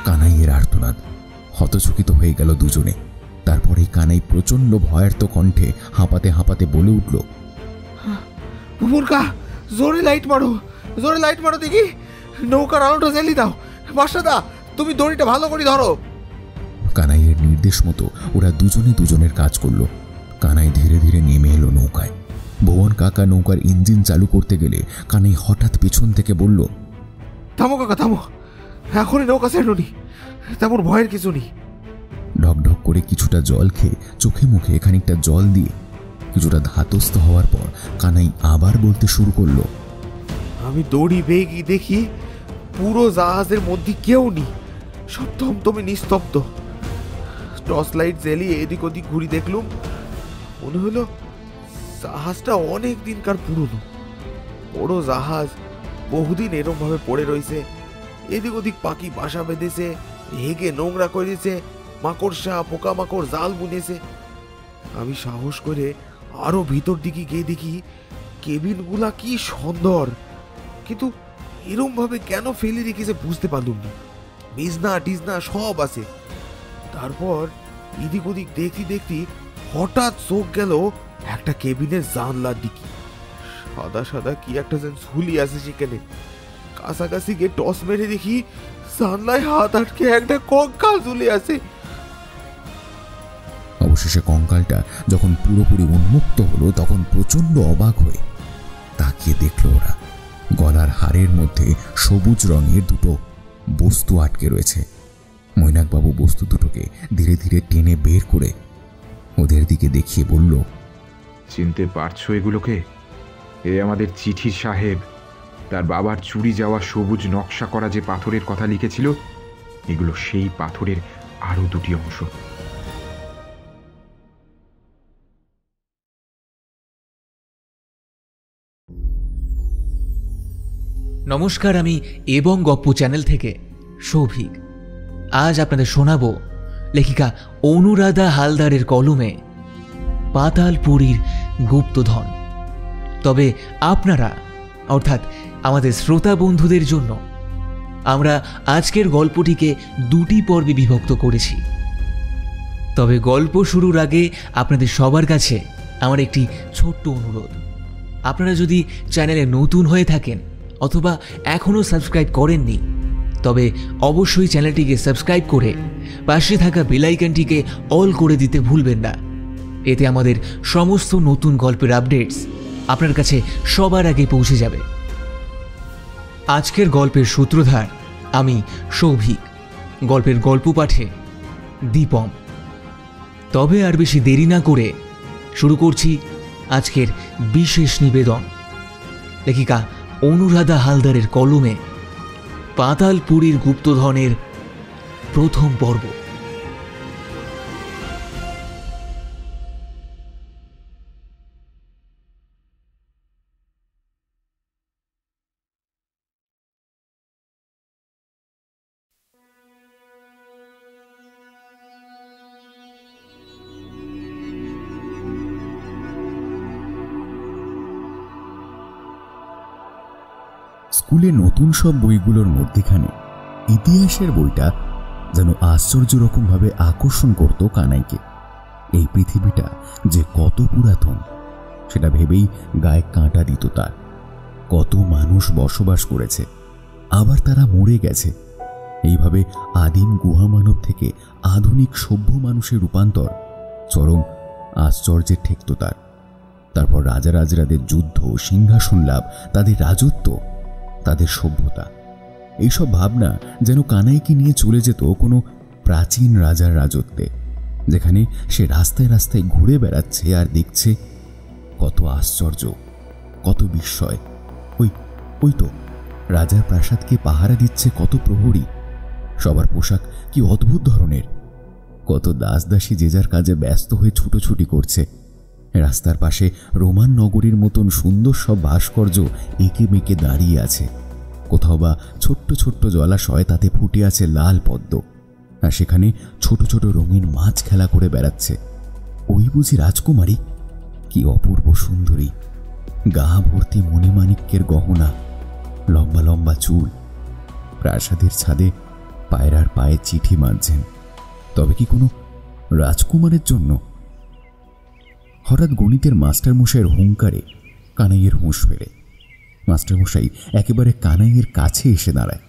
কানাইয়ের আর্তনাদ। হতচকিত হয়ে গেল দুজনে। তারপরেই কানাই প্রচন্ড ভয়ার্ত কণ্ঠে হাঁপাতে হাঁপাতে বলে উঠল, মুরগা, জোরে লাইট মারো, জোরে লাইট মারো দেখি, নৌকার আলোটা জ্বালিয়ে দাও। মাস্টারদা, তুমি দড়িটা ভালো করে ধরো। কানাইয়ের নির্দেশ মতো ওরা দুজনে দুজনের কাজ করলো। কানাই ধীরে ধীরে নেমে এলো নৌকায়। ভুবন কাকা নৌকার ইঞ্জিন চালু করতে গেলে কানাই হঠাৎ পেছন থেকে বলল, থামো কাকা, থামো, এখনই নৌকা ছেড়ুনি, তেমন ভয়ের কিছু নেই। ঢকঢক করে কিছুটা জল খেয়ে চোখে মুখে খানিকটা জল দিয়ে কিছুটা ধাতস্থ হওয়ার পর কানাই আবার বলতে শুরু করলো, আমি দড়ি বেয়ে গিয়ে দেখি পুরো জাহাজের মধ্যে কেউ নেই, সব থমথমে নিস্তব্ধ। টর্চ লাইট জ্বালিয়ে এদিক ওদিক ঘুরি দেখলুম, মনে হলো জাহাজটা অনেক দিনকার পুরনো। বড় জাহাজ বহুদিন এরম ভাবে পড়ে রয়েছে, এদিক ওদিক পাখি বাসা বেঁধেছে, হেগে নোংরা করেছে, মাকড়সা পোকামাকড় জাল বুনেছে। আমি সাহস করে আরো ভিতর দিকে গিয়ে দেখি কেবিনগুলা কি সুন্দর, কিন্তু এরম ভাবে কেন ফেলে রেখেছে বুঝতে পারলুম না। বিজনা টিজনা সব আছে। তারপর এদিক ওদিক দেখতে দেখতে হঠাৎ চোখ গেল একটা কেবিনের জানলার দিকে। সাদা সাদা কি একটা যেন ঝুলি আছে সেখানে। কাছাকাছি গিয়ে টস মেরে দেখি জানলায় হাত আটকে একটা কঙ্কাল ঝুলে আছে। অবশেষে কঙ্কালটা যখন পুরোপুরি উন্মুক্ত হলো তখন প্রচন্ড অবাক হয়ে তাকিয়ে দেখলো ওরা গলার হাড়ের মধ্যে সবুজ রঙের দুটো বস্তু আটকে রয়েছে। মৈনাকবাবু বস্তু দুটোকে ধীরে ধীরে টেনে বের করে ওদের দিকে দেখিয়ে বলল, চিনতে পারছো এগুলোকে? এ আমাদের চিঠির সাহেব তার বাবার চুরি যাওয়া সবুজ নকশা করা যে পাথরের কথা লিখেছিল, এগুলো সেই পাথরের আরো দুটি অংশ। নমস্কার, আমি এবং গপ্প চ্যানেল থেকে সৌভিক। আজ আপনাদের শোনাবো লেখিকা অনুরাধা হালদারের কলমে পাতালপুরীর গুপ্তধন। তবে আপনারা অর্থাৎ আমাদের শ্রোতা বন্ধুদের জন্য আমরা আজকের গল্পটিকে দুটি পর্বে বিভক্ত করেছি। তবে গল্প শুরুর আগে আপনাদের সবার কাছে আমার একটি ছোট্ট অনুরোধ। আপনারা যদি চ্যানেলে নতুন হয়ে থাকেন অথবা এখনও সাবস্ক্রাইব করেননি, তবে অবশ্যই চ্যানেলটিকে সাবস্ক্রাইব করে পাশে থাকা বেল আইকনটিকে অল করে দিতে ভুলবেন না। এতে আমাদের সমস্ত নতুন গল্পের আপডেটস আপনার কাছে সবার আগে পৌঁছে যাবে। আজকের গল্পের সূত্রধার আমি সৌভিক, গল্পের গল্প পাঠে দীপম। তবে আর বেশি দেরি না করে শুরু করছি আজকের বিশেষ নিবেদন, লেখিকা অনুরাধা হালদারের কলমে পাতালপুরীর গুপ্তধনের প্রথম পর্ব। স্কুলে নতুন সব বইগুলোর মধ্যেখানে ইতিহাসের বইটা যেন আশ্চর্য রকমভাবে আকর্ষণ করত কানাইকে। এই পৃথিবীটা যে কত পুরাতন সেটা ভেবেই গায়ে কাঁটা দিত তার। কত মানুষ বসবাস করেছে, আবার তারা মরে গেছে। এইভাবে আদিম গুহামানব থেকে আধুনিক সভ্য মানুষের রূপান্তর চরম আশ্চর্যের ঠেকত তার। তারপর রাজারাজরাদের যুদ্ধ, সিংহাসন লাভ, তাদের রাজত্ব, তাদের সভ্যতা, এইসব ভাবনা যেন কানাইকে নিয়ে চলে যেত কোনো প্রাচীন রাজার রাজত্বে, যেখানে সে রাস্তায় রাস্তায় ঘুরে বেড়াচ্ছে আর দেখছে কত আশ্চর্য, কত বিস্ময়। ওই তো রাজার প্রাসাদকে পাহারা দিচ্ছে কত প্রহরী, সবার পোশাক কি অদ্ভুত ধরনের। কত দাসদাসী যে যার কাজে ব্যস্ত হয়ে ছুটোছুটি করছে। রাস্তার পাশে রোমান নগরীর মতন সুন্দর সব ভাস্কর্য এঁকে মেঁকে দাঁড়িয়ে আছে। কোথাও বা ছোট্ট ছোট্ট জলাশয়, তাতে ফুটে আছে লাল পদ্ম, আর সেখানে ছোট ছোট রঙিন মাছ খেলা করে বেড়াচ্ছে। ওই বুঝি রাজকুমারী? কি অপূর্ব সুন্দরী, গা ভর্তি মণিমাণিক্যের গহনা, লম্বা লম্বা চুল। প্রাসাদের ছাদে পায়রার পায়ে চিঠি বাঁধছেন। তবে কি কোনো রাজকুমারের জন্য? হঠাৎ গণিতের মাস্টারমশাইয়ের হুঙ্কারে কানাইয়ের হুঁশ ফেরে। মাস্টারমশাই একেবারে কানাইয়ের কাছে এসে দাঁড়ায়।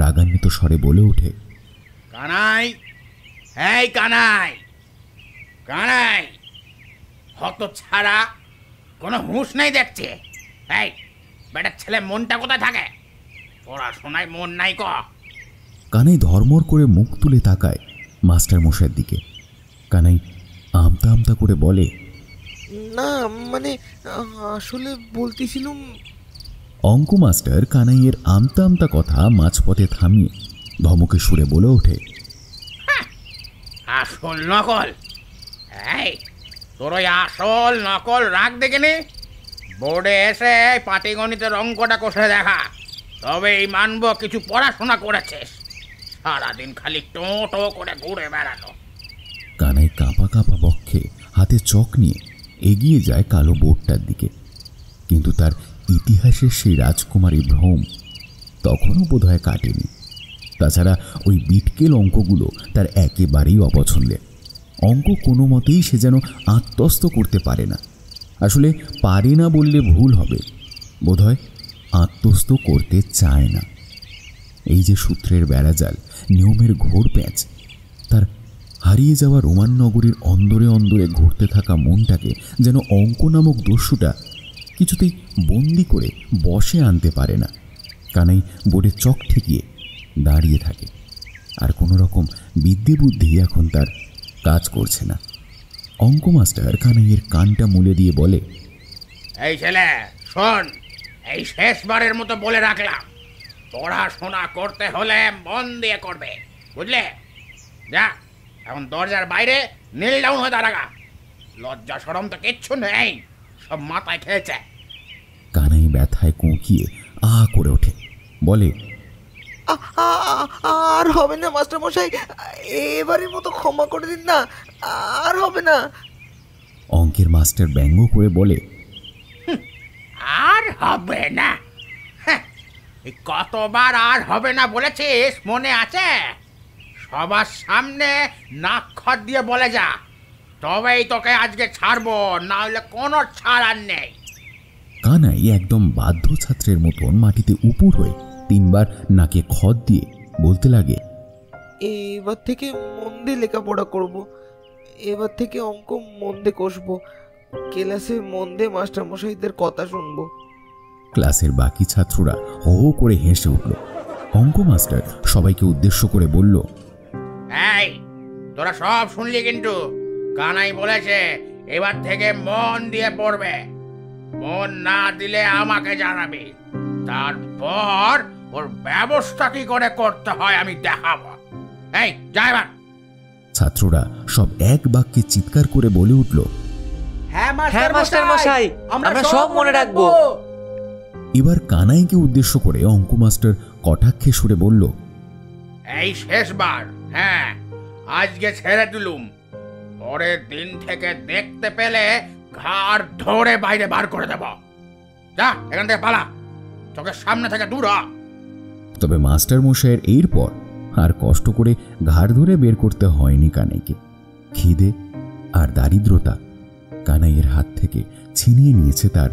রাগান্বিত স্বরে বলে ওঠে, কানাই, এই কানাই, কানাই, হত ছাড়া কোনো হুঁশ নেই দেখছে। এই বেটার ছেলে মনটা কোথায় থাকে? পড়াশোনায় মন নাই ক? কানাই ধর্মর করে মুখ তুলে তাকায় মাস্টারমশাইয়ের দিকে। কানাই আমতা আমতা করে বলে, না মানে আসলে বলতেছিলাম। অঙ্ক মাস্টার কানাইয়ের আমতা আমতা কথা মাঝপথে থামিয়ে ধমকে সুরে বলে ওঠে, আসল নকল? এই তোর ওই আসল নকল রাখ দেখেনি? বোর্ডে এসে পাটিগণিতের অঙ্কটা কষে দেখা, তবেই মানব কিছু পড়াশোনা করেছিস। সারাদিন খালি টো টো করে ঘুরে বেড়ানো। কানাই কাঁপা কাঁপা বক্ষে হাতে চক নিয়ে এগিয়ে যায় কালো বোর্ডটার দিকে। কিন্তু তার ইতিহাসের সেই রাজকুমারী ভ্রম তখনও বোধহয় কাটেনি। তাছাড়া ওই বিটকেল অঙ্কগুলো তার একেবারেই অপছন্দের। অঙ্ক কোনো মতেই সে যেন আত্মস্থ করতে পারে না। আসলে পারে না বললে ভুল হবে, বোধহয় আত্মস্থ করতে চায় না। এই যে সূত্রের বেড়াজাল, নিয়মের ঘোর প্যাঁচ, তার হারিয়ে যাওয়া রোমান নগরীর অন্দরে অন্দরে ঘুরতে থাকা মনটাকে যেন অঙ্ক নামক দস্যুটা কিছুতেই বন্দি করে বশে আনতে পারে না। কানাই বোর্ডে চক ঠেকিয়ে দাঁড়িয়ে থাকে। আর কোনো রকম বিদ্যে বুদ্ধি এখন তার কাজ করছে না। অঙ্ক মাস্টার কানাইয়ের কানটা মুলে দিয়ে বলে, এই ছেলে শোন, এই শেষবারের মতো বলে রাখলাম, পড়াশোনা করতে হলে মন দিয়ে করবে, বুঝলে? যা এখন দরজার বাইরে নীল ডাউন হয়ে দাঁড়াগা। লজ্জা সরম তো কিচ্ছু নেই, সব মাথায় খেয়েছে। কানাই ব্যথায় কোঁকিয়ে আ করে ওঠে, বলে, আর হবে না মাস্টারমশাই, এবারের মতো ক্ষমা করে দিন না, আর হবে না। অঙ্কের মাস্টার ব্যঙ্গ করে বলে, আর হবে না? এই কতবার আর হবে না বলেছিস মনে আছে? সবার সামনে নাক খত দিয়ে বলে যা, তবেই তোকে আজকে ছাড়বো, না হলে কোনো ছাড় আর নেই। কানাই একদম বাধ্য ছাত্রের মতন মাটিতে উপুর হয়ে 3 বার নাকে খত দিয়ে বলতে লাগে, এবার থেকে মন দিয়ে লেখাপড়া করব, এবার থেকে অঙ্ক মন দিয়ে কষবো, ক্লাসে মন দিয়ে মাস্টারমশাইদের কথা শুনবো। ক্লাসের বাকি ছাত্ররা হো হো করে হেসে উঠল। অঙ্ক মাস্টার সবাইকে উদ্দেশ্য করে বলল, এই তোরা সব শুনলি কিন্তু? কানাই বলেছে এবার থেকে মন দিয়ে পড়বে। মন না দিলে আমাকে জানাবি, তারপর ওর ব্যবস্থা কি করে করতে হয় আমি দেখাবো। এই যা এবার। ছাত্ররা সব এক বাক্যে চিৎকার করে বলে উঠল, হ্যাঁ মাস্টার মশাই, আমরা সব মনে রাখবো। এবার কানাইকে উদ্দেশ্য করে অঙ্ক মাস্টার কটাক্ষে সুরে বলল, এই শেষবার, হ্যাঁ আজকে ছেড়ে দিলুম, পরের দিন থেকে দেখতে পেলে ঘাড় ধরে বাইরে বার করে দেব। যা এখান থেকে পালা, চোখের সামনে থেকে দূর হ। তবে মাস্টার মশাইয়ের এরপর আর কষ্ট করে ঘাড় ধরে বের করতে হয়নি কানাইকে। খিদে আর দারিদ্রতা কানাইয়ের হাত থেকে ছিনিয়ে নিয়েছে তার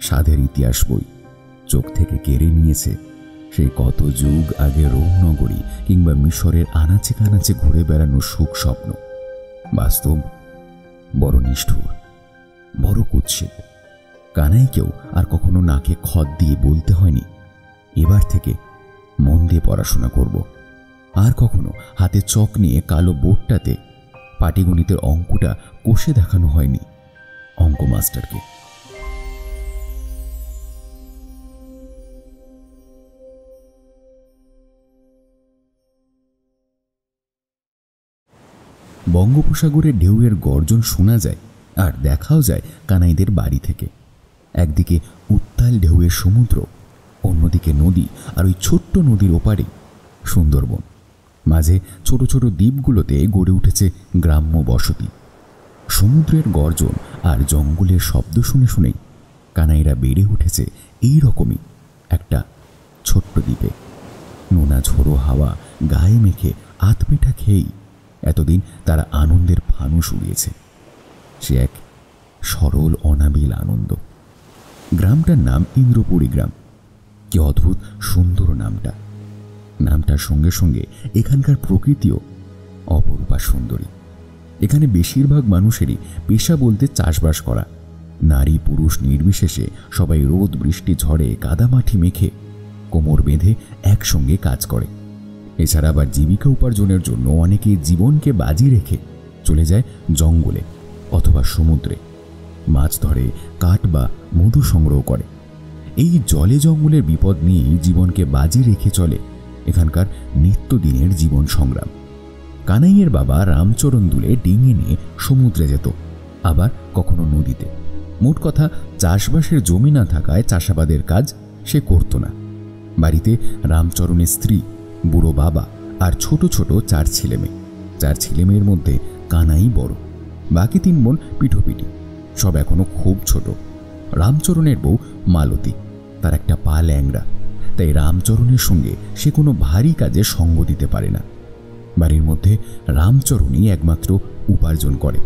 সাধের ইতিহাস বই, চোখ থেকে কেড়ে নিয়েছে সেই কত যুগ আগে রোম নগরী কিংবা মিশরের আনাচে কানাচে ঘুরে বেড়ানোর সুখ স্বপ্ন। বাস্তব বড় নিষ্ঠুর, বড় কুৎসিত। কানাইকেও আর কখনো নাকে খত দিয়ে বলতে হয়নি, এবার থেকে মন দিয়ে পড়াশোনা করব। আর কখনো হাতে চক নিয়ে কালো বোর্ডটাতে পাটিগণিতের অঙ্কটা কষে দেখানো হয়নি অঙ্ক মাস্টারকে। বঙ্গোপসাগরের ঢেউয়ের গর্জন শোনা যায় আর দেখাও যায় কানাইদের বাড়ি থেকে। একদিকে উত্তাল ঢেউয়ের সমুদ্র, অন্যদিকে নদী, আর ওই ছোট্ট নদীর ওপারে সুন্দরবন। মাঝে ছোট ছোট দ্বীপগুলোতে গড়ে উঠেছে গ্রাম্য বসতি। সমুদ্রের গর্জন আর জঙ্গলের শব্দ শুনে শুনেই কানাইরা বেড়ে উঠেছে এই রকমই একটা ছোট্ট দ্বীপে। নোনা ঝোড়ো হাওয়া গায়ে মেখে আতপেটা খেয়েই এতদিন তারা আনন্দের ফানুস উড়িয়েছে। সে এক সরল অনাবিল আনন্দ। গ্রামটার নাম ইন্দ্রপুরী গ্রাম। কি অদ্ভুত সুন্দর নামটা। নামটার সঙ্গে সঙ্গে এখানকার প্রকৃতিও অপরূপা সুন্দরী। এখানে বেশিরভাগ মানুষেরই পেশা বলতে চাষবাস করা। নারী পুরুষ নির্বিশেষে সবাই রোদ বৃষ্টি ঝড়ে কাদামাটি মেখে কোমর বেঁধে একসঙ্গে কাজ করে। এছাড়া আবার জীবিকা উপার্জনের জন্য অনেকে জীবনকে বাজি রেখে চলে যায় জঙ্গলে অথবা সমুদ্রে, মাছ ধরে, কাঠ বা মধু সংগ্রহ করে। এই জলে জঙ্গলের বিপদ নিয়েই জীবনকে বাজি রেখে চলে এখানকার নিত্যদিনের জীবন সংগ্রাম। কানাইয়ের বাবা রামচরণ দুলে ডিঙি নিয়ে সমুদ্রে যেত, আবার কখনো নদীতে। মোট কথা, চাষবাসের জমি না থাকায় চাষাবাদের কাজ সে করত না। বাড়িতে রামচরণের স্ত্রী, বুড়ো বাবা আর ছোট ছোট 4 ছেলেমেয়ে। 4 ছেলেমেয়ের মধ্যে কানাই বড়, বাকি 3 বোন পিঠোপিঠি, সব এখনো খুব ছোট। রামচরণের বউ মালতী, তার একটা পা ল্যাংড়া, তাই রামচরণের সঙ্গে সে কোনো ভারী কাজে সঙ্গ দিতে পারে না। বাড়ির মধ্যে রামচরণই একমাত্র উপার্জন করে।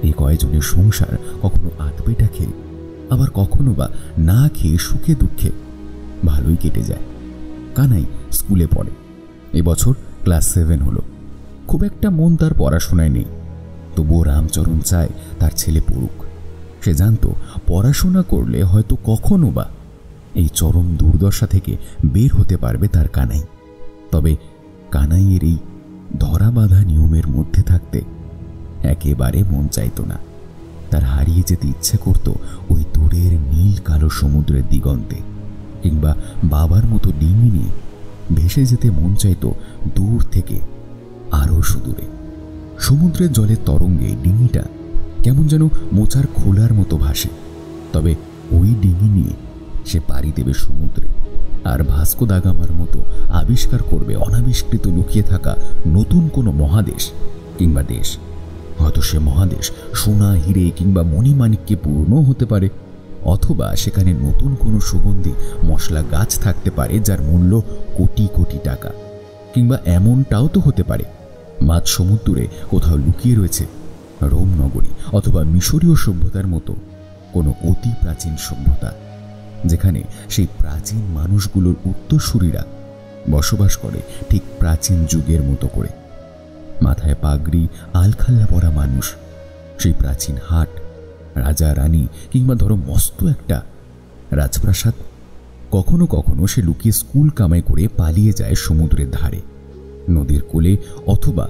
এই কয়েকজনের সংসার কখনো আতপেটা খেয়ে, আবার কখনো বা না খেয়ে সুখে দুঃখে ভালোই কেটে যায়। কানাই স্কুলে পড়ে, এবছর ক্লাস 7 হলো। খুব একটা মন তার পড়াশোনায় নেই, তবুও রামচরণ চায় তার ছেলে পড়ুক। সে জানত পড়াশোনা করলে হয়তো কখনো বা এই চরম দুর্দশা থেকে বের হতে পারবে তার কানাই। তবে কানাইয়ের এই ধরা বাঁধা নিয়মের মধ্যে থাকতে একেবারে মন চাইত না। তার হারিয়ে যেতে ইচ্ছে করত ওই দূরের নীল কালো সমুদ্রের দিগন্তে, কিংবা বাবার মতো ডিঙি নিয়ে ভেসে যেতে মন চাইত দূর থেকে আরও সুদূরে। সমুদ্রের জলের তরঙ্গে ডিঙিটা কেমন যেন মোচার খোলার মতো ভাসে। তবে ওই ডিঙি নিয়ে সে পাড়ি দেবে সমুদ্রে, আর ভাস্কো দা গামার মতো আবিষ্কার করবে অনাবিষ্কৃত লুকিয়ে থাকা নতুন কোনো মহাদেশ কিংবা দেশ। হয়তো সে মহাদেশ সোনা, হিরে কিংবা মণিমাণিক্যে পূর্ণ হতে পারে, অথবা সেখানে নতুন কোনো সুগন্ধি মশলা গাছ থাকতে পারে যার মূল্য কোটি কোটি টাকা। কিংবা এমনটাও তো হতে পারে মাঝ সমুদ্রে কোথাও লুকিয়ে রয়েছে রোম নগরী অথবা মিশরীয় সভ্যতার মতো কোনো অতি প্রাচীন সভ্যতা, যেখানে সেই প্রাচীন মানুষগুলোর উত্তরসূরিরা বসবাস করে ঠিক প্রাচীন যুগের মতো করে। মাথায় পাগড়ি, আলখাল্লা পরা মানুষ, সেই প্রাচীন হাট, রাজা রানী কিংবা ধরো মস্ত একটা রাজপ্রাসাদ। কখনো কখনো সে লুকিয়ে স্কুল কামাই করে পালিয়ে যায় সমুদ্রের ধারে, নদীর কোলে অথবা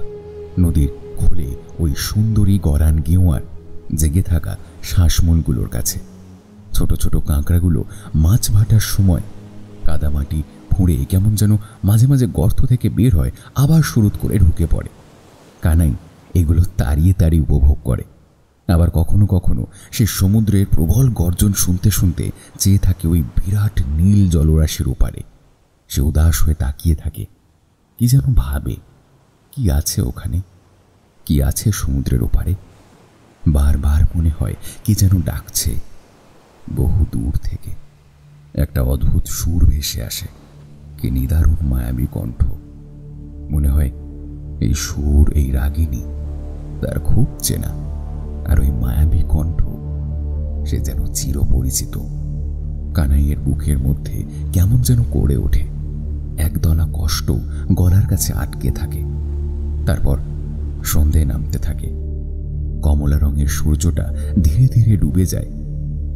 নদীর খোলে ওই সুন্দরী গরান গেওয়ার জেগে থাকা শ্বাসমূলগুলোর কাছে। ছোট ছোট কাঁকড়াগুলো মাছ ভাটার সময় কাদামাটি ফুঁড়ে কেমন যেন মাঝে মাঝে গর্ত থেকে বের হয়, আবার সুরুত করে ঢুকে পড়ে। কানাই এগুলো তাড়িয়ে তাড়িয়ে উপভোগ করে। আবার কখনো কখনো সে সমুদ্রের প্রবল গর্জন শুনতে শুনতে চেয়ে থাকে ওই বিরাট নীল জলরাশির ওপারে। সে উদাস হয়ে তাকিয়ে থাকে, কি যেন ভাবে, কি আছে ওখানে, কি আছে সমুদ্রের ওপারে। বারবার মনে হয় কি যেন ডাকছে বহু দূর থেকে। একটা অদ্ভুত সুর ভেসে আসে, কি নিদারুণ মায়াবী কণ্ঠ। মনে হয় এই সুর, এই রাগিনী তার খুব চেনা, আর ওই মায়াবী কণ্ঠ সে যেন চিরপরিচিত। কানাইয়ের বুকের মধ্যে কেমন যেন করে ওঠে, একদলা কষ্ট গলার কাছে আটকে থাকে। তারপর সন্ধে নামতে থাকে, কমলা রঙের সূর্যটা ধীরে ধীরে ডুবে যায়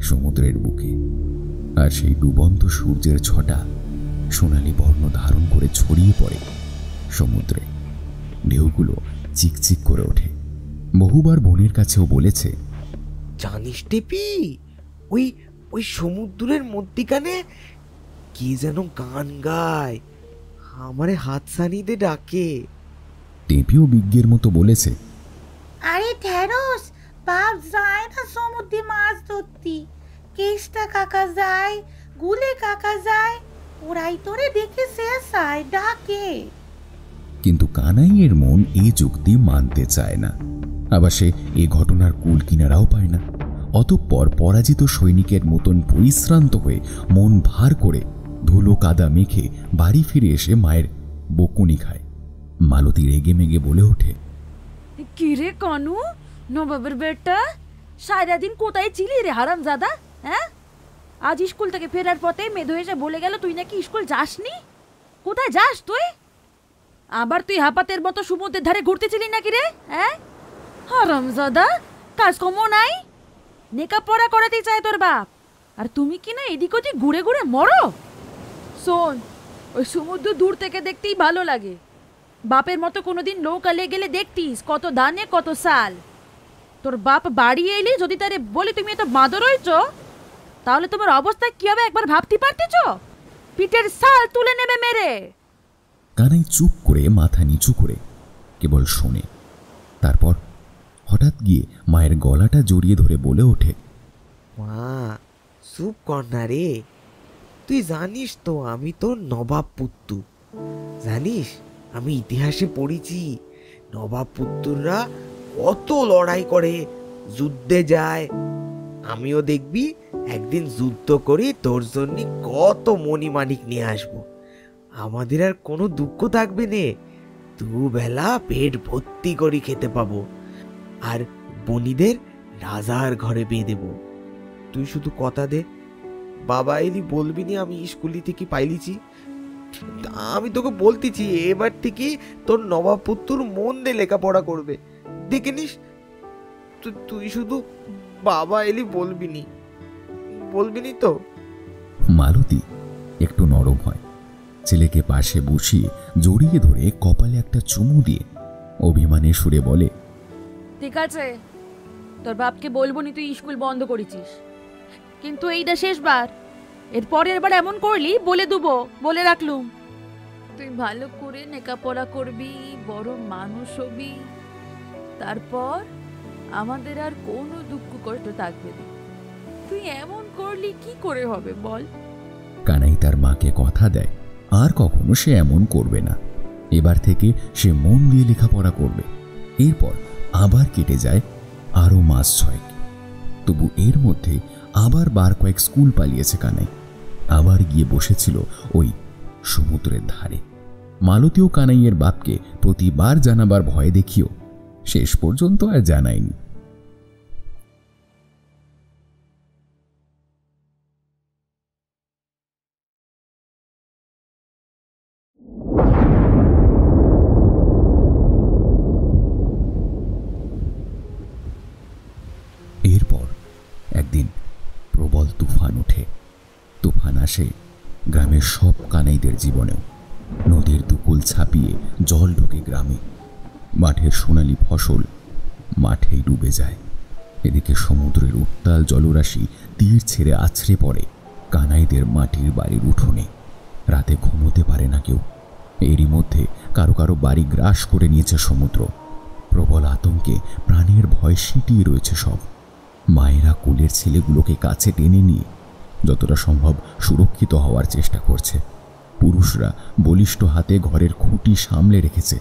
সমুদ্রের বুকে, আর সেই ডুবন্ত সূর্যের ছটা সোনালি বর্ণ ধারণ করে ছড়িয়ে পড়ে সমুদ্রে। ঢেউগুলো চিকচিক করে ওঠে। বহুবার বোনের কাছেও বলেছে, জানিস টেপি, ওই ওই সমুদ্রের মধ্যিখানে কি যেন গান গায়, আমারে হাতছানিতে ডাকে। টেপিও বিজ্ঞের মতো বলেছে, আরে ঢেঁড়স, বাপ যায় না সমুদ্রে মাছ ধরতি, কেষ্টা কাকা যায়, গুলে কাকা যায়, ওরাই তোরে দেখে শেষ আয় ডাকে। কিন্তু কানাইয়ের মন এই যুক্তি মানতে চায় না। আবার সে এ ঘটনার কুল কিনারাও পায় না। অতঃপর পরাজিত সৈনিকের মতন পরিশ্রান্ত হয়ে মন ভার করে ধুলো কাদা মেখে বাড়ি ফিরে এসে মায়ের বকুনি খায়। মালতী রেগে মেগে বলে ওঠে, কি রে কানু, নবাবের বেটা, সারাদিন কোথায় ছিলি রে হারামজাদা? হ্যাঁ, আজ স্কুল থেকে ফেরার পথে মেধো এসে বলে গেল তুই নাকি স্কুল যাসনি। কোথায় যাস তুই? আবার তুই হাপাতের মতো সমুদ্রের ধারে ঘুরতেছিলি নাকি রে? হ্যাঁ হারামজাদা, কাজকর্ম নাই, নেকাপড়া করাতে চায় তোর বাপ, আর তুমি কি না এদিক ওদিক ঘুরে ঘুরে মরো। শোন, ওই সমুদ্র দূর থেকে দেখতেই ভালো লাগে, বাপের মতো কোনোদিন নৌকালে গেলে দেখতিস কত দানে কত সাল। তোর বাপ বাড়ি এলি যদি তারে বলি তুমি এত মাদর হইছ, তাহলে তোমার অবস্থা কি হবে একবার ভাবতে পারতেছ? পিঠের সাল তুলে নেবে মেরে। কানাই চুপ করে মাথা নিচু করে কেবল শোনে। তারপর হঠাৎ গিয়ে মায়ের গলাটা জড়িয়ে ধরে বলে ওঠে, মা চুপ কর না রে, তুই জানিস তো আমি তোর নবাব পুত্তু। জানিস আমি ইতিহাসে পড়েছি নবাব পুত্তুররা কত লড়াই করে, যুদ্ধে যায়। আমিও দেখবি একদিন যুদ্ধ করি তোর জন্য কত মণিমাণিক নিয়ে আসবো। আমাদের আর কোনো দুঃখ থাকবে নে, দুবেলা পেট ভর্তি করে খেতে পাবো, আর বনিদের রাজার ঘরে বিয়ে দেব। তুই শুধু কথা দে, বাবা এলি বলবি নি আমি স্কুলি থেকে পাইলিছি। আমি তোকে বলতেছি এবার থেকে তোর নবাব পুত্তুর মন দিয়ে লেখাপড়া করবে, দেখে নিস। তুই শুধু বাবা এলি বলবি নি তো? মালতী একটু নরম হয়, ছেলেকে পাশে বসিয়ে জড়িয়ে ধরে কপালে একটা চুমু দিয়ে অভিমানের সুরে বলে, ঠিক আছে, তোর বাপকে বলবো নি তুই স্কুল বন্ধ করেছিস, কিন্তু এইটা শেষবার। এর পরের বার এমন করলি বলে দেবো, বলে রাখলুম। তুই ভালো করে লেখাপড়া করবি, বড় মানুষ হবি, তারপর আমাদের আর কোনো দুঃখ কষ্ট থাকবে না। তুই এমন করলি কি করে হবে বল? কানাই তার মাকে কথা দেয় আর কখনো সে এমন করবে না। এবার থেকে সে মন দিয়ে লেখাপড়া করবে। এরপর আবার কেটে যায় আরো মাস 6। তবু এর মধ্যে আবার বার কয়েক স্কুল পালিয়েছে কানাই, আবার গিয়ে বসেছিল ওই সমুদ্রের ধারে। মালতীও কানাইয়ের বাপকে প্রতিবার জানাবার ভয় দেখিও শেষ পর্যন্ত আর জানায়নি। এরপর একদিন প্রবল তুফান ওঠে। তুফান আসে গ্রামের সব কানাইদের জীবনেও। নদীর দুকুল ছাপিয়ে জল ঢোকে গ্রামে। মাঠের সোনালি ফসল মাঠেই ডুবে যায়। এদিকে সমুদ্রের উত্তাল জলরাশি তীর ছেড়ে আছড়ে পড়ে কানাইদের মাটির বাড়ির উঠোনে। রাতে ঘুমোতে পারে না কেউ। এরই মধ্যে কারো কারো বাড়ি গ্রাস করে নিয়েছে সমুদ্র। প্রবল আতঙ্কে প্রাণের ভয় সিটিয়ে রয়েছে সব। মায়েরা কোলের ছেলেগুলোকে কাছে টেনে নিয়ে যতটা সম্ভব সুরক্ষিত হওয়ার চেষ্টা করছে। পুরুষরা বলিষ্ঠ হাতে ঘরের খুঁটি সামলে রেখেছে,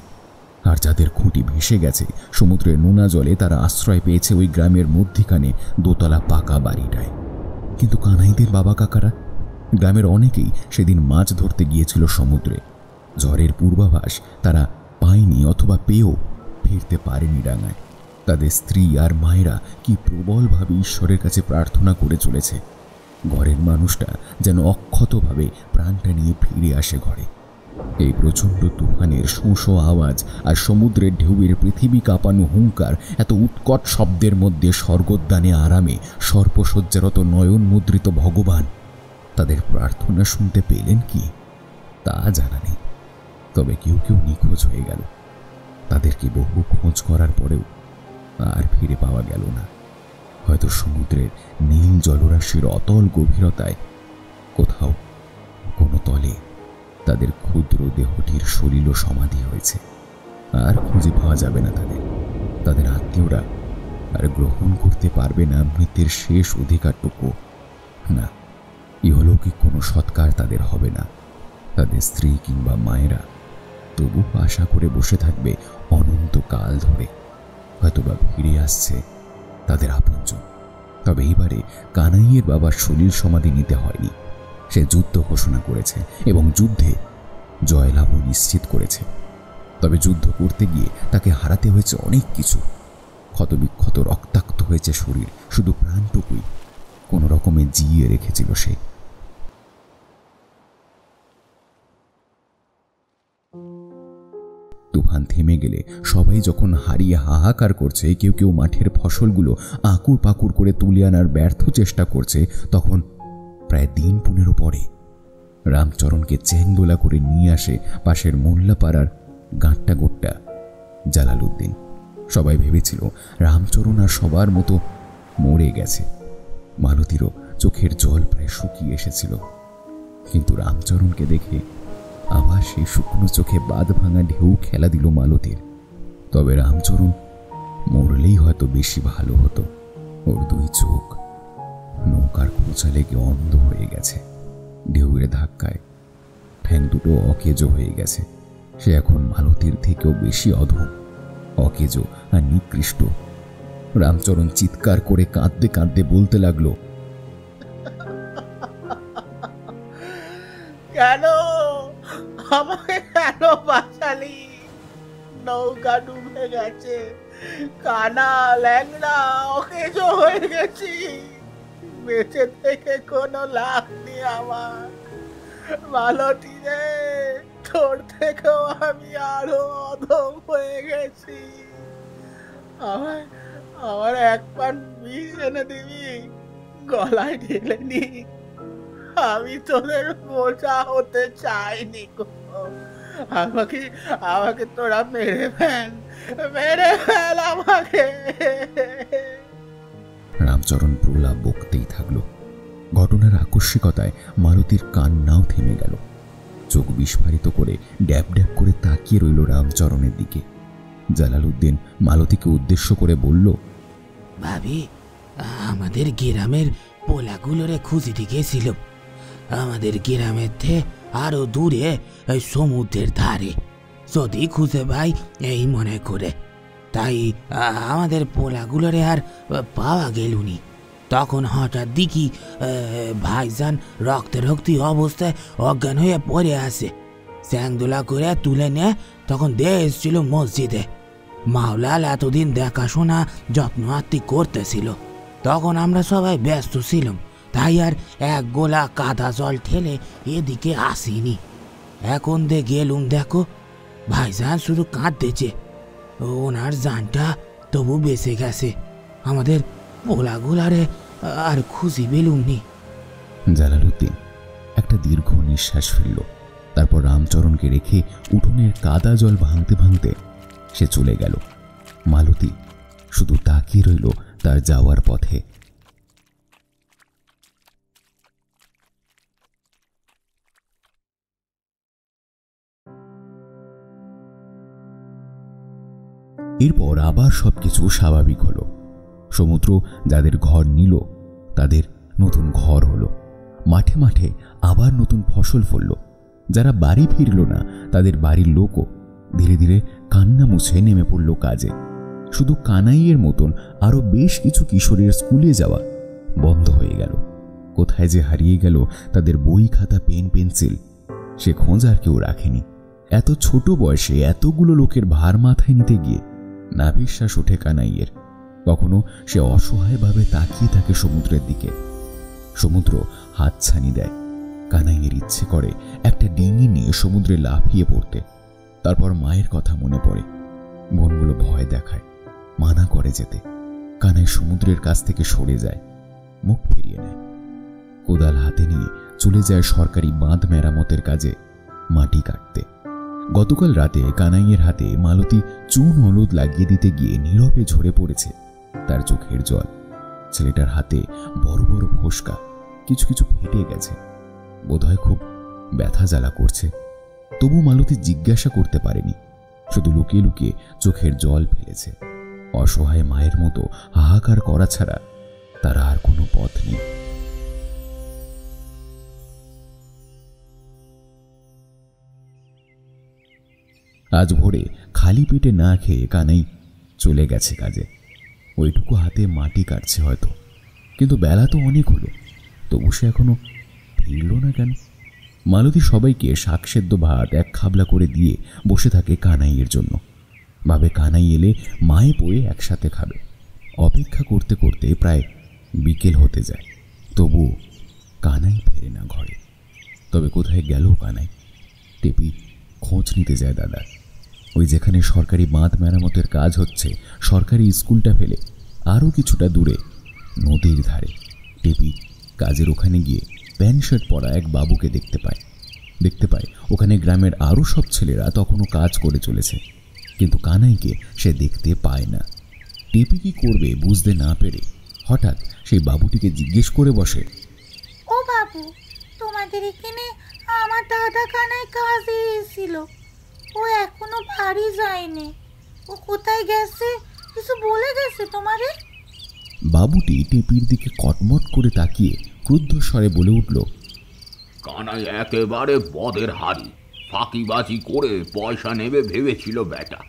আর যাদের খুঁটি ভেসে গেছে সমুদ্রের নোনা জলে তারা আশ্রয় পেয়েছে ওই গ্রামের মধ্যিখানে দোতলা পাকা বাড়িটায়। কিন্তু কানাইদের বাবা কাকারা, গ্রামের অনেকেই সেদিন মাছ ধরতে গিয়েছিল সমুদ্রে। ঝড়ের পূর্বাভাস তারা পায়নি, অথবা পেয়েও ফিরতে পারেনি ডাঙায়। তাদের স্ত্রী আর মায়েরা কি প্রবলভাবে ঈশ্বরের কাছে প্রার্থনা করে চলেছে ঘরের মানুষটা যেন অক্ষতভাবে প্রাণটা নিয়ে ফিরে আসে ঘরে। এই প্রচণ্ড তুফানের শোঁ আওয়াজ আর সমুদ্রের ঢেউয়ের পৃথিবী কাঁপানো হুঙ্কার, এত উৎকট শব্দের মধ্যে স্বর্গোদ্যানে আরামে সর্পসজ্জারত নয়ন মুদ্রিত ভগবান তাদের প্রার্থনা শুনতে পেলেন কি তা জানা নেই। তবে কেউ কেউ নিখোঁজ হয়ে গেল। তাদেরকে বহু খোঁজ করার পরেও আর ফিরে পাওয়া গেল না। হয়তো সমুদ্রের নীল জলরাশির অতল গভীরতায় কোথাও কোনো তলে তাদের ক্ষুদ্র দেহটির সলিল সমাধি হয়েছে। আর খুঁজে পাওয়া যাবে না তাদের। তাদের আত্মীয়রা আর গ্রহণ করতে পারবে না মৃত্যুর শেষ অধিকারটুকু। না, ইহলৌকিক কোনো সৎকার তাদের হবে না। তাদের স্ত্রী কিংবা মায়েরা তবু আশা করে বসে থাকবে অনন্তকাল ধরে। হয়তোবা ফিরে আসছে তাদের আপনজন। তবে এবারে কানাইয়ের বাবার সলিল সমাধি নিতে হয়নি। সে যুদ্ধ ঘোষণা করেছে এবং যুদ্ধে জয়লাভও নিশ্চিত করেছে। তবে যুদ্ধ করতে গিয়ে তাকে হারাতে হয়েছে অনেক কিছু। ক্ষতবিক্ষত রক্তাক্ত হয়েছে শরীর, শুধু প্রাণটুকুই কোনো রকমে জিয়ে রেখেছিল সে। তুফান থেমে গেলে সবাই যখন হারিয়ে হাহাকার করছে, কেউ কেউ মাঠের ফসলগুলো আঁকুড় পাকুড় করে তুলে আনার ব্যর্থ চেষ্টা করছে, তখন প্রায় দিন 15 পরে রামচরণকে চ্যাংদোলা করে নিয়ে আসে পাশের মোল্লাপাড়ার গাঁট্টা গোট্টা জালালউদ্দিন। সবাই ভেবেছিল রামচরণ আর সবার মতো মরে গেছে। মালতীরও চোখের জল প্রায় শুকিয়ে এসেছিল, কিন্তু রামচরণকে দেখে আবার সেই শুকনো চোখে বাঁধ ভাঙা ঢেউ খেলা দিল মালতীর। তবে রামচরণ মরলেই হয়তো বেশি ভালো হতো। ওর 2 চোখ নৌকার খোঁচা লেগে অন্ধ হয়ে গেছে, ঢেউয়ের ধাক্কায় ঠ্যাং দুটো অকেজো হয়ে গেছে। সে এখন মালতীর থেকেও বেশি অধম, অকেজো আর নিকৃষ্ট। রামচরণ চিৎকার করে কাঁদতে কাঁদতে বলতে লাগলো, কেন আমাকে কেন বাঁচালি? নৌকা ডুবে গেছে, কানা ল্যাংড়া অকেজো হয়ে গেছি, বেঁচে থেকে কোনো লাভ নেই আমার। মালতী রে, তোর থেকেও আমি আরো অধম হয়ে গেছি। আমার 1 পান বিষ এনে দিবি, গলায় ঢেলে নি। আমি তোদের বোঝা হতে চাইনি গো। আমাকে তোরা মেরে ফেল আমাকে। রামচরণ প্রলাপ বকতেই থাকলো। ঘটনার আকস্মিকতায় মালতীর কান্নাও থেমে গেল। চোখ বিস্ফারিত করে ড্যাব ড্যাব করে তাকিয়ে রইল রামচরণের দিকে। জালালউদ্দিন মালতীকে উদ্দেশ্য করে বলল, ভাবি, আমাদের গ্রামের পোলাগুলোরে খুঁজিতে গেছিল। আমাদের গ্রামের থেকে আরো দূরে সমুদ্রের ধারে, যদি খুঁজে ভাই এই মনে করে। তাই আমাদের পোলাগুলোরে আর পাওয়া গেলুনি। তখন হঠাৎ দেখি ভাইজান রক্তারক্তি অবস্থায় অজ্ঞান হয়ে পড়ে আছে। চ্যাংদোলা করে তুলে নিয়ে তখন দিয়ে এসেছিল মসজিদে। মাওলাল এতদিন দেখাশোনা যত্ন আত্মি করতেছিল, তখন আমরা সবাই ব্যস্ত ছিলাম, তাই আর 1 গোলা কাদা জল ঠেলে এদিকে আসিনি। এখন গেলুম, দেখো ভাইজান শুধু কাঁদতেছে। ওনার জানটা তবু বেঁচে গেছে। আমাদের পোলাগুলারে আর খুঁজি পেলুমনি। জালালউদ্দিন একটা দীর্ঘ নিঃশ্বাস ফেলল। তারপর রামচরণকে রেখে উঠোনের কাদা জল ভাঙতে ভাঙতে সে চলে গেল। মালতী শুধু তাকিয়ে রইল তার যাওয়ার পথে। এরপর আবার সবকিছু স্বাভাবিক হলো। সমুদ্র যাদের ঘর নিল তাদের নতুন ঘর হলো। মাঠে মাঠে আবার নতুন ফসল ফলল। যারা বাড়ি ফিরল না তাদের বাড়ির লোকও ধীরে ধীরে কান্না মুছে নেমে পড়ল কাজে। শুধু কানাইয়ের মতন আরো বেশ কিছু কিশোরের স্কুলে যাওয়া বন্ধ হয়ে গেল। কোথায় যে হারিয়ে গেল তাদের বই, খাতা, পেন, পেন্সিল, সে খোঁজ আর কেউ রাখেনি। এত ছোট বয়সে এতগুলো লোকের ভার মাথায় নিতে গিয়ে নাভিশ্বাস ওঠে কানাইয়ের। কখনো সে অসহায়ভাবে তাকিয়ে থাকে সমুদ্রের দিকে। সমুদ্র হাতছানি দেয়। কানাইয়ের ইচ্ছে করে একটা ডিঙি নিয়ে সমুদ্রে লাফিয়ে পড়তে। তারপর মায়ের কথা মনে পড়ে। বোনগুলো ভয় দেখায়, মানা করে যেতে। কানাই সমুদ্রের কাছ থেকে সরে যায়, মুখ ফিরিয়ে নেয়। কোদাল হাতে নিয়ে চলে যায় সরকারি বাঁধ মেরামতের কাজে মাটি কাটতে। গতকাল রাতে কানাইয়ের হাতে মালতী চুন হলুদ লাগিয়ে দিতে গিয়ে নীরবে ঝরে পড়েছে তার চোখের জল। ছেলেটার হাতে বড় বড় ফোস্কা, কিছু কিছু ফেটে গেছে। বোধহয় খুব ব্যথা জ্বালা করছে। তবু মালতী জিজ্ঞাসা করতে পারেনি, শুধু লুকিয়ে লুকিয়ে চোখের জল ফেলেছে। অসহায় মায়ের মতো হাহাকার করা ছাড়া তার আর কোনো পথ নেই। আজ ভোরে খালি পেটে না খেয়ে কানাই চলে গেছে কাজে। ওইটুকু হাতে মাটি কাটছে হয়তো, কিন্তু বেলা তো অনেক হলো, তবু সে এখনো ফিরল না কেন? মালতী সবাইকে শাক সেদ্ধ ভাত এক খাবলা করে দিয়ে বসে থাকে কানাইয়ের জন্য। ভাবে কানাই এলে মায়ে বয়ে একসাথে খাবে। অপেক্ষা করতে করতে প্রায় বিকেল হতে যায়, তবু কানাই ফেরে না ঘরে। তবে কোথায় গেল কানাই? টেপি খোঁজ নিতে যায় দাদা। ওই যেখানে সরকারি বাঁধ মেরামতের কাজ হচ্ছে, সরকারি স্কুলটা ফেলে আরও কিছুটা দূরে নদীর ধারে টেপি কাজের ওখানে গিয়ে প্যান্ট শার্ট পরা এক বাবুকে দেখতে পায় ওখানে গ্রামের আরও সব ছেলেরা তখনও কাজ করে চলেছে, কিন্তু কানাইকে সে দেখতে পায় না। টেপি কি করবে বুঝতে না পেরে হঠাৎ সেই বাবুটিকে জিজ্ঞেস করে বসে, ও বাবু, তোমাদের এখানে আমার দাদা কানাই কাজে এসেছিল, ও এখনো বাড়ি যায়নি, ও কোথায় গেছে কিছু বলে গেছে তোমারে? বাবুটি টেপির দিকে কটমট করে তাকিয়ে ক্রুদ্ধ স্বরে বলে উঠল, কানাই একেবারে বদের হাড়ি, ফাঁকিবাজি করে পয়সা নেবে ভেবেছিল বেটা।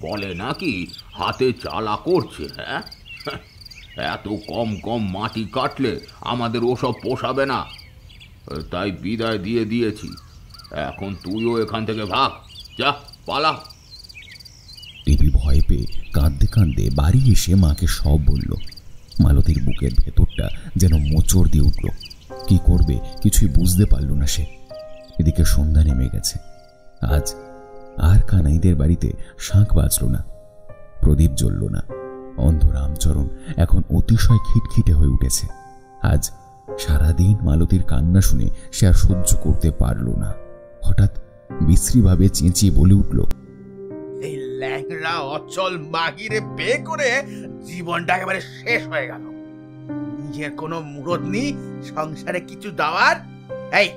বলে নাকি হাতে চালা করছে। হ্যাঁ, এত কম কম মাটি কাটলে আমাদের ওসব পোষাবে না, তাই বিদায় দিয়ে দিয়েছি। এখন তুইও এখান থেকে ভাগ, যা পালা। টেপি ভয় পেয়ে কাঁদতে কাঁদতে বাড়ি এসে মাকে সব বলল। মালতীর বুকের ভেতরটা যেন মোচড় দিয়ে উঠল। কি করবে কিছুই বুঝতে পারল না সে। এদিকে সন্ধ্যা নেমে গেছে। আজ আর কানাইদের বাড়িতে শাঁখ বাজল না, প্রদীপ জ্বলল না। অন্ধ রামচরণ এখন অতিশয় খিটখিটে হয়ে উঠেছে। আজ সারাদিন মালতীর কান্না শুনে সে আর সহ্য করতে পারল না। হঠাৎ বিশ্রীভাবে চেঁচিয়ে বলে উঠল, এই ল্যাংড়া অচল মাগিরে বিয়ে করে জীবনটা একেবারে শেষ হয়ে গেল। নিজের কোনো মুরদ নেই সংসারে কিছু দেওয়ার। এই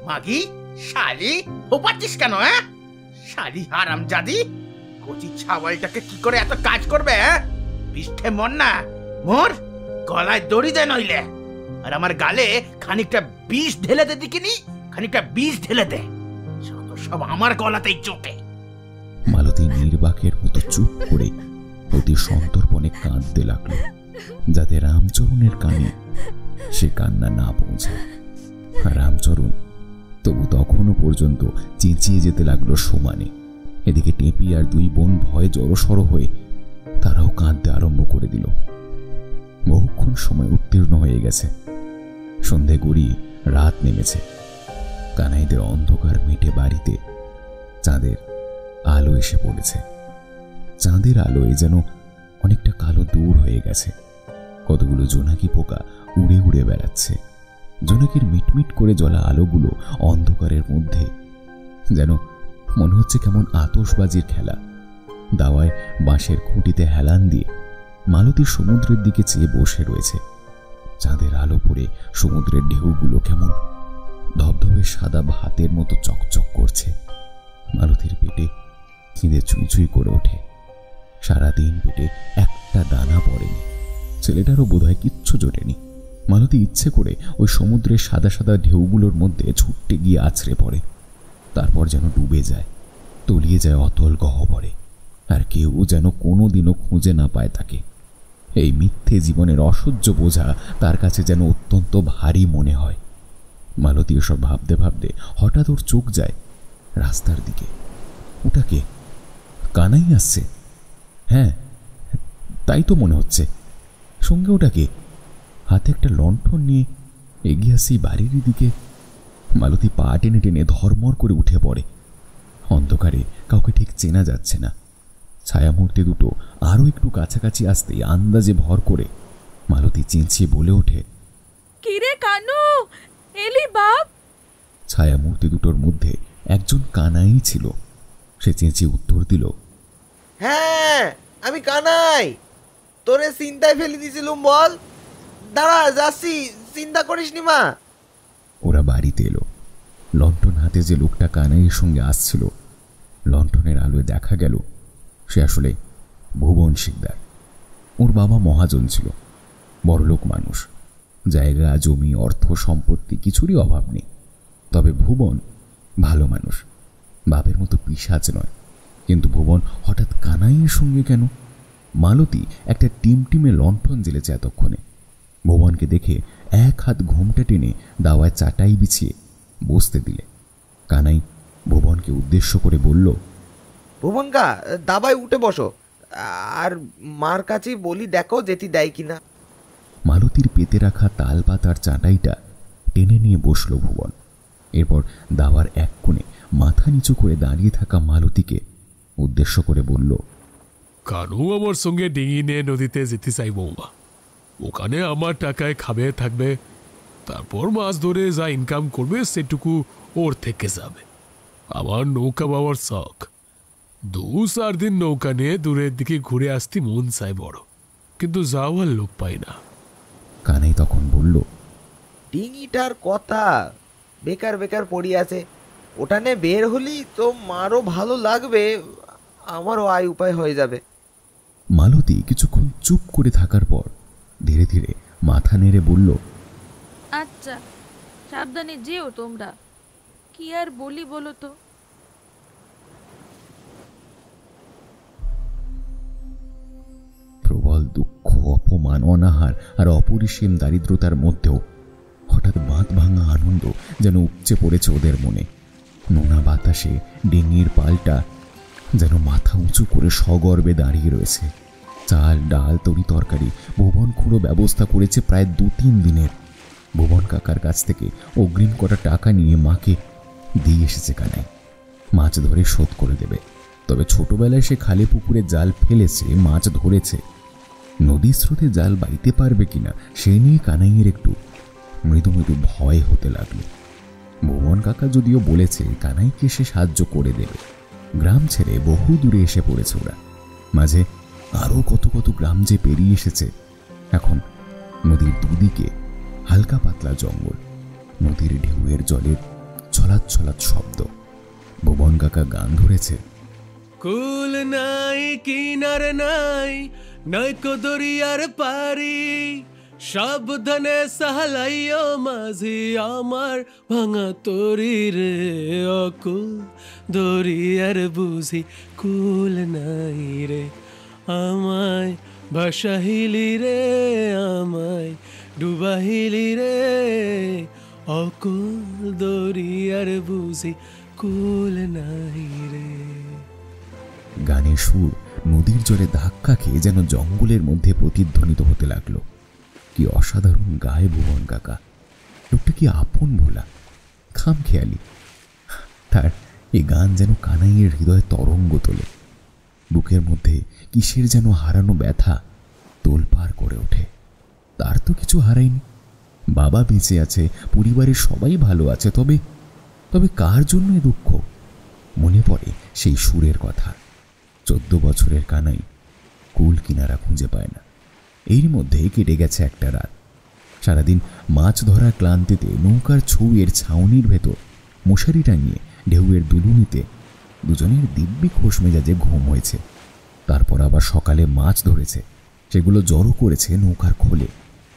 মাগি, শালি ফোপাচ্ছিস কেন? হ্যাঁ, শালি হারামজাদি, কচি ছাওয়ালটাকে কি করে এত কাজ করবে? হ্যাঁ, বিষ্ঠে মন না মোর, গলায় দড়ি দে নইলে। আর আমার গালে খানিকটা বিষ ঢেলে দে, দেখিনি খানিকটা বিষ ঢেলে দে, সব আমার গলাতেই চোটে। মালতী নির্বাকের মতো চুপ করে অতি সন্তর্পণে কাঁদতে লাগল, যাতে রামচরণের কানে সে কান্না না পৌঁছায়। রামচরণ তবু তখনও পর্যন্ত চেঁচিয়ে যেতে লাগলো সমানে। এদিকে টেপি আর দুই বোন ভয়ে জড়সড় হয়ে তারাও কাঁদতে আরম্ভ করে দিল। বহুক্ষণ সময় উত্তীর্ণ হয়ে গেছে। সন্ধে গড়িয়ে রাত নেমেছে। কানাইদের অন্ধকার মেটে বাড়িতে চাঁদের আলো এসে পড়েছে। চাঁদের আলোয় যেন অনেকটা কালো দূর হয়ে গেছে। কতগুলো জোনাকি পোকা উড়ে উড়ে বেড়াচ্ছে। জোনাকির মিটমিট করে জ্বলা আলোগুলো অন্ধকারের মধ্যে যেন মনে হচ্ছে কেমন আতশবাজির খেলা। দাওয়ায় বাঁশের খুঁটিতে হেলান দিয়ে মালতী সমুদ্রের দিকে চেয়ে বসে রয়েছে। চাঁদের আলো পড়ে সমুদ্রের ঢেউগুলো কেমন ধবধবে সাদা ভাতের মতো চকচক করছে। মালতীর পেটে খিদে চুই চুই করে ওঠে। সারাদিন পেটে একটা দানা পড়েনি। ছেলেটারও বোধহয় কিচ্ছু জোটেনি। মালতী ইচ্ছে করে ওই সমুদ্রের সাদা সাদা ঢেউগুলোর মধ্যে ছুটতে গিয়ে আছড়ে পড়ে। তারপর যেন ডুবে যায়, তলিয়ে যায় অতল গহ্বরে। আর কেউ যেন কোনোদিনও খুঁজে না পায় তাকে। এই মিথ্যে জীবনের অসহ্য বোঝা তার কাছে যেন অত্যন্ত ভারী মনে হয়। মালতী এসব ভাবতে ভাবতে হঠাৎ ওর চোখ যায় রাস্তার দিকে। ওটাকে কানাই আসছে। হ্যাঁ, তাই তো মনে হচ্ছে। সঙ্গে ওটাকে হাতে একটা লণ্ঠন নিয়ে এগিয়ে আসি বাড়ির দিকে। মালতী পা টেনে টেনে ধর্মর করে উঠে পড়ে। অন্ধকারে কাউকে ঠিক চেনা যাচ্ছে না। ছায়ামূর্তি দুটো আরো একটু কাছাকাছি আসতেই আন্দাজে ভর করে মালতী চেঁচিয়ে বলে ওঠে, কিরে কানু, এলি বাপ? ছায়ামূর্তি দুটোর মধ্যে একজন কানাই ছিল। সে চেঁচিয়ে উত্তর দিল, হ্যাঁ আমি কানাই, তোরে চিন্তায় ফেলে দিয়েছিলুম, বল। দাঁড়া যাচ্ছি, চিন্তা করিস নি মা। ওরা বাড়িতে এলো। লণ্ঠন হাতে যে লোকটা কানাইয়ের সঙ্গে আসছিল, লণ্ঠনের আলোয় দেখা গেল সে আসলে ভুবন শিকদার। ওর বাবা মহাজন ছিল, বড়লোক মানুষ। জায়গা জমি অর্থ সম্পত্তি কিছুরই অভাব নেই। তবে ভুবন ভালো মানুষ, বাপের মতো পিশাচ নয়। কিন্তু ভুবন হঠাৎ কানাইয়ের সঙ্গে কেন? মালতী একটা টিমটিমে লণ্ঠন জ্বেলেছে এতক্ষণে। ভুবনকে দেখে এক হাত ঘুমটা টেনে দাওয়ায় চাটাই বিছিয়ে বসতে দিলে। কানাই ভুবনকে উদ্দেশ্য করে বলল, ভুবনকা, দাবায় উঠে বসো, আর মার কাছেই বলি দেখো যেটি দেয় কিনা। মালতীর পেতে রাখা তাল পাতার চাটাইটা টেনে নিয়ে বসল ভুবন। এরপর দাওয়ার এক কোণে মাথা নিচু করে দাঁড়িয়ে থাকা মালতীকে উদ্দেশ্য করে বলল, কানু আমার সঙ্গে ডিঙি নিয়ে নদীতে যেতে চাই বৌমা। ওখানে আমার টাকায় খাবে থাকবে, তারপর মাছ ধরে যা ইনকাম করবে সেটুকু ওর থেকে যাবে। আমার নৌকা বাবার শখ, 2-4 দিন নৌকা নিয়ে দূরের দিকে ঘুরে আসতে মন চায় বড়, কিন্তু যাওয়ার লোক পাই না। কানাই তখন বলল, ডিঙিটার কথা বেকার বেকার পড়ি আছে, ওটানে বের হলি তো মারও ভালো লাগবে, আমারও আয় উপায় হয়ে যাবে। মালতী কিছুক্ষণ চুপ করে থাকার পর ধীরে ধীরে মাথা নেড়ে বলল, আচ্ছা, সাবধানে যেও তোমরা। কি আর বলি বলো তো। প্রবল দুঃখ, অপমান, অনাহার আর অপরিসীম দারিদ্রতার মধ্যেও হঠাৎ বাঁধ ভাঙা আনন্দ যেন উপচে পড়েছে ওদের মনে। নোনা বাতাসে ডিঙির পালটা যেন মাথা উঁচু করে সগর্বে দাঁড়িয়ে রয়েছে। চাল, ডাল, তরি তরকারি ভুবন খুঁড়ো ব্যবস্থা করেছে প্রায় 2-3 দিনের। ভুবন কাকার কাছ থেকে অগ্রিম কটা টাকা নিয়ে মাকে দিয়ে এসেছে কানাই। মাছ ধরে শোধ করে দেবে। তবে ছোটবেলায় সে খালি পুকুরে জাল ফেলেছে, মাছ ধরেছে। নদীর স্রোতে জাল বাইতে পারবে কিনা সে নিয়ে কানাইয়ের একটু মৃদু মৃদু ভয় হতে লাগলো। ভুবন কাকা যদিও বলেছে কানাইকে সে সাহায্য করে দেবে। গ্রাম ছেড়ে বহু দূরে এসে পড়েছে ওরা। মাঝে আরও কত কত গ্রাম যে পেরিয়ে এসেছে। এখন নদীর দুদিকে হালকা পাতলা জঙ্গল, নদীর ঢেউয়ের জলের ছলাৎ ছলাৎ শব্দ। ভুবন কাকা গান ধরেছে, কুল নাই কিনার নাই, নয়কো দরিয়ার পারি, সাবধানে সাহালাইও মাঝি আমার ভাঙা তরি রে। অকুল দরিয়ার বুঝি কুল নাই রে, আমায় ভাসাহিলি রে, আমায় ডুবাহিলি রে। অকুল দরিয়ার বুঝি কুল নাই রে। গানের সুর নদীর জলে ধাক্কা খেয়ে যেন জঙ্গলের মধ্যে প্রতিধ্বনিত হতে লাগলো। কি অসাধারণ গায়ে ভুবন কাকা! লোকটা কি আপন ভোলা, খামখেয়ালি। তার এই গান যেন কানাইয়ের হৃদয়ে তরঙ্গ তোলে। বুকের মধ্যে কিসের যেন হারানো ব্যথা তোলপাড় করে ওঠে। তার তো কিছু হারায়নি, বাবা বেঁচে আছে, পরিবারের সবাই ভালো আছে। তবে তবে কার জন্য এ দুঃখ? মনে পড়ে সেই সুরের কথা। 14 বছরের কানাই কুল কিনারা খুঁজে পায় না। এর মধ্যে কেটে গেছে একটা রাত। সারাদিন মাছ ধরার ক্লান্তিতে নৌকার ছৌয়ের ছাউনির ভেতর মশারি টাঙিয়ে ঢেউয়ের দুলুনিতে দুজনের দিব্যি খোশ মেজাজে ঘুম হয়েছে। তারপর আবার সকালে মাছ ধরেছে, সেগুলো জড়ো করেছে নৌকার খোলে।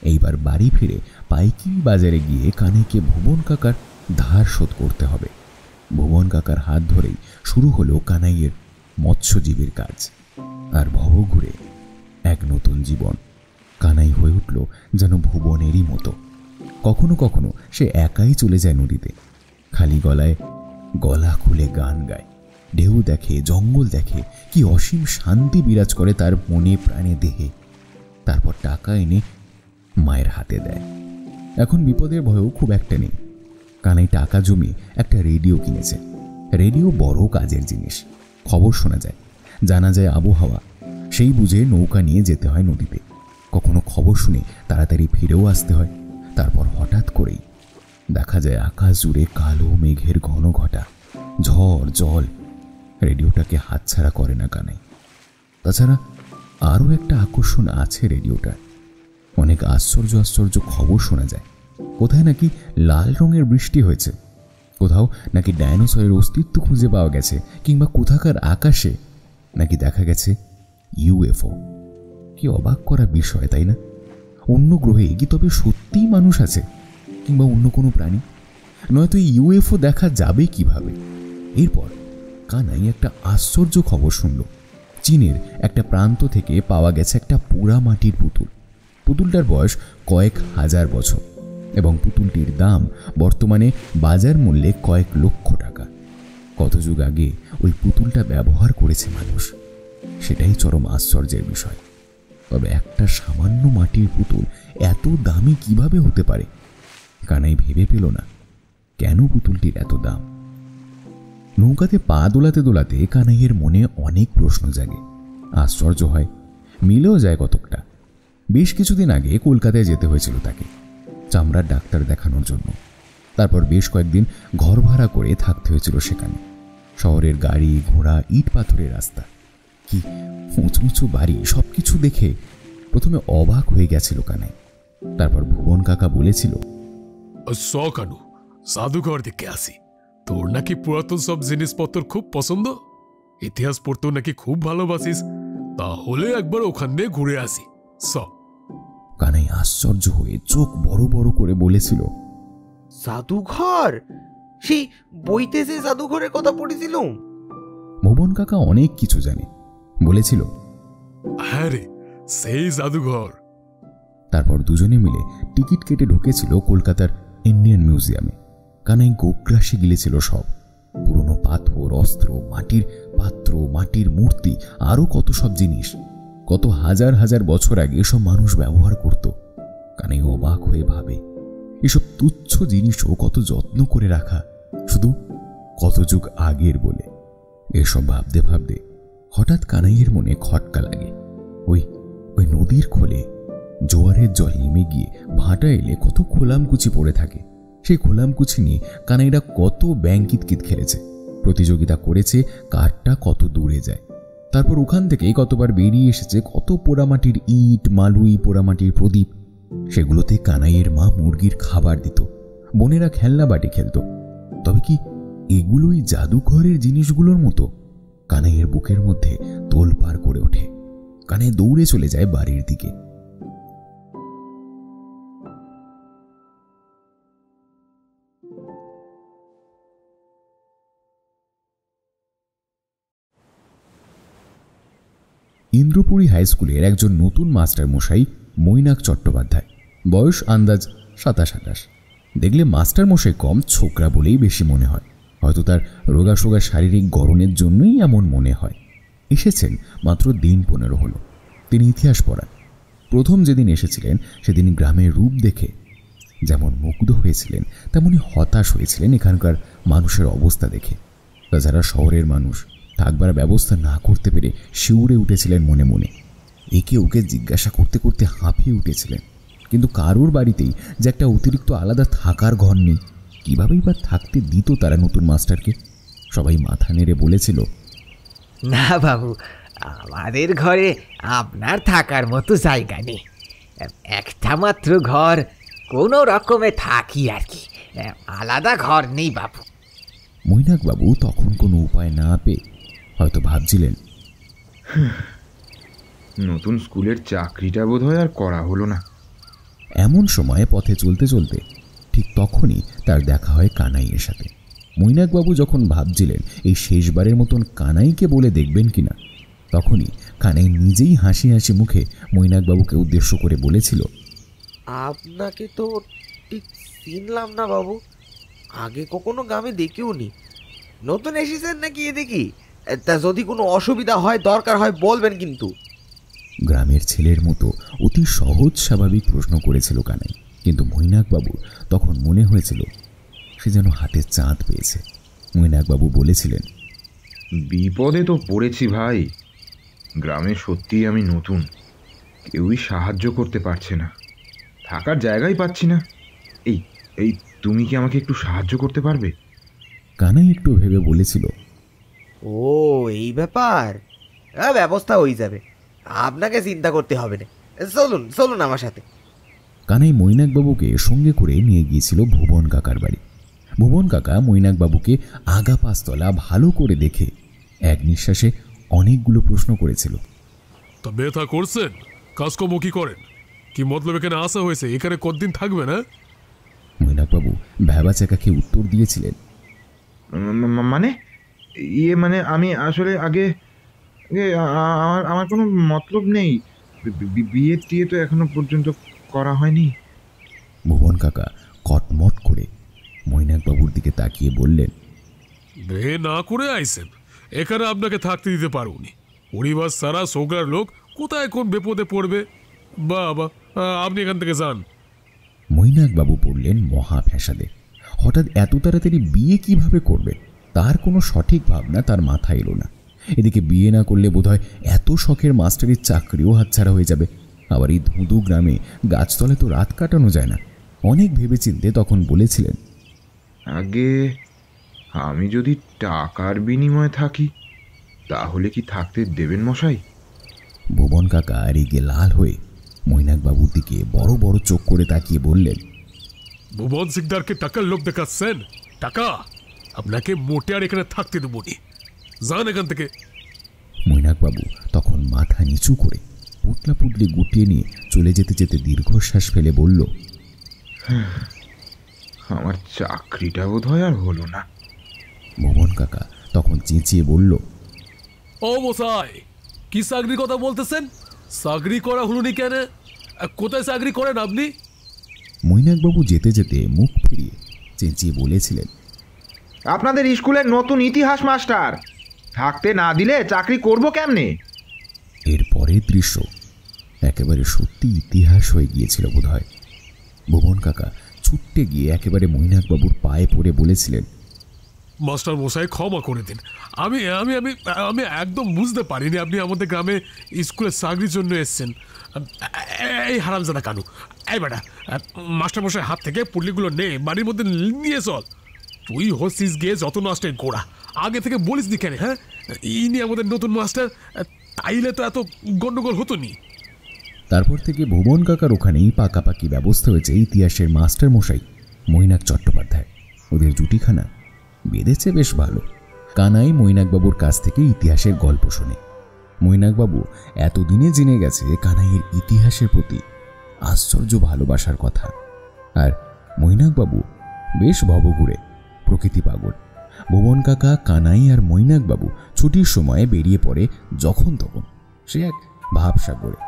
এইবার বাড়ি ফিরে পাইকারি বাজারে গিয়ে কানাইকে ভুবন কাকার ধার শোধ করতে হবে। ভুবন কাকার হাত ধরেই শুরু হলো কানাইয়ের মৎস্যজীবীর কাজ। আর ভব ঘুরে এক নতুন জীবন। কানাই হয়ে উঠল যেন ভুবনেরই মতো। কখনো কখনো সে একাই চলে যায় নদীতে, খালি গলায় গলা খুলে গান গায়। ঢেউ দেখে, জঙ্গল দেখে, কি অসীম শান্তি বিরাজ করে তার মনে প্রাণে দেহে। তারপর টাকা এনে মায়ের হাতে দেয়। এখন বিপদের ভয়ও খুব একটা নেই। কানাই টাকা জমিয়ে একটা রেডিও কিনেছে। রেডিও বড় কাজের জিনিস। খবর শোনা যায়, জানা যায় আবহাওয়া। সেই বুঝে নৌকা নিয়ে যেতে হয় নদীতে। কখনো খবর শুনে তাড়াতাড়ি ফিরেও আসতে হয়। তারপর হঠাৎ করেই দেখা যায় আকাশ জুড়ে কালো মেঘের ঘন ঘটা, ঝড়, জল। রেডিওটাকে হাতছাড়া করে না কানাই। তাছাড়া আরও একটা আকর্ষণ আছে রেডিওটার। অনেক আশ্চর্য আশ্চর্য খবর শোনা যায়। কোথায় নাকি লাল রঙের বৃষ্টি হয়েছে, কোথাও নাকি ডাইনোসরের অস্তিত্ব খুঁজে পাওয়া গেছে, কিংবা কোথাকার আকাশে নাকি দেখা গেছে ইউএফও। কি অবাক করা বিষয়, তাই না? অন্য গ্রহে কি তবে সত্যিই মানুষ আছে, কিংবা অন্য কোনো প্রাণী? নয়তো ইউএফও দেখা যাবে কিভাবে? এরপর কানাই একটা আশ্চর্য খবর শুনল। চীনের একটা প্রান্ত থেকে পাওয়া গেছে একটা পোড়া মাটির পুতুল। পুতুলটার বয়স কয়েক হাজার বছর। এবং পুতুলটির দাম বর্তমানে বাজার মূল্যে কয়েক লক্ষ টাকা। কত যুগ আগে ওই পুতুলটা ব্যবহার করেছে মানুষ, সেটাই চরম আশ্চর্যের বিষয়। তবে একটা সামান্য মাটির পুতুল এত দামি কিভাবে হতে পারে? কানাই ভেবে পেল না কেন পুতুলটির এত দাম। নৌকাতে পা দোলাতে দোলাতে কানাইয়ের মনে অনেক প্রশ্ন জাগে। আশ্চর্য হয়, মিলেও যায় কতকটা। বেশ কিছুদিন আগে কলকাতায় যেতে হয়েছিল তাকে চামড়ার ডাক্তার দেখানোর জন্য। তারপর বেশ কয়েকদিন ঘর ভাড়া করে থাকতে হয়েছিল সেখানে। শহরের গাড়ি ঘোড়া, ইট পাথরের রাস্তা, কি উঁচু উঁচু বাড়ি, সবকিছু দেখে প্রথমে অবাক হয়ে গেছিল কানাই। তারপর ভুবন কাকা বলেছিল, কানু, জাদুঘর দেখে আসি। তোর নাকি পুরাতন সব জিনিসপত্র খুব পছন্দ, ইতিহাস পড়তেও নাকি খুব ভালোবাসিস, তাহলে একবার ওখানে ঘুরে আসি। কানাই আশ্চর্য হয়ে চোখ বড় বড় করে বলেছিল, জাদুঘর? সেই বইতে যে জাদুঘরের কথা পড়েছিলাম। ভুবন কাকা অনেক কিছু জানে, বলেছিল, হ্যাঁ রে, সেই জাদুঘর। তারপর দুজনে মিলে টিকিট কেটে ঢুকেছিল কলকাতার ইন্ডিয়ান মিউজিয়ামে। কানাই গোগ্রাসে গিলেছিল সব পুরনো পাথর, অস্ত্র, মাটির পাত্র, মাটির মূর্তি, আরো কত সব জিনিস কত হাজার হাজার বছর আগে এসব মানুষ ব্যবহার করত। কানাই অবাক হয়ে ভাবে, এসব তুচ্ছ জিনিসও কত যত্ন করে রাখা, শুধু কত যুগ আগের বলে। এসব ভাবতে ভাবতে হঠাৎ কানাইয়ের মনে খটকা লাগে। ওই ওই নদীর খোলে জোয়ারের জল নেমে গিয়ে ভাটা এলে কত খোলামকুচি পড়ে থাকে। সেই খোলামকুচি নিয়ে কানাইরা কত ব্যাংকিতকিত খেলেছে, প্রতিযোগিতা করেছে কারটা কত দূরে যায়। তারপর ওখান থেকেই কতবার বেরিয়ে এসেছে কত পোড়ামাটির ইট, মালুই, পোড়ামাটির প্রদীপ। সেগুলোতে কানাইয়ের মা মুরগির খাবার দিত, বোনেরা খেলনা বাটি খেলত। তবে কি এগুলোই জাদুঘরের জিনিসগুলোর মতো? কানাইয়ের বুকের মধ্যে তোলপাড় করে ওঠে। কানাই দৌড়ে চলে যায় বাড়ির দিকে। ইন্দ্রপুরী হাই স্কুলের একজন নতুন মাস্টার মশাই মৈনাক চট্টোপাধ্যায়, বয়স আন্দাজ 27-28। দেখলে মাস্টার মশাই কম, ছোকরা বলেই বেশি মনে হয়। হয়তো তার রোগাসোগা শারীরিক গড়নের জন্যই এমন মনে হয়। এসেছেন মাত্র দিন 15 হলো। তিনি ইতিহাস পড়ান। প্রথম যেদিন এসেছিলেন সেদিন গ্রামের রূপ দেখে যেমন মুগ্ধ হয়েছিলেন, তেমনি হতাশ হয়েছিলেন এখানকার মানুষের অবস্থা দেখে। তাছাড়া শহরের মানুষ থাকবার ব্যবস্থা না করতে পেরে শিউরে উঠেছিলেন মনে মনে। একে ওকে জিজ্ঞাসা করতে করতে হাঁপিয়ে উঠেছিলেন। কিন্তু কারোর বাড়িতেই যে একটা অতিরিক্ত আলাদা থাকার ঘর নেই, কিভাবেই বা থাকতে দিত তারা নতুন মাস্টারকে? সবাই মাথা নেড়ে বলেছিল, না বাবু, আমাদের ঘরে আপনার থাকার মতো জায়গা নেই, একটা মাত্র ঘর, কোনো রকমে থাকি আর কি, আলাদা ঘর নেই বাবু। মৈনাক বাবু তখন কোনো উপায় না পেয়ে হয়তো ভাবছিলেন, নতুন স্কুলের চাকরিটা বোধহয় আর করা হলো না। এমন সময় পথে চলতে চলতে ঠিক তখনই তার দেখা হয় কানাইয়ের সাথে। মৈনাকবাবু যখন ভাবছিলেন এই শেষবারের মতন কানাইকে বলে দেখবেন কিনা, তখনই কানাই নিজেই হাসি হাসি মুখে মৈনাকবাবুকে উদ্দেশ্য করে বলেছিল, আপনাকে তো ঠিক চিনলাম না বাবু, আগে কখনো গ্রামে দেখিও নি। নতুন এসেছেন নাকি এদিকে? তা যদি কোনো অসুবিধা হয়, দরকার হয় বলবেন কিন্তু। গ্রামের ছেলের মতো অতি সহজ স্বাভাবিক প্রশ্ন করেছিল কানাই। কিন্তু মৈনাকবাবু তখন মনে হয়েছিল সে যেন হাতে চাঁদ পেয়েছে। মৈনাকবাবু বলেছিলেন, বিপদে তো পড়েছি ভাই। গ্রামে সত্যিই আমি নতুন, কেউই সাহায্য করতে পারছে না, থাকার জায়গাই পাচ্ছি না। এই এই তুমি কি আমাকে একটু সাহায্য করতে পারবে? কানাই একটু ভেবে বলেছিল, ও এই ব্যাপার, ব্যবস্থা হয়ে যাবে, আপনাকে চিন্তা করতে হবে না। চলুন চলুন আমার সাথে। কানাই মৈনাকবাবুকে সঙ্গে করে নিয়ে গিয়েছিল ভুবন কাকার বাড়ি। ভুবন কাকা মৈনাকবাবুকে আগা পাঁচতলা ভালো করে দেখে এক নিঃশ্বাসে অনেকগুলো প্রশ্ন করেছিল। তা ব্যথা করছেন? কাজকর্ম কি করেন? কি মতলব এখানে আসা হয়েছে? এখানে কতদিন থাকবে না? মৈনাকবাবু ভেবা চাকাকে উত্তর দিয়েছিলেন, মানে মানে আমি আসলে আগে আমার কোনো মতলব নেই, বিয়ে টিয়ে তো এখনো পর্যন্ত করা হয়নি। ভুবন কাকা কটমট করে মৈনাকবাবুর দিকে তাকিয়ে বললেন, বে না করে আইসেন, এখানে আপনাকে থাকতে দিতে পারুনি। পরিবার সারা সোগরার লোক কোথায় কোন বিপদে পড়বে। বাবা, আপনি এখান থেকে যান। মৈনাকবাবু পড়লেন মহা ফ্যাসাদে। হঠাৎ এত তাড়াতাড়ি বিয়ে কিভাবে করবে তার কোনো সঠিক ভাবনা তার মাথায় এলো না। এদিকে বিয়ে না করলে বোধহয় এত শখের মাস্টারের চাকরিও হাতছাড়া হয়ে যাবে। আবার এই ধুঁধু গ্রামে গাছতলায় তো রাত কাটানো যায় না। অনেক ভেবেচিন্তে তখন বলেছিলেন, আগে আমি যদি টাকার বিনিময়ে থাকি তাহলে কি থাকতে দেবেন মশাই? ভুবন কাকা রেগে লাল হয়ে মৈনাকবাবুর দিকে বড় বড় চোখ করে তাকিয়ে বললেন, ভুবন সিকদারকে টাকার লোক দেখাচ্ছেন? টাকা আপনাকে মোটে আর এখানে থাকতে দেবো নি, যান এখান থেকে। মৈনাকবাবু তখন মাথা নিচু করে পুটলা পুটলি গুটিয়ে নিয়ে চলে যেতে যেতে দীর্ঘশ্বাস ফেলে বলল, আমার চাকরিটা বোধহয় আর হলো না। ভুবন কাকা তখন চেঁচিয়ে বলল, ও মশাই, কি চাকরির কথা বলতেছেন? চাকরি করা হলুনি কেন? কোথায় চাকরি করেন আপনি? মৈনাকবাবু যেতে যেতে মুখ ফিরিয়ে চেঁচিয়ে বলেছিলেন, আপনাদের স্কুলের নতুন ইতিহাস মাস্টার, থাকতে না দিলে চাকরি করব কেমনে? এর পরের দৃশ্য একেবারে সত্যি ইতিহাস হয়ে গিয়েছিল বোধহয়। ভুবন কাকা ছুটতে গিয়ে একেবারে মৈনাকবাবুর পায়ে পড়ে বলেছিলেন, মাস্টার মশাই ক্ষমা করে দিন, আমি আমি আমি আমি একদম বুঝতে পারিনি আপনি আমাদের গ্রামে স্কুলের চাকরির জন্য এসছেন। এই হারামজাদা কানু, এই বেটা, মাস্টার মশাই হাত থেকে পুটলিগুলো নে, বাড়ির মধ্যে নিয়ে চল। তুই হচ্ছিস গিয়ে যত নষ্টের গোড়া, আগে থেকে বলিস নি কেন? হ্যাঁ, ইনি আমাদের নতুন মাস্টার, তাইলে তো এত গন্ডগোল হতো নি। তারপর থেকে ভুবন কাকার ওখানেই পাকাপাকি ব্যবস্থা হয়েছে ইতিহাসের মাস্টার মশাই মৈনাক চট্টোপাধ্যায়। ওদের জুটিখানা বেঁধেছে বেশ ভালো। কানাই মৈনাকবাবুর কাছ থেকে ইতিহাসের গল্প শোনে। মৈনাকবাবু এতদিনে জেনে গেছে কানাইয়ের ইতিহাসের প্রতি আশ্চর্য ভালোবাসার কথা। আর মৈনাকবাবু বেশ ভবঘুরে, প্রকৃতি পাগল। ভুবন কাকা, কানাই আর মৈনাকবাবু ছুটির সময়ে বেরিয়ে পড়ে যখন তখন। সে এক ভাবসাগরে,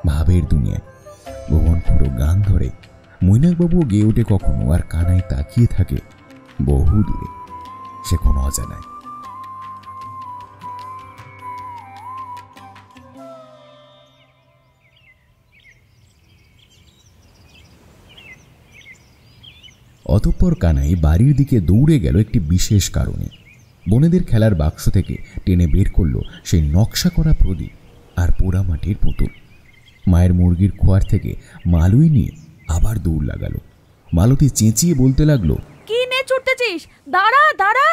ভাবের দুনিয়ায়। ভুবন পুরো গান ধরে, মৈনাকবাবু গেয়ে ওঠে কখনো, আর কানাই তাকিয়ে থাকে বহু দূরে, সে কোনো অজানায়। অতঃপর কানাই বাড়ির দিকে দৌড়ে গেল একটি বিশেষ কারণে। বোনেদের খেলার বাক্স থেকে টেনে বের করলো সেই নকশা করা প্রদীপ আর পোড়ামাটির পুতুল। মায়ের মুরগির খোয়ার থেকে মালুই নিয়ে আবার দৌড় লাগালো। মালতী চেঁচিয়ে বলতে লাগলো, কি নে ছুটতেছিস? দাঁড়া দাঁড়া,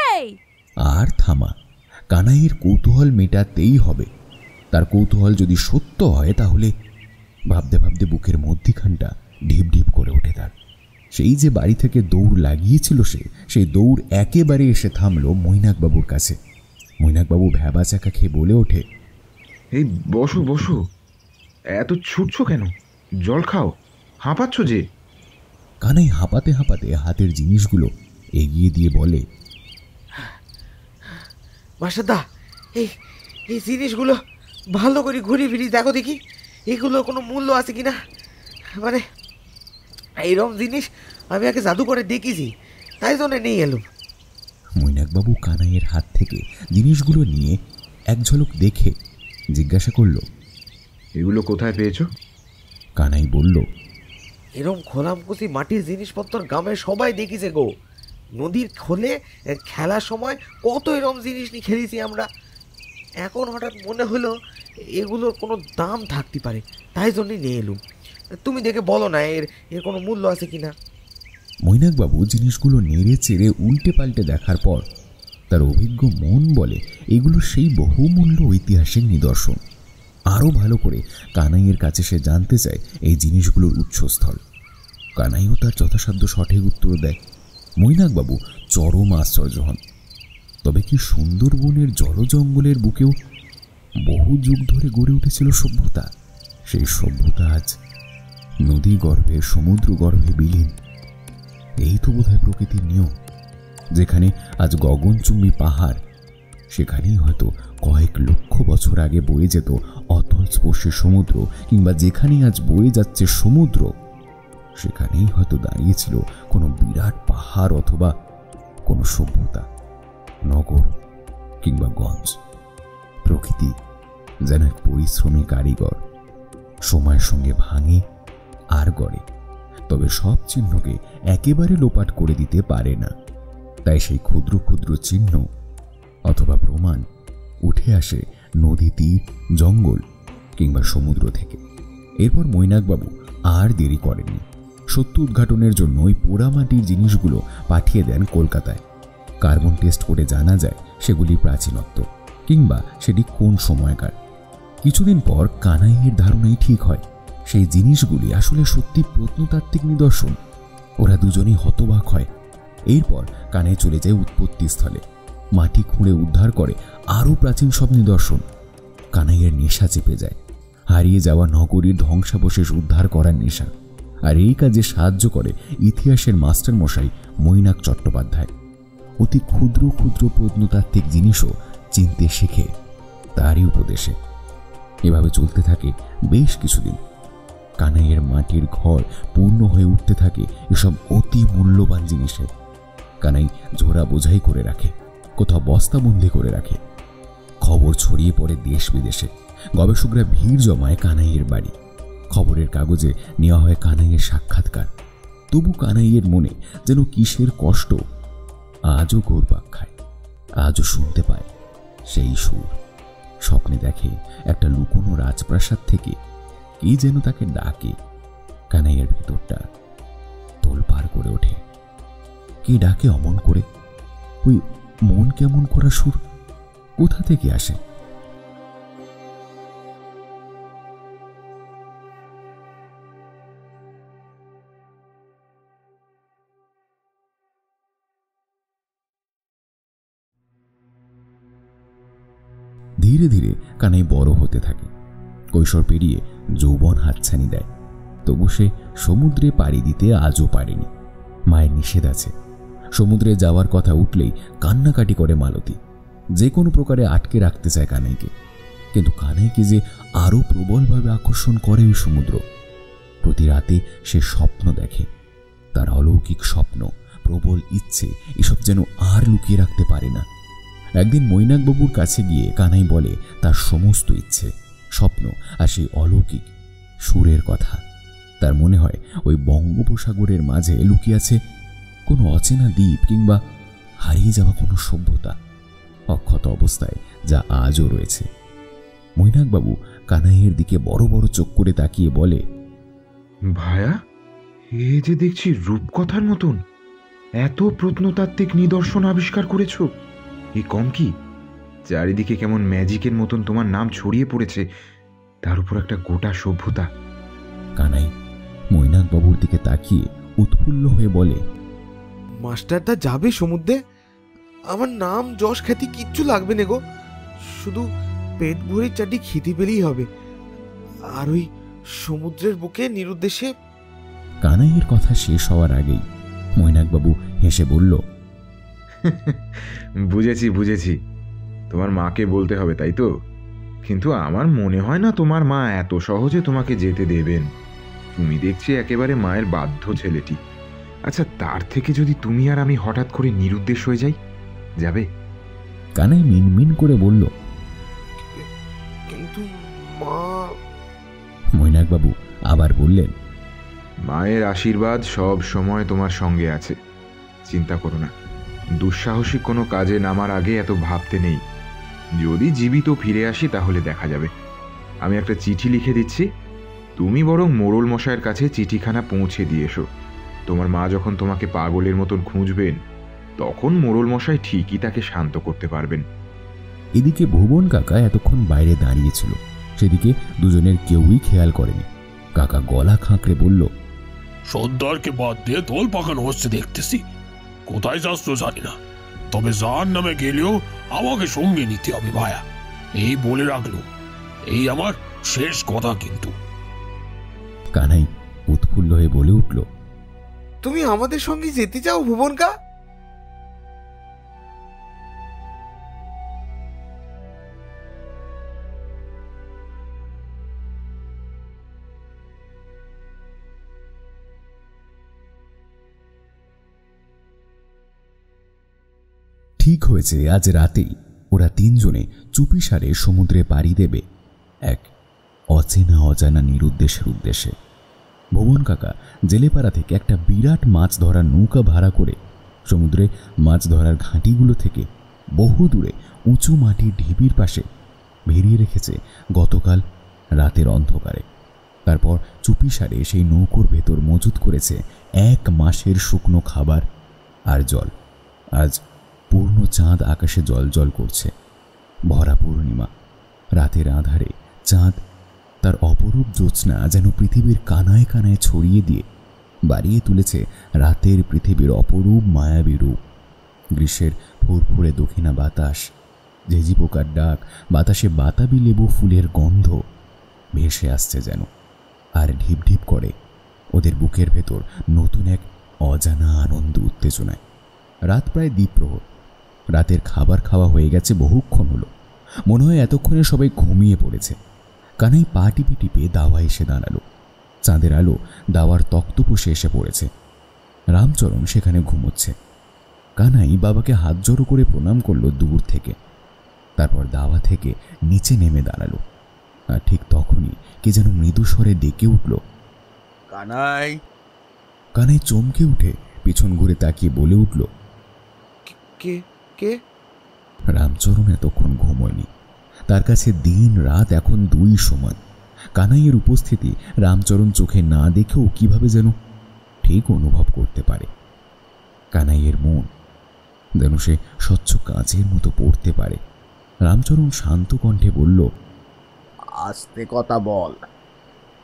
এই! আর থামা। কানাইয়ের কৌতূহল মেটাতেই হবে। তার কৌতূহল যদি সত্য হয় তাহলে ভাবতে ভাবতে বুকের মধ্যিখানটা ঢিপ ঢিপ করে ওঠে তার। সেই যে বাড়ি থেকে দৌড় লাগিয়েছিল সেই দৌড় একেবারে এসে থামলো মৈনাকবাবুর কাছে। মৈনাকবাবু ভ্যাবা চাকা খেয়ে বলে ওঠে, এই বসো বসো, এত ছুটছো কেন? জল খাও, হাঁপাচ্ছ যে। কানাই হাঁপাতে হাঁপাতে হাতের জিনিসগুলো এগিয়ে দিয়ে বলে, মাস্টারদা, এই জিনিসগুলো ভালো করে ঘুরে ফিরি দেখো দেখি, এগুলো কোনো মূল্য আছে কিনা। মানে এইরকম জিনিস আমি আগে জাদুঘরে দেখেছি, তাই জন্য নিয়ে এলাম। মৈনাকবাবু কানাইয়ের হাত থেকে জিনিসগুলো নিয়ে এক ঝলক দেখে জিজ্ঞাসা করলো, এগুলো কোথায় পেয়েছো? কানাই বলল, এরম খোলামকুচি মাটির জিনিসপত্র গ্রামের সবাই দেখিছে গো। নদীর খোলে খেলার সময় কত এরম জিনিস নিয়ে খেলেছি আমরা। এখন হঠাৎ মনে হলো এগুলোর কোনো দাম থাকতে পারে, তাই জন্যই নিয়ে এলুম। তুমি দেখে বলো না এর কোনো মূল্য আছে কিনা। মৈনাকবাবু জিনিসগুলো নেড়ে চেড়ে উল্টে পাল্টে দেখার পর তার অভিজ্ঞ মন বলে এগুলো সেই বহুমূল্য ঐতিহাসিক নিদর্শন। আরও ভালো করে কানাইয়ের কাছে সে জানতে চায় এই জিনিসগুলোর উৎসস্থল। কানাইও তার যথাসাধ্য সঠিক উত্তর দেয়। মৈনাকবাবু চরম আশ্চর্য হন। তবে কি সুন্দরবনের জলজঙ্গলের বুকেও বহু যুগ ধরে গড়ে উঠেছিল সভ্যতা। সেই সভ্যতা আজ নদী গর্ভে, সমুদ্র গর্ভে বিলীন। এই তো বোধহয় প্রকৃতির নিয়ম। যেখানে আজ গগনচুম্বী পাহাড়, সেখানেই হয়তো কয়েক লক্ষ বছর আগে বয়ে যেত অতল স্পর্শী সমুদ্র, কিংবা যেখানে আজ বয়ে যাচ্ছে সমুদ্র, সেখানেই হয়তো দাঁড়িয়েছিল কোনো বিরাট পাহাড় অথবা কোনো সভ্যতা, নগর কিংবা গঞ্জ। প্রকৃতি যেন এক পরিশ্রমী কারিগর, সময়ের সঙ্গে ভাঙে আর গড়ে, তবে সব চিহ্নকে একেবারে লোপাট করে দিতে পারে না। তাই সেই ক্ষুদ্র ক্ষুদ্র চিহ্ন অথবা প্রমাণ উঠে আসে নদী, তীর, জঙ্গল কিংবা সমুদ্র থেকে। এরপর মৈনাকবাবু আর দেরি করেননি। সত্য উদ্ঘাটনের জন্য ওই পোড়ামাটির জিনিসগুলো পাঠিয়ে দেন কলকাতায়। কার্বন টেস্ট করে জানা যায় সেগুলি প্রাচীনত্ব কিংবা সেটি কোন সময়কার। কিছুদিন পর কানাইয়ের ধারণাই ঠিক হয় সেই জিনিসগুলি আসলে সত্যি প্রত্নতাত্ত্বিক নিদর্শন। ওরা দুজনেই হতবাক হয়। এরপর কানাই চলে যায় উৎপত্তি স্থলে, মাটি খুঁড়ে উদ্ধার করে আরও প্রাচীন সব নিদর্শন। কানাইয়ের নেশা চেপে যায়, হারিয়ে যাওয়া নগরীর ধ্বংসাবশেষ উদ্ধার করার নেশা। আর এই কাজে সাহায্য করে ইতিহাসের মাস্টারমশাই মৈনাক চট্টোপাধ্যায়। অতি ক্ষুদ্র ক্ষুদ্র প্রত্নতাত্ত্বিক জিনিসও চিনতে শেখে তারই উপদেশে। এভাবে চলতে থাকে বেশ কিছুদিন। কানাইয়ের মাটির ঘর পূর্ণ হয়ে উঠতে থাকে এসব অতি মূল্যবান জিনিসে। কানাই ঝোড়া বোঝাই করে রাখে, কোথাও বস্তাবন্দি করে রাখে। খবর ছড়িয়ে পড়ে দেশ বিদেশে। গবেষকরা ভিড় জমায় কানাইয়ের বাড়ি। খবরের কাগজে নেওয়া হয় কানাইয়ের সাক্ষাৎকার। তবু কানাইয়ের মনে যেন কিসের কষ্ট আজও ঘুরপাক খায়। আজও শুনতে পায় সেই সুর। স্বপ্নে দেখে একটা লুকোনো রাজপ্রাসাদ থেকে কে যেন তাকে ডাকে। কানাইয়ের ভেতরটা তোলপাড় করে ওঠে। কে ডাকে অমন করে? ওই মন কেমন করা সুর কোথা থেকে আসে? ধীরে ধীরে কানাই বড় হতে থাকে। কৈশোর পেরিয়ে যৌবন হাতছানি দেয়। তবু সে সমুদ্রে পাড়ি দিতে আজও পারেনি। মায়ের নিষেধ আছে। সমুদ্রে যাওয়ার কথা উঠলেই কান্নাকাটি করে মালতী। যে কোনো প্রকারে আটকে রাখতে চায় কানাইকে। কিন্তু কানাইকে যে আরো প্রবলভাবে আকর্ষণ করে ওই সমুদ্র। প্রতি রাতে সে স্বপ্ন দেখে। তার অলৌকিক স্বপ্ন, প্রবল ইচ্ছে এসব যেন আর লুকিয়ে রাখতে পারে না। একদিন মৈনাকবাবুর কাছে গিয়ে কানাই বলে তার সমস্ত ইচ্ছে, স্বপ্ন আর সেই অলৌকিক সুরের কথা। তার মনে হয় ওই বঙ্গোপসাগরের মাঝে লুকিয়ে আছে কোনো অচেনা দ্বীপ কিংবা হারিয়ে যাওয়া কোনো সভ্যতা, অক্ষত অবস্থায় যা আজও রয়েছে। মৈনাকবাবু কানাইয়ের দিকে বড় বড় চোখ করে তাকিয়ে বলে, ভায়া, এ যে দেখছি রূপকথার মতন। এত প্রত্নতাত্ত্বিক নিদর্শন আবিষ্কার করেছো, এ কম কি? চারিদিকে কেমন ম্যাজিকের মতন তোমার নাম ছড়িয়ে পড়েছে, তার উপর একটা গোটা সভ্যতা। কানাই মৈনাকবাবুর দিকে তাকিয়ে উৎফুল্ল হয়ে বলে, মাস্টারদা যাবে সমুদ্রে? আমার নাম যশ খ্যাতি কিচ্ছু লাগবে না গো, শুধু পেট ভরে চারটি খিদে পেলেই হবে। আর ওই সমুদ্রের বুকে নিরুদ্দেশে। কানাইয়ের কথা শেষ হওয়ার আগেই মৈনাকবাবু হেসে বলল, বুঝেছি বুঝেছি, তোমার মাকে বলতে হবে তাই তো? কিন্তু আমার মনে হয় না তোমার মা এত সহজে তোমাকে যেতে দেবেন। তুমি দেখছি একেবারে মায়ের বাধ্য ছেলেটি। আচ্ছা, তার থেকে যদি তুমি আর আমি হঠাৎ করে নিরুদ্দেশ হয়ে যাই, যাবে? কানাই মিনমিন করে বলল, কিন্তু মা। মৈনাকবাবু আবার বললেন, মায়ের আশীর্বাদ সব সময় তোমার সঙ্গে আছে, চিন্তা করো না। দুঃসাহসিক কোনো কাজে নামার আগে এত ভাবতে নেই। যদি জীবিত ফিরে আসি তাহলে দেখা যাবে। আমি একটা চিঠি লিখে দিচ্ছি, তুমি বরং মোড়ল মশাইয়ের কাছে চিঠিখানা পৌঁছে দিয়ে এসো। তোমার মা যখন তোমাকে পাগলের মতন খুঁজবেন, তখন মোড়ল মশাই ঠিকই তাকে শান্ত করতে পারবেন। এদিকে ভুবন কাকা এতক্ষণ বাইরে দাঁড়িয়েছিল। সেদিকে দুজনের কেউই খেয়াল করেনি। কাকা গলা খাঁকড়ে বলল, সর্দারকে বাদ দিয়ে দল পাকানো হচ্ছে দেখতেছি। কোথায় যাচ্ছ জানি না, তবে যার নামে গেলেও আমাকে সঙ্গে নিতে হবে ভায়া। এই বলে রাখলো, এই আমার শেষ কথা কিন্তু। কানাই উৎফুল্ল হয়ে বলে উঠল, তুমি আমাদের সঙ্গে যেতে চাও ভুবন কা? ঠিক হয়েছে আজ রাতেই ওরা তিনজনে চুপিসারে সমুদ্রে পাড়ি দেবে এক অচেনা অজানা নিরুদ্দেশের উদ্দেশ্যে। ভুবন কাকা জেলেপাড়া থেকে একটা বিরাট মাছ ধরার নৌকা ভাড়া করে সমুদ্রে মাছ ধরার ঘাঁটিগুলো থেকে বহু দূরে উঁচু মাটির ঢিবির পাশে ভেরিয়ে রেখেছে গতকাল রাতের অন্ধকারে। তারপর চুপিসারে সেই নৌকোর ভেতর মজুত করেছে 1 মাসের শুকনো খাবার আর জল। আজ পূর্ণ চাঁদ আকাশে জ্বলজ্বল করছে। ভরা পূর্ণিমা, রাতের আধারে চাঁদ তার অপরূপ জ্যোৎস্না যেন পৃথিবীর কানায় কানায় ছড়িয়ে দিয়ে বাড়িয়ে তুলেছে রাতের পৃথিবীর অপরূপ মায়াবী রূপ। গ্রীষ্মের ফুরফুরে দক্ষিণা বাতাস, ঝেঁঝি পোকার ডাক, বাতাসে বাতাবি লেবু ফুলের গন্ধ ভেসে আসছে যেন, আর ঢিপ ঢিপ করে ওদের বুকের ভেতর নতুন এক অজানা আনন্দ উত্তেজনায়। রাত প্রায় দ্বীপ্রহর। রাতের খাবার খাওয়া হয়ে গেছে বহুক্ষণ হলো। মনে হয় এতক্ষণে সবাই ঘুমিয়ে পড়েছে। কানাই পা টিপে টিপে দাওয়া এসে দাঁড়ালো। চাঁদের আলো দাওয়ার তক্তপোষে এসে পড়েছে। রামচরণ সেখানে ঘুমোচ্ছে। কানাই বাবাকে হাত জড়ো করে প্রণাম করলো দূর থেকে। তারপর দাওয়া থেকে নিচে নেমে দাঁড়ালো। আর ঠিক তখনই কে যেন মৃদু স্বরে ডেকে উঠল, কানাই। কানাই চমকে উঠে পিছন ঘুরে তাকিয়ে বলে উঠল, কে কে? রামচরণ এতক্ষণ ঘুমোয়নি। তার কাছে দিন রাত এখন 2 সমান। কানাইয়ের উপস্থিতি রামচরণ চোখে না দেখেও কিভাবে যেন ঠিক অনুভব করতে পারে। কানাইয়ের মন যেন সে স্বচ্ছ কাঁচের মতো পড়তে পারে। রামচরণ শান্ত কণ্ঠে বলল, আস্তে কথা বল,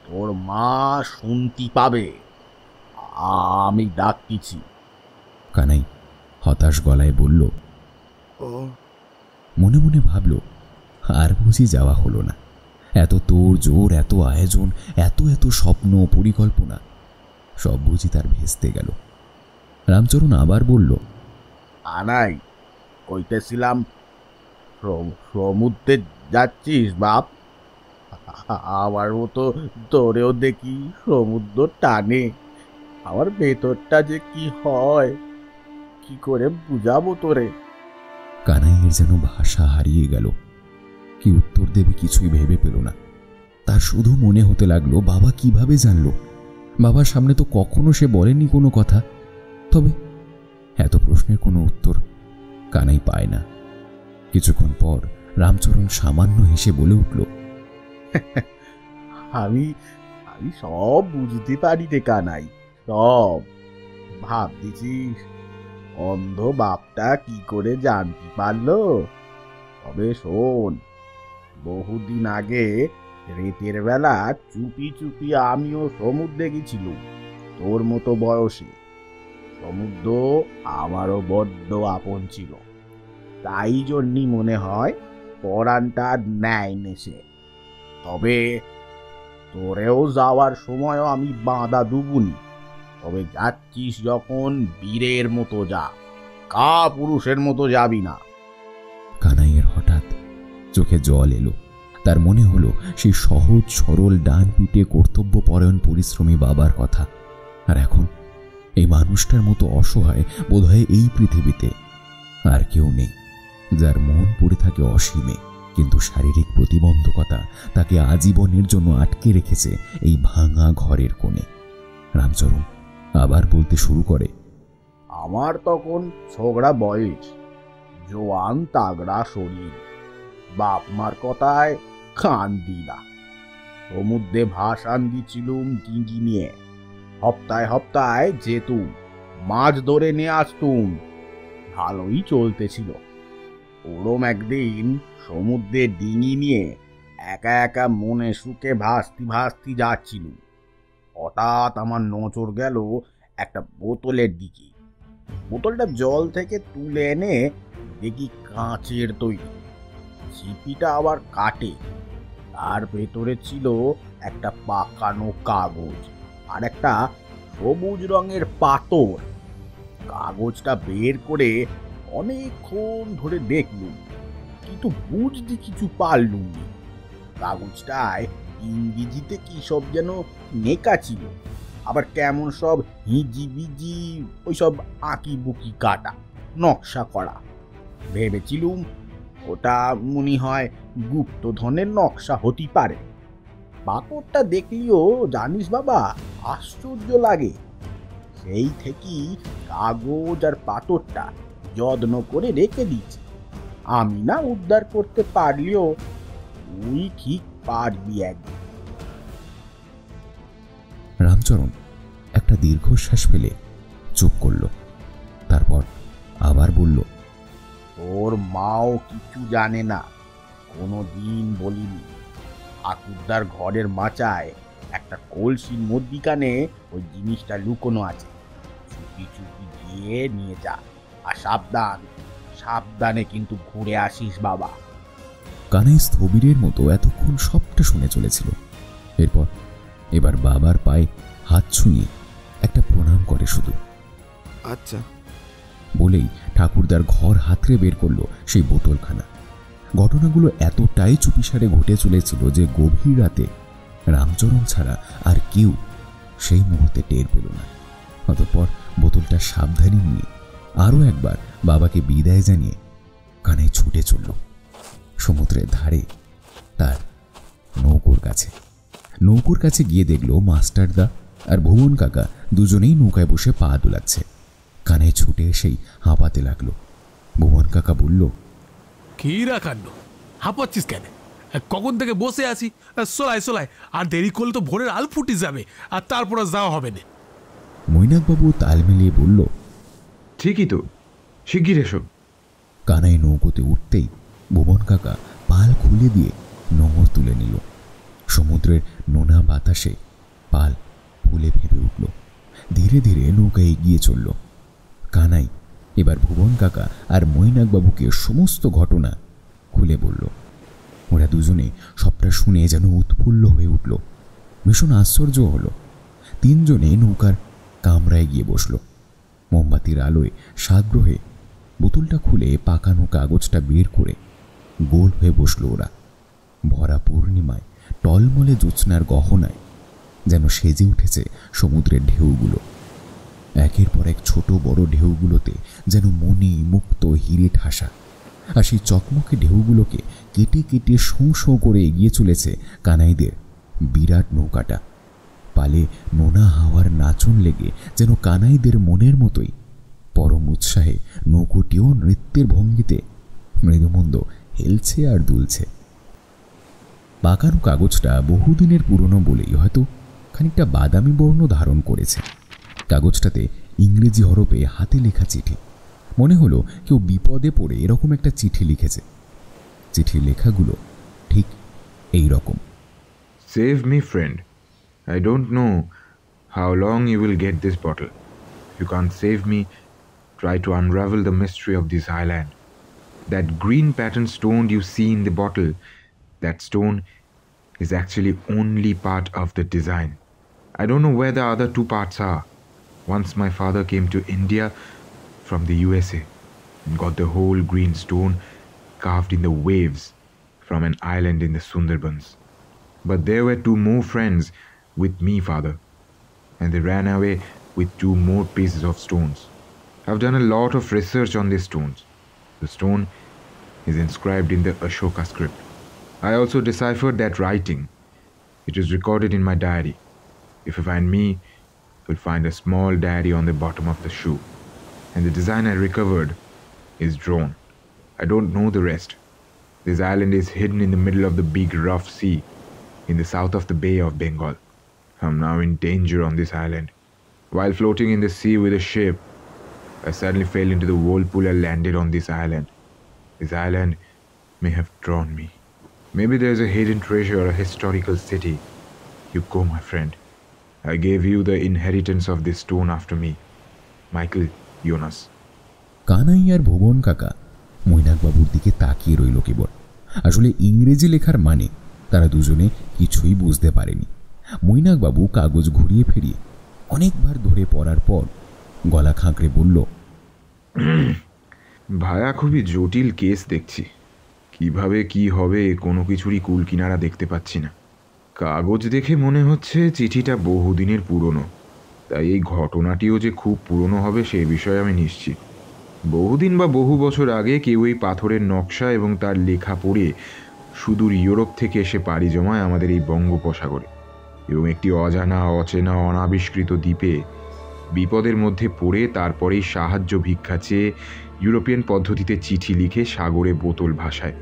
তোর মা শুনতে পাবে, আমি ডাকতেছি। কানাই হতাশ গলায় বলল। ও মনে মনে ভাবল, আর বুঝি যাওয়া হলো না। এত তোড় জোর, এত আয়োজন, এত এত স্বপ্ন পরিকল্পনা, সব বুঝি তার ভেস্তে গেল। রামচরণ আবার বলল, আনাই, কইতেছিলাম সমুদ্রে যাচ্ছিস বাপ? আমার মতো তোরেও দেখি সমুদ্র টানে। আমার ভেতরটা যে কি হয়, কি করে বুঝাবো তোরে? কানাইয়ের যেন ভাষা হারিয়ে গেল। কি উত্তর দেবে কিছুই ভেবে পেল না। তার শুধু মনে হতে লাগলো, বাবা কিভাবে জানলো? বাবার সামনে তো কখনো সে বলেনি কোনো কথা। তবে এত প্রশ্নের কোনো উত্তর কানাই পায় না। কিছুক্ষণ পর রামচরণ সামান্য হেসে বলে উঠল, আমি সব বুঝতে পারি রে কানাই, সব। ভাবতেছিস অন্ধ বাপটা কি করে জানতে পারলো? তবে শোন, বহুদিন আগে রাতের বেলা চুপি চুপি আমিও সমুদ্রে গেছিলাম, তোর মতো বয়সে। সমুদ্র আমারও বড্ড আপন ছিল, তাই জন্যই মনে হয় পরাণটা ন্যায় নেছে। তবে তোরেও যাওয়ার সময়ও আমি বাঁধা দুবুনি। তবে যাচ্ছিস যখন বীরের মতো যা, কা পুরুষের মতো যাবি না। কানাইয়ের হঠাৎ চোখে জল এলো। তার মনে হলো সেই সহজ সরল ডান পিটে কর্তব্যপরায়ণ পরিশ্রমী বাবার কথা। আর এখন এই মানুষটার মতো অসহায় বোধহয় এই পৃথিবীতে আর কেউ নেই, যার মন পড়ে থাকে অসীমে, কিন্তু শারীরিক প্রতিবন্ধকতা তাকে আজীবনের জন্য আটকে রেখেছে এই ভাঙা ঘরের কোণে। রামচরণ আবার বলতে শুরু করে, আমার তখন ছোকরা বয়স, জোয়ান তাগড়া শরীর, বাপ মার কথায় কান দিলা। সমুদ্রে ভাসান দিছিলুম ডিঙ্গি নিয়ে, হপ্তায় হপ্তায় যেতুম, মাছ ধরে নিয়ে আসতুম, ভালোই চলতেছিল। ওরম একদিন সমুদ্রে ডিঙি নিয়ে একা একা মনে সুখে ভাসতি ভাসতি যাচ্ছিল। হঠাৎ আমার নজর গেল একটা বোতলের দিকে। বোতলটা জল থেকে তুলে এনে দেখি কাঁচের তৈরি, ছিপিটা আবার কাটে। তার ভেতরে ছিল একটা পাকানো কাগজ আর একটা সবুজ রঙের পাথর। কাগজটা বের করে অনেকক্ষণ ধরে দেখলুম, কিন্তু বুঝতে কিছু পারলুম না। কাগজটায় ইংরেজিতে কি সব যেন নেকা ছিল, আবার কেমন সব হিজি বিজি ওইসব আঁকি বুকি কাটা, নকশা করা। ভেবেছিলুম ওটা মনে হয় গুপ্তধনের নকশা হতে পারে। পাথরটা দেখলেও জানিস বাবা, আশ্চর্য লাগে। সেই থেকেই কাগজ আর পাথরটা যত্ন করে রেখে দিচ্ছি। আমি না উদ্ধার করতে পারলেও তুই ঠিক পারবি একদিন। রামচরণ একটা দীর্ঘশ্বাস ফেলে চুপ করল। তারপর আবার বলল, ওর মাও কিছু জানে না, কোনো দিন বলিনি। ঠাকুরদার ঘরের মাচায় একটা কলসির মধ্যিখানে ওই জিনিসটা লুকোনো আছে। চুপি চুপি গিয়ে নিয়ে যা, আর সাবধানে কিন্তু ঘুরে আসিস বাবা। কানাই স্থবিরের মতো এতক্ষণ সবটা শুনে চলেছিল। এবার বাবার পায়ে হাত ছুঁয়ে একটা প্রণাম করে শুধু। আচ্ছা বলেই ঠাকুরদার ঘর হাতড়ে বের করলো সেই বোতলখানা। ঘটনাগুলো এতটাই চুপিসারে ঘটে চলেছিল যে গভীর রাতে রামচরণ ছাড়া আর কেউ সেই মুহূর্তে টের পেল না। অতঃপর বোতলটা সাবধানে নিয়ে আরও একবার বাবাকে বিদায় জানিয়ে কানাই ছুটে চলল সমুদ্রের ধারে তার নৌকোর কাছে গিয়ে দেখল মাস্টারদা আর ভুবন কাকা দুজনেই নৌকায় বসে পা দোলাচ্ছে। কানাই ছুটে এসেই হাঁপাতে লাগলো। ভুবন কাকা বলল, কি রাখান্ন, হাঁপাচ্ছিস কেন? কখন থেকে বসে আছি, সোলায় আর দেরি করলে তো ভোরের আল ফুটে যাবে, আর তারপর যাওয়া হবে না। মৈনাকবাবু তাল মিলিয়ে বলল, ঠিকই তো, শিগগির এসো। কানাই নৌকোতে উঠতেই ভুবন কাকা পাল খুলে দিয়ে নোঙর তুলে নিল। সমুদ্রের নোনা বাতাসে পাল ফুলে ভেবে উঠল। ধীরে ধীরে নৌকা এগিয়ে চলল। কানাই এবার ভুবন কাকা আর মৈনাকবাবুকে সমস্ত ঘটনা খুলে বলল। ওরা দুজনে সবটা শুনে যেন উৎফুল্ল হয়ে উঠল। ভীষণ আশ্চর্য হলো। তিনজনে নৌকার কামরায় গিয়ে বসল। মোমবাতির আলোয় সাগ্রহে বোতলটা খুলে পাকানো কাগজটা বের করে গোল হয়ে বসল ওরা। ভরা পূর্ণিমায় টলমলে জ্যোৎস্নার গহনায় যেন সেজে উঠেছে সমুদ্রের ঢেউগুলো। একের পর এক ছোট বড় ঢেউগুলোতে যেন মণি মুক্ত হিরে ঠাসা। আর সেই চকমকে ঢেউগুলোকে কেটে কেটে শোঁ শোঁ করে এগিয়ে চলেছে কানাইদের বিরাট নৌকাটা। পালে নোনা হাওয়ার নাচন লেগে যেন কানাইদের মনের মতোই পরম উৎসাহে নৌকোটিও নৃত্যের ভঙ্গিতে মৃদুমন্দ হেলছে আর দুলছে। পাকানো কাগজটা বহুদিনের পুরনো বলেই হয়তো খানিকটা বাদামি বর্ণ ধারণ করেছে। কাগজটাতে ইংরেজি হরফে হাতে লেখা চিঠি। মনে হলো কেউ বিপদে পড়ে এরকম একটা চিঠি লিখেছে। চিঠির লেখাগুলো ঠিক এই রকম। Save me, friend. I don't know how long you will get this bottle. If you can't save me, try to unravel the mystery of this island. That green patterned stone you see in the bottle, that stone is actually only part of the design. I don't know where the other two parts are. Once my father came to India from the USA and got the whole green stone carved in the waves from an island in the Sundarbans. But there were two more friends with me, father, and they ran away with two more pieces of stones. I've done a lot of research on these stones. The stone is inscribed in the Ashoka script. I also deciphered that writing. It is recorded in my diary. If you find me, you'll find a small diary on the bottom of the shoe. And the design I recovered is drawn. I don't know the rest. This island is hidden in the middle of the big rough sea in the south of the Bay of Bengal. I'm now in danger on this island. While floating in the sea with a ship, I suddenly fell into the whirlpool and landed on this island. This island may have drawn me. Maybe there's a hidden treasure or a historical city. You go, my friend. I gave you the inheritance of this stone after me. Michael Jonas. Kanai আর ভুবন কাকা মৈনাকবাবুর দিকে তাকিয়ে রইল কেবল। আসলে ইংরেজি লেখার মানে তারা দুজনে কিছুই বুঝতে পারেনি। মৈনাকবাবু কাগজ ঘুরিয়ে ফিরিয়ে অনেকবার ধরে পড়ার পর গলা খাঁকড়ে বলল, ভায়া খুবই জটিল কেস দেখছি। কিভাবে কি হবে কোনো কিছুরই কুল কিনারা দেখতে পাচ্ছি না। কাগজ দেখে মনে হচ্ছে চিঠিটা বহুদিনের পুরনো, তাই এই ঘটনাটিও যে খুব পুরনো হবে সে বিষয়ে আমি নিশ্চিত। বহুদিন বা বহু বছর আগে কেউ এই পাথরের নকশা এবং তার লেখা পড়ে সুদূর ইউরোপ থেকে এসে পাড়ি জমায় আমাদের এই বঙ্গোপসাগরে এবং একটি অজানা অচেনা অনাবিষ্কৃত দ্বীপে বিপদের মধ্যে পড়ে তারপরেই সাহায্য ভিক্ষা চেয়ে ইউরোপিয়ান পদ্ধতিতে চিঠি লিখে সাগরে বোতল ভাসায়।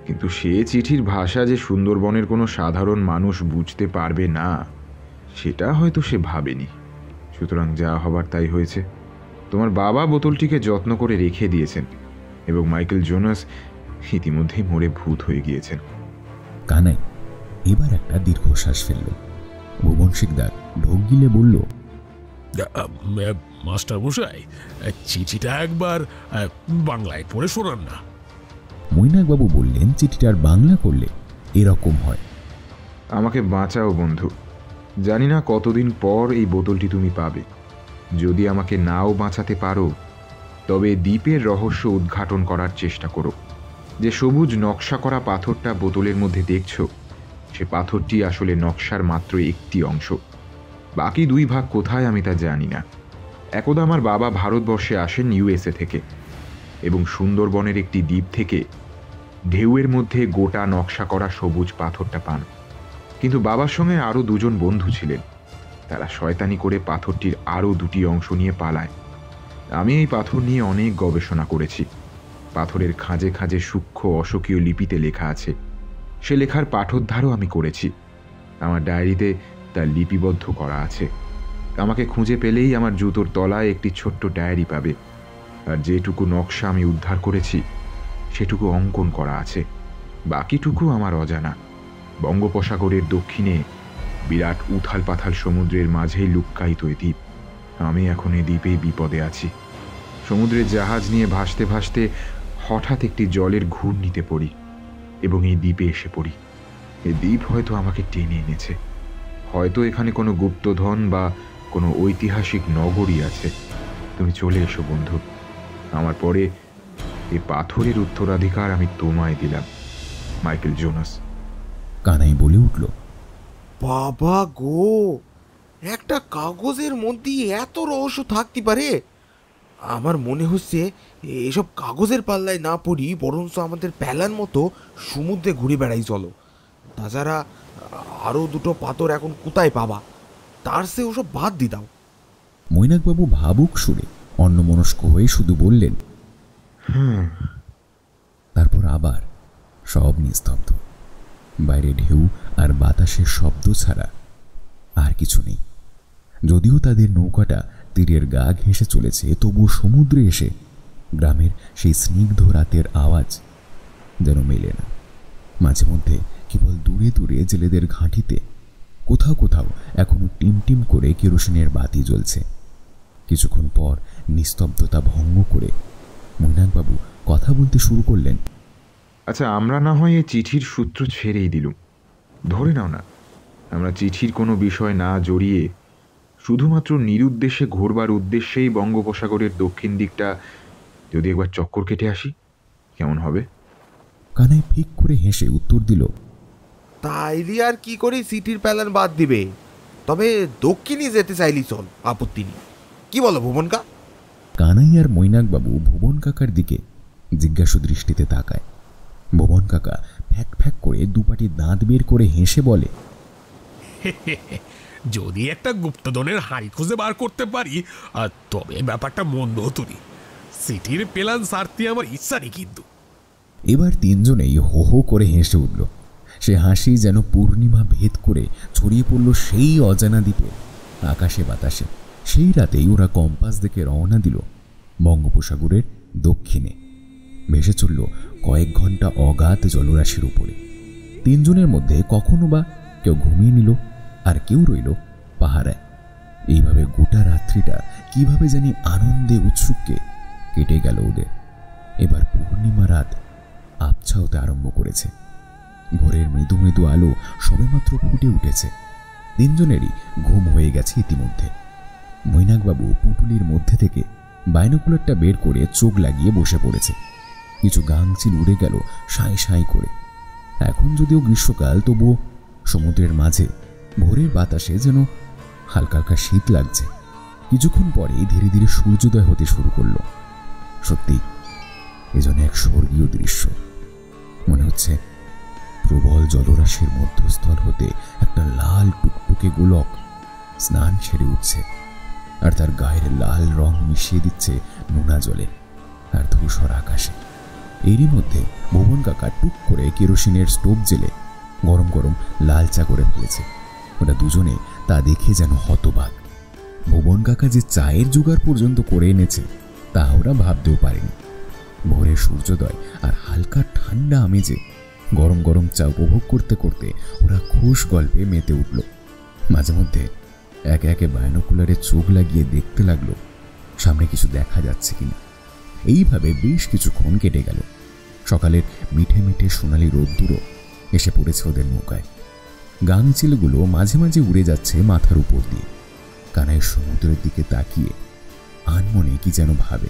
কিন্তু সে চিঠির ভাষা যে সুন্দরবনের কোনো সাধারণ মানুষ বুঝতে পারবে না সেটা হয়তো সে ভাবেনি। সুতরাং যা হবার তাই হয়েছে। তোমার বাবা বোতলটিকে যত্ন করে রেখে দিয়েছেন এবং মাইকেল জোনাস ইতিমধ্যেই মরে ভূত হয়ে গিয়েছেন। কানাই এবার একটা দীর্ঘশ্বাস ফেলল। ভুবন শিকদার ঢোক গিলে বলল, মাস্টার মশাই, চিঠিটা একবার বাংলায় পড়ে শোনান না। মৈনাকবাবু বললেন, চিঠিটার বাংলা করলে এরকম হয়। আমাকে বাঁচাও বন্ধু। জানি না কতদিন পর এই বোতলটি তুমি পাবে। যদি আমাকে নাও বাঁচাতে পারো তবে দ্বীপের রহস্য উদ্ঘাটন করার চেষ্টা করো। যে সবুজ নকশা করা পাথরটা বোতলের মধ্যে দেখছো সে পাথরটি আসলে নকশার মাত্র একটি অংশ। বাকি 2 ভাগ কোথায় আমি তা জানি না। একদা আমার বাবা ভারতবর্ষে আসেন ইউএসএ থেকে এবং সুন্দরবনের একটি দ্বীপ থেকে ঢেউয়ের মধ্যে গোটা নকশা করা সবুজ পাথরটা পান। কিন্তু বাবার সঙ্গে আরও 2 জন বন্ধু ছিলেন। তারা শয়তানি করে পাথরটির আরও 2টি অংশ নিয়ে পালায়। আমি এই পাথর নিয়ে অনেক গবেষণা করেছি। পাথরের খাঁজে খাঁজে সূক্ষ্ম অস্বকীয় লিপিতে লেখা আছে। সে লেখার পাঠোদ্ধারও আমি করেছি। আমার ডায়েরিতে তা লিপিবদ্ধ করা আছে। আমাকে খুঁজে পেলেই আমার জুতোর তলায় একটি ছোট্ট ডায়েরি পাবে। আর যেটুকু নকশা আমি উদ্ধার করেছি সেটুকু অঙ্কন করা আছে। বাকিটুকু আমার অজানা। বঙ্গোপসাগরের দক্ষিণে বিরাট উথাল পাথাল সমুদ্রের মাঝেই লুক্কায়িত এ দ্বীপ। আমি এখন এ দ্বীপেই বিপদে আছি। সমুদ্রের জাহাজ নিয়ে ভাসতে ভাসতে হঠাৎ একটি জলের ঘূর্ণিতে পড়ি এবং এই দ্বীপে এসে পড়ি। এই দ্বীপ হয়তো আমাকে টেনে এনেছে। হয়তো এখানে কোনো গুপ্তধন বা কোনো ঐতিহাসিক নগরী আছে। তুমি চলে এসো বন্ধু। আমার পরে এই পাথরের উত্তরাধিকার আমি তোমায় দিলাম, মাইকেল জোনাস। কানাই বলে উঠল, বাবা গো, একটা কাগজের মধ্যে এত রহস্য থাকতে পারে? আমার মনে হচ্ছে এসব কাগজের পাল্লায় না পড়ি বরঞ্চ আমাদের প্যালার মতো সমুদ্রে ঘুরে বেড়াই চলো। তাছাড়া আরও 2টো পাথর এখন কোথায় পাবা? তার সে ওসব বাদ দি দাও। মৈনাকবাবু ভাবুক সুরে অন্যমনস্ক হয়ে শুধু বললেন, তারপর আবার সব নিস্তব্ধ। বাইরে ঢেউ আর বাতাসের শব্দ ছাড়া আর কিছু নেই। যদিও তাদের নৌকাটা তীরের গা ঘেঁষে চলেছে, তবুও সমুদ্রে এসে গ্রামের সেই স্নিগ্ধ রাতের আওয়াজ যেন মেলে না। মাঝে মধ্যে কেবল দূরে দূরে জেলেদের ঘাঁটিতে কোথাও কোথাও এখনো টিম টিম করে কেরোসিনের বাতি জ্বলছে। কিছুক্ষণ পর নিস্তব্ধতা ভঙ্গ করে মৈনাকবাবু কথা বলতে শুরু করলেন, আচ্ছা, আমরা না হয় এই চিঠির সূত্র ছেড়েই দিলুম। ধরে নাও না আমরা চিঠির কোনো বিষয় না জড়িয়ে শুধুমাত্র নিরুদ্দেশ্যে ঘোরবার উদ্দেশ্যেই বঙ্গোপসাগরের দক্ষিণ দিকটা যদি একবার চক্কর কেটে আসি, কেমন হবে? কানাই ফিক করে হেসে উত্তর দিল, তাইলে আর কি করে সিটির প্যালান বাদ দিবে? তবে দক্ষিণে যেতে চাইলি চল, আপত্তি নেই। কি বলো ভুবনকা? কানাই আর মৈনাকবাবু ভুবন কাকার দিকে জিজ্ঞাসু দৃষ্টিতে তাকায়। ভুবন কাকা ফ্যাক ফ্যাক করে 2 পাটি দাঁত বের করে হেসে বলে, যদি একটা গুপ্তধনের হাঁড়ি খুঁজে বার করতে পারি তবে ব্যাপারটা মন্দ হতো নি। সিটির প্ল্যান সারতে আমার ইচ্ছা নেই কিন্তু। এবার 3 জনেই হো হো করে হেসে উঠল। সে হাসি যেন পূর্ণিমা ভেদ করে ছড়িয়ে পড়ল সেই অজানা দ্বীপে আকাশে বাতাসে। সেই রাতেই ওরা কম্পাস দেখে রওনা দিল বঙ্গোপসাগরের দক্ষিণে। ভেসে চলল কয়েক ঘন্টা অগাধ জলরাশির উপরে। 3 জনের মধ্যে কখনো বা কেউ ঘুমিয়ে নিল আর কেউ রইল পাহারায়। এইভাবে গোটা রাত্রিটা কিভাবে জানি আনন্দে উৎসুককে কেটে গেল ওদের। এবার পূর্ণিমা রাত আবছা হতে আরম্ভ করেছে। ভোরের মৃদু মৃদু আলো সবেমাত্র ফুটে উঠেছে। 3 জনেরই ঘুম হয়ে গেছে ইতিমধ্যে। মৈনাকবাবু পুটুলির মধ্যে থেকে বাইনোকুলারটা বের করে চোখ লাগিয়ে বসে পড়েছে। কিছু গাংচিল উড়ে গেল সাঁই সাঁই করে। এখন যদিও গ্রীষ্মকাল, তবুও সমুদ্রের মাঝে ভোরের বাতাসে যেন হালকা হালকা শীত লাগছে। কিছুক্ষণ পরেই ধীরে ধীরে সূর্যোদয় হতে শুরু করলো। সত্যি এ যেন এক স্বর্গীয় দৃশ্য। মনে হচ্ছে প্রবল জলরাশির মধ্যস্থল হতে একটা লাল টুকটুকে গোলক স্নান সেরে উঠছে, আর তার গায়ের লাল রং মিশিয়ে দিচ্ছে নোনা জলে আর ধূসর আকাশে। এরই মধ্যে ভুবন কাকা টুক করে কেরোসিনের স্টোভ জেলে গরম গরম লাল চা করে ফেলেছে। ওরা দুজনে তা দেখে যেন হতবাক। ভুবন কাকা যে চায়ের জোগাড় পর্যন্ত করে এনেছে তা ওরা ভাবতেও পারেনি। ভোরের সূর্যোদয় আর হালকা ঠান্ডা আমেজে গরম গরম চা উপভোগ করতে করতে ওরা খুশ গল্পে মেতে উঠল। মাঝে মধ্যে একে একে বায়োনোকুলারে চোখ লাগিয়ে দেখতে লাগলো সামনে কিছু দেখা যাচ্ছে কিনা। এইভাবে বেশ কিছুক্ষণ কেটে গেল। সকালের মিঠে মিঠে সোনালি রোদ্দুরও এসে পড়েছে ওদের নৌকায়। গাংচিলগুলো মাঝে মাঝে উড়ে যাচ্ছে মাথার উপর দিয়ে। কানাই সমুদ্রের দিকে তাকিয়ে আনমনে কি যেন ভাবে।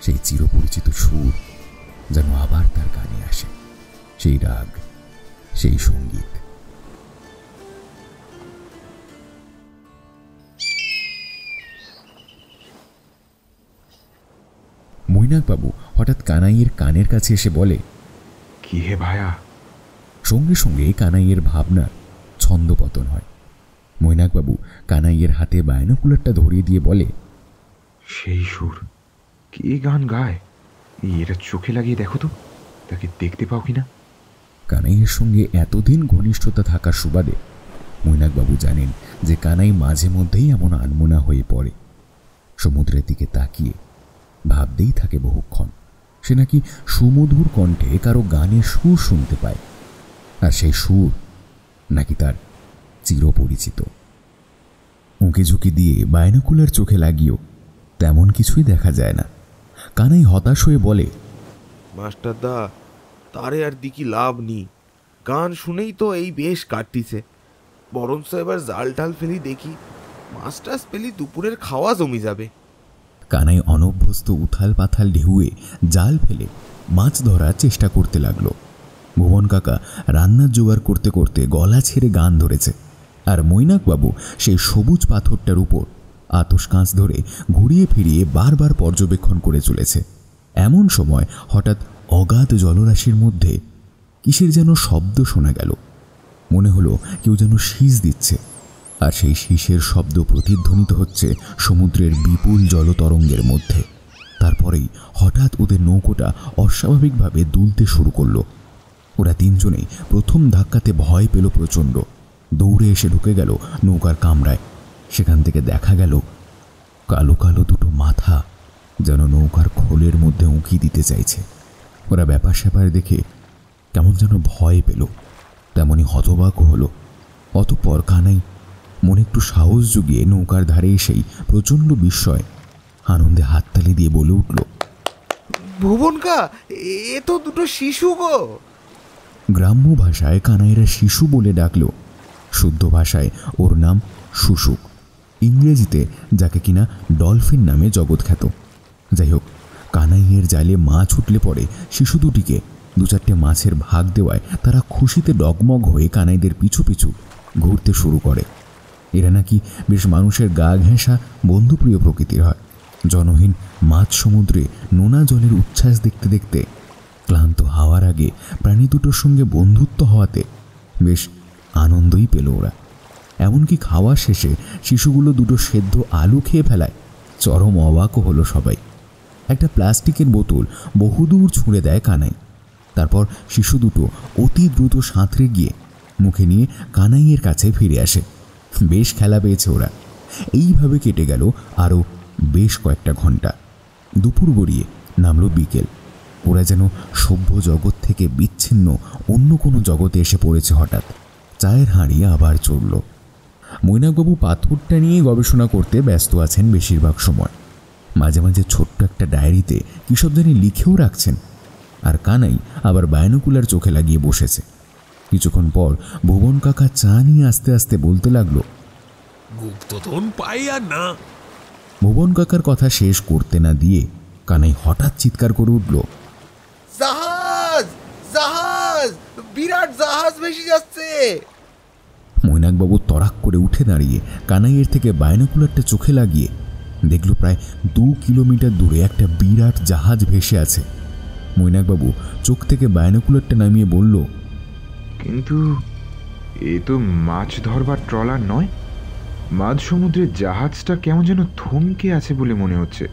সেই চিরপরিচিত সুর যেন আবার তার কানে আসে, সেই রাগ, সেই সঙ্গীত। মৈনাকবাবু হঠাৎ কানাইয়ের কানের কাছে এসে বলে, কি হে ভায়া? সঙ্গে সঙ্গে কানাইয়ের ভাবনার ছন্দপতন হয়। মৈনাকবাবু কানাইয়ের হাতে বায়োনোকুলারটা ধরিয়ে দিয়ে বলে, সেই সুর, কি গান গায়? এটা চোখে লাগিয়ে দেখো তো, তাকে দেখতে পাও কিনা। কানাইয়ের সঙ্গে এতদিন ঘনিষ্ঠতা থাকার সুবাদে মৈনাকবাবু জানেন যে কানাই মাঝে মধ্যেই এমন আনমনা হয়ে পড়ে। সমুদ্রের দিকে তাকিয়ে ভাবতেই থাকে বহুক্ষণ সে নাকি সুমধুর কণ্ঠে কারো গানের সুর শুনতে পায়, আর সেই সুর নাকি তার চিরপরিচিত। উঁকি ঝুঁকি দিয়ে বায়োনোকুলার চোখে লাগিয়েও তেমন কিছুই দেখা যায় না। কানাই হতাশ হয়ে বলে, মাস্টারদা, তারে আর দিকি লাভ নেই, গান শুনেই তো এই বেশ কাটতিছে। বরঞ্চ এবার জাল টাল ফেলি দেখি, মাস্টার্স পেলি দুপুরের খাওয়া জমি যাবে। কানাই অনভ্যস্ত উথাল পাথাল ঢেউয়ে জাল ফেলে মাছ ধরার চেষ্টা করতে লাগলো। ভুবন কাকা রান্নার জোগাড় করতে করতে গলা ছেড়ে গান ধরেছে, আর মৈনাকবাবু সেই সবুজ পাথরটার উপর আতস কাঁচ ধরে ঘুরিয়ে ফিরিয়ে বারবার পর্যবেক্ষণ করে চলেছে। এমন সময় হঠাৎ অগাধ জলরাশির মধ্যে কিসের যেন শব্দ শোনা গেল। মনে হলো কেউ যেন শীষ দিচ্ছে, আর সেই শীষের শব্দ প্রতিধ্বনিত হচ্ছে সমুদ্রের বিপুল জলতরঙ্গের মধ্যে। তারপরেই হঠাৎ ওদের নৌকোটা অস্বাভাবিকভাবে দুলতে শুরু করলো। ওরা তিনজনেই প্রথম ধাক্কাতে ভয় পেল প্রচণ্ড। দৌড়ে এসে ঢুকে গেল নৌকার কামরায়। সেখান থেকে দেখা গেল কালো কালো দুটো মাথা যেন নৌকার খোলের মধ্যে উঁকি দিতে চাইছে। ওরা ব্যাপার স্যাপার দেখে কেমন যেন ভয় পেল, তেমনই হতবাক হলো। অতঃপর কানাই মনে একটু সাহস জুগিয়ে নৌকার ধারে এসেই প্রচণ্ড বিস্ময় আনন্দে হাততালি দিয়ে বলে উঠল, ভুবনকা, এ তো দুটো শিশু গো। গ্রাম্য ভাষায় কানাইরা শিশু বলে ডাকল, শুদ্ধ ভাষায় ওর নাম শুশুক, ইংরেজিতে যাকে কিনা ডলফিন নামে জগৎ খ্যাত। যাই হোক, কানাইয়ের জালে মাছ উঠলে পরে শিশু দুটিকে দু চারটে মাছের ভাগ দেওয়ায় তারা খুশিতে ডগমগ হয়ে কানাইদের পিছু পিছু ঘুরতে শুরু করে। এরা নাকি বেশ মানুষের গা ঘেঁষা বন্ধুপ্রিয় প্রকৃতির হয়। জনহীন মাছ সমুদ্রে নোনা জলের উচ্ছ্বাস দেখতে দেখতে ক্লান্ত হাওয়ার আগে প্রাণী দুটোর সঙ্গে বন্ধুত্ব হওয়াতে বেশ আনন্দই পেল ওরা। এমনকি খাওয়া শেষে শিশুগুলো দুটো সেদ্ধ আলু খেয়ে ফেলায় চরম অবাকও হলো সবাই। একটা প্লাস্টিকের বোতল বহুদূর ছুঁড়ে দেয় কানাই। তারপর শিশু দুটো অতি দ্রুত সাঁতরে গিয়ে মুখে নিয়ে কানাইয়ের কাছে ফিরে আসে। বেশ খেলা পেয়েছে ওরা। এইভাবে কেটে গেল আরও বেশ কয়েকটা ঘন্টা। দুপুর গড়িয়ে নামলো বিকেল। ওরা যেন সভ্য জগৎ থেকে বিচ্ছিন্ন অন্য কোনো জগতে এসে পড়েছে হঠাৎ। চায়ের হাঁড়ি আবার চড়ল। মৈনাকবাবু পাথরটা নিয়ে গবেষণা করতে ব্যস্ত আছেন বেশিরভাগ সময়। মাঝে মাঝে ছোট্ট একটা ডায়েরিতে কী সব জানি লিখেও রাখছেন। আর কানাই আবার বায়োনোকুলার চোখে লাগিয়ে বসেছে। কিছুক্ষণ পর ভুবন কাকা চা নিয়ে আস্তে আস্তে বলতে লাগলো, গুপ্তধন পাই আর না। ভুবন কাকার কথা শেষ করতে না দিয়ে কানাই হঠাৎ চিৎকার করে উঠল, জাহাজ, জাহাজ, বিরাট জাহাজ ভেসে যাচ্ছে। মৈনাকবাবু তরাক করে উঠে দাঁড়িয়ে কানাইয়ের থেকে বায়োনোকুলারটা চোখে লাগিয়ে দেখল প্রায় 2 কিলোমিটার দূরে একটা বিরাট জাহাজ ভেসে আছে। মৈনাকবাবু চোখ থেকে বায়নোকুলারটা নামিয়ে বলল, কিন্তু এ তো মাছ ধরবার ট্রলার নয়। মাঝ সমুদ্রের জাহাজটা কেমন যেন থমকে আছে বলে মনে হচ্ছে,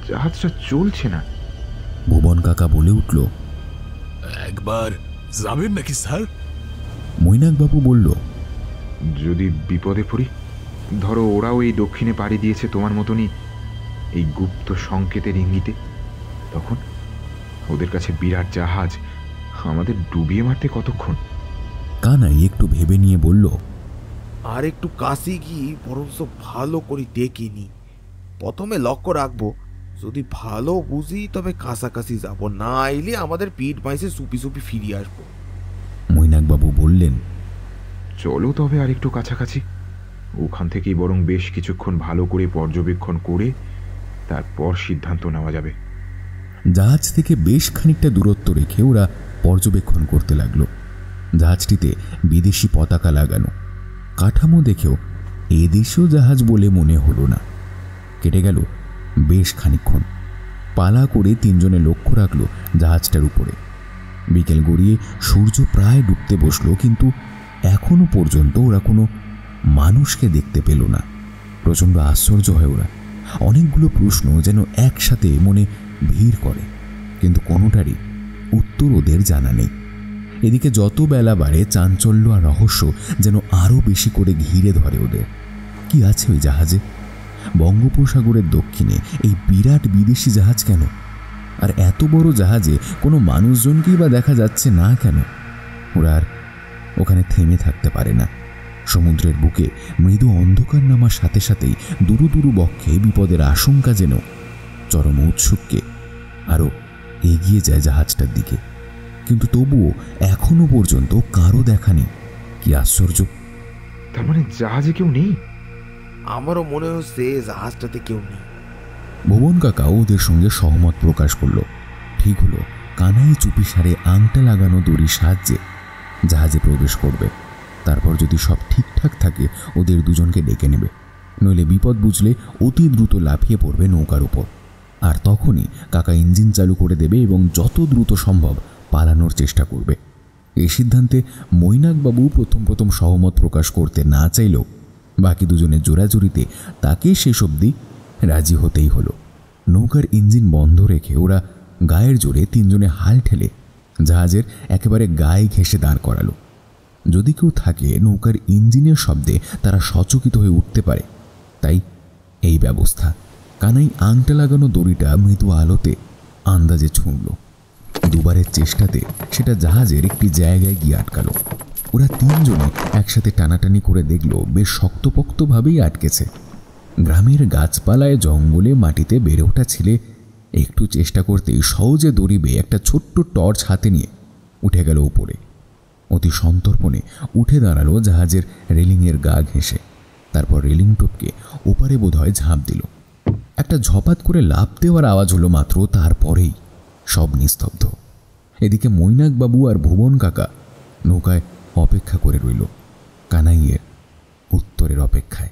জাহাজটা চলছে না। ভুবন কাকা বলে উঠল, একবার যাবেন নাকি স্যার? মৈনাকবাবু বলল, যদি বিপদে পড়ি, ধরো ওরাও এই দক্ষিণে পাড়ি দিয়েছে তোমার মতনই এই গুপ্ত সংকেতের ইঙ্গিতে, তখন ওদের কাছে বিরাট জাহাজ, আমাদের ডুবিয়ে মারতে কতক্ষণ? কানাই একটু ভেবে নিয়ে বলল, আর একটু কাছে গিয়ে বরঞ্চ ভালো করে দেখিনি। প্রথমে লক্ষ্য রাখবো, যদি ভালো বুঝি তবে কাছাকাছি যাব, না এলে আমাদের পিঠ বাইসে চুপি চুপি ফিরিয়ে আসবো। মৈনাকবাবু বললেন, চলো তবে আর একটু কাছাকাছি, ওখান থেকেই বরং বেশ কিছুক্ষণ ভালো করে পর্যবেক্ষণ করে তারপর সিদ্ধান্ত নেওয়া যাবে। জাহাজ থেকে বেশ খানিকটা দূরত্ব রেখে ওরা পর্যবেক্ষণ করতে লাগলো। জাহাজটিতে বিদেশি পতাকা লাগানো, কাঠামো দেখেও এদেশীয় জাহাজ বলে মনে হলো না। কেটে গেল বেশ খানিকক্ষণ। পালা করে তিনজনে লক্ষ্য রাখলো জাহাজটার উপরে। বিকেল গড়িয়ে সূর্য প্রায় ডুবতে বসলো, কিন্তু এখনো পর্যন্ত ওরা কোনো মানুষকে দেখতে পেল না। প্রচণ্ড আশ্চর্য হয় ওরা। অনেকগুলো প্রশ্ন যেন একসাথে মনে ভিড় করে, কিন্তু কোনোটারই উত্তর ওদের জানা নেই। এদিকে যত বেলা বাড়ে চাঞ্চল্য আর রহস্য যেন আরও বেশি করে ঘিরে ধরে ওদের। কি আছে ওই জাহাজে? বঙ্গোপসাগরের দক্ষিণে এই বিরাট বিদেশি জাহাজ কেন? আর এত বড় জাহাজে কোনো মানুষজনকেই বা দেখা যাচ্ছে না কেন? ওরা আর ওখানে থেমে থাকতে পারে না। সমুদ্রের বুকে মৃদু অন্ধকার নামার সাথে সাথেই দুরু দুরু বক্ষে বিপদের আশঙ্কা যেন চরম উৎসুককে আরও এগিয়ে যায় জাহাজটার দিকে। কিন্তু তবুও এখনো পর্যন্ত কারো দেখা নেই। কি আশ্চর্য! তার মানে জাহাজে কেউ নেই? আমারও মনে হচ্ছে জাহাজটাতে কেউ নেই। ভুবন কাকা ওদের সঙ্গে সহমত প্রকাশ করল। ঠিক হলো, কানাই চুপিসারে আংটা লাগানো দড়ির সাহায্যে জাহাজে প্রবেশ করবে। তারপর যদি সব ঠিকঠাক থাকে ওদের দুজনকে ডেকে নেবে, নইলে বিপদ বুঝলে অতি দ্রুত লাফিয়ে পড়বে নৌকার উপর। আর তখনই কাকা ইঞ্জিন চালু করে দেবে এবং যত দ্রুত সম্ভব পালানোর চেষ্টা করবে। এই সিদ্ধান্তে মৈনাকবাবু প্রথম সহমত প্রকাশ করতে না চাইলেও বাকি দুজনের জোরাজুরিতে তাকে শেষ অবধি রাজি হতেই হলো। নৌকার ইঞ্জিন বন্ধ রেখে ওরা গায়ের জোরে তিনজনে হাল ঠেলে জাহাজের একেবারে গায়ে ঘেঁষে দাঁড় করালো। যদি কেউ থাকে নৌকার ইঞ্জিনের শব্দে তারা সচকিত হয়ে উঠতে পারে, তাই এই ব্যবস্থা। কানাই আংটা লাগানো দড়িটা মৃদু আলোতে আন্দাজে ছুঁড়ল। দুবারের চেষ্টাতে সেটা জাহাজের একটি জায়গায় গিয়ে আটকালো। ওরা তিনজনে একসাথে টানাটানি করে দেখল বেশ শক্তপোক্তভাবেই আটকেছে। গ্রামের গাছপালায় জঙ্গলে মাটিতে বেড়ে ওঠা ছেলে একটু চেষ্টা করতেই সহজে দড়ি বেয়ে একটা ছোট্ট টর্চ হাতে নিয়ে উঠে গেল উপরে। অতি সন্তর্পণে উঠে দাঁড়ালো জাহাজের রেলিংয়ের গা ঘেঁষে। তারপর রেলিং টপকে ওপারে বোধহয় ঝাঁপ দিল। একটা ঝপাত করে লাফ দেওয়ার আওয়াজ হলো মাত্র, তারপরেই সব নিস্তব্ধ। এদিকে মৈনাকবাবু আর ভুবন কাকা নৌকায় অপেক্ষা করে রইল, কানাইয়ের উত্তরের অপেক্ষায়।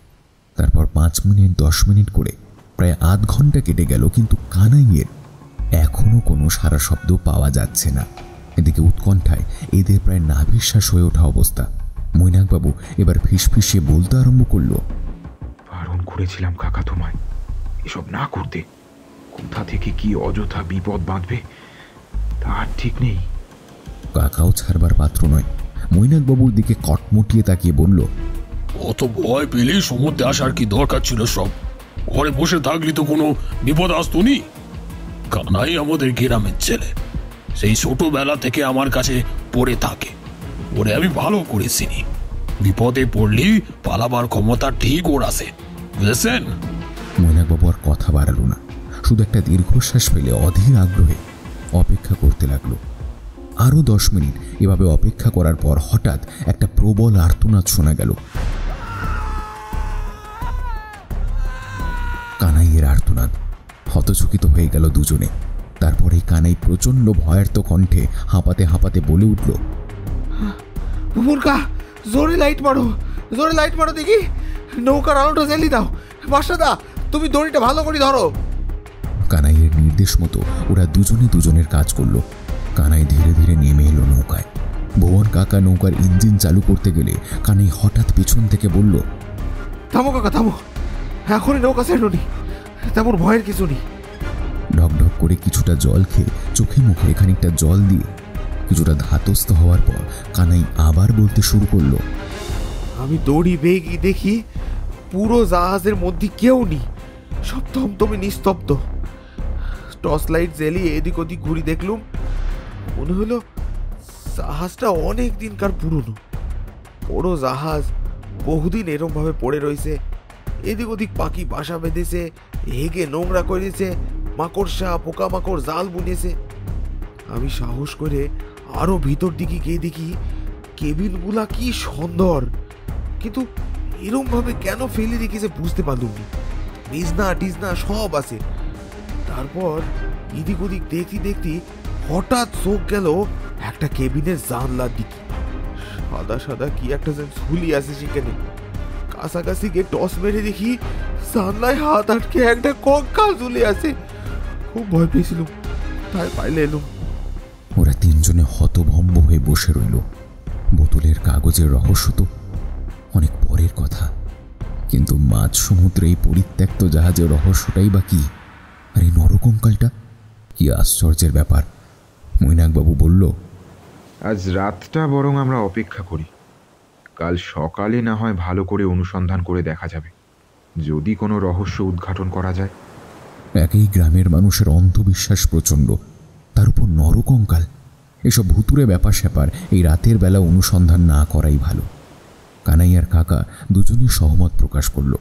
তারপর 5 মিনিট 10 মিনিট করে প্রায় আধ ঘন্টা কেটে গেল, কিন্তু কানাইয়ের এখনো কোনো সারা শব্দ পাওয়া যাচ্ছে না। এদিকে উৎকণ্ঠায় এদের প্রায় নাভিশ্বাস হয়ে ওঠা অবস্থা। মৈনাকবাবু এবার ফিসফিসিয়ে বলতে আরম্ভ করলো, বারণ করেছিলাম কাকা তোমায় এসব না করতে। কোথা থেকে কি অযথা বিপদ বাঁধবে তার ঠিক নেই। কাকাও ছাড়বার পাত্র নয়। মৈনাকবাবুর দিকে কটমটিয়ে তাকিয়ে বলল, অত ভয় পেলে সমুদ্রে আসার কি দরকার ছিল? সব ঘরে বসে থাকলে তো কোনো বিপদ আসতো নি। কানাই আমাদের গ্রামের ছেলে, সেই ছোটবেলা থেকে আমার কাছে পড়ে থাকে। ওরে আমি ভালো করে চিনি। বিপদে পড়লি পালাবার ক্ষমতা ঠিক ওর আছে, বুঝেছেন? মৈনাকবাবু আর কথা বাড়ালো না, শুধু একটা দীর্ঘশ্বাস ফেলে অধীর আগ্রহে অপেক্ষা করতে লাগলো। আরও 10 মিনিট এভাবে অপেক্ষা করার পর হঠাৎ একটা প্রবল আর্তনাদ শোনা গেল। কানাইয়ের আর্তনাদ। হতচকিত হয়ে গেল দুজনে। তারপরে কানাই প্রচন্ড ভয়ার্ত কণ্ঠে হাঁপাতে হাঁপাতে বলে উঠল, মুরগা, জোরে লাইট মারো, জোরে লাইট মারো দেখি, নৌকার আলোটা জ্বালিয়ে দাও। বাসাদা, তুমি দড়িটা ভালো করে ধরো। কানাইয়ের নির্দেশ মতো ওরা দুজনে দুজনের কাজ করলো। কানাই ধীরে ধীরে নেমে এলো নৌকায়। ভুবন কাকা নৌকার ইঞ্জিন চালু করতে গেলে কানাই হঠাৎ পেছন থেকে বলল, থামো কাকা থামো, এখনই নৌকা ছেড়ো নি, তেমন ভয়ের কিছু নেই। ঢকঢক করে কিছুটা জল খেয়ে চোখে মুখে খানিকটা জল দিয়ে কিছুটা ধাতস্থ হওয়ার পর কানাই আবার বলতে শুরু করলো, আমি দড়ি বেগে দেখি পুরো জাহাজের মধ্যে কেউ নেই, সব থমথমে নিস্তব্ধ। টর্চ লাইট জ্বালিয়ে এদিক ওদিক ঘুরি দেখলুম, মনে হলো জাহাজটা অনেক দিনকার পুরনো। বড় জাহাজ বহুদিন এরম ভাবে পড়ে রয়েছে, এদিক ওদিক পাখি বাসা বেঁধেছে, হেগে নোংরা করেছে, মাকড়সা পোকামাকড় জাল বুনেছে। আমি সাহস করে আরো ভিতর দিকে গিয়ে দেখি কেবিনগুলা কি সুন্দর, কিন্তু এরম ভাবে কেন ফেলে রেখেছে বুঝতে পারলুম না। বিজনা টিজনা সব আছে। তারপর এদিক ওদিক দেখতে দেখতে হঠাৎ চোখ গেল একটা কেবিনের জানলার দিকে। সাদা সাদা কি একটা যেন ঝুলি আছে সেখানে। কাছাকাছি গিয়ে টস মেরে দেখি জানলায় হাত আটকে একটা কঙ্কাল ঝুলে আছে। খুব ভয় পেয়েছিলাম, তাই পাইলে এলুম। ওরা তিনজনে হতভম্ব হয়ে বসে রইল। বোতলের কাগজের রহস্য তো অনেক পরের কথা, কিন্তু মাঝ সমুদ্রে এই পরিত্যক্ত জাহাজের রহস্যটাই বা কি? আর এই নরকঙ্কালটা কি আশ্চর্যের ব্যাপার। মৈনাকবাবু বলল, আজ রাতটা বরং আমরা অপেক্ষা করি, কাল সকালে না হয় ভালো করে অনুসন্ধান করে দেখা যাবে, যদি কোনো রহস্য উদ্ঘাটন করা যায়। একই গ্রামের মানুষের অন্ধবিশ্বাস প্রচণ্ড, তার উপর নরকঙ্কাল, এসব ভুতুরে ব্যাপার স্যাপার এই রাতের বেলা অনুসন্ধান না করাই ভালো। কানাইয়ার কাকা দুজনই সহমত প্রকাশ করল।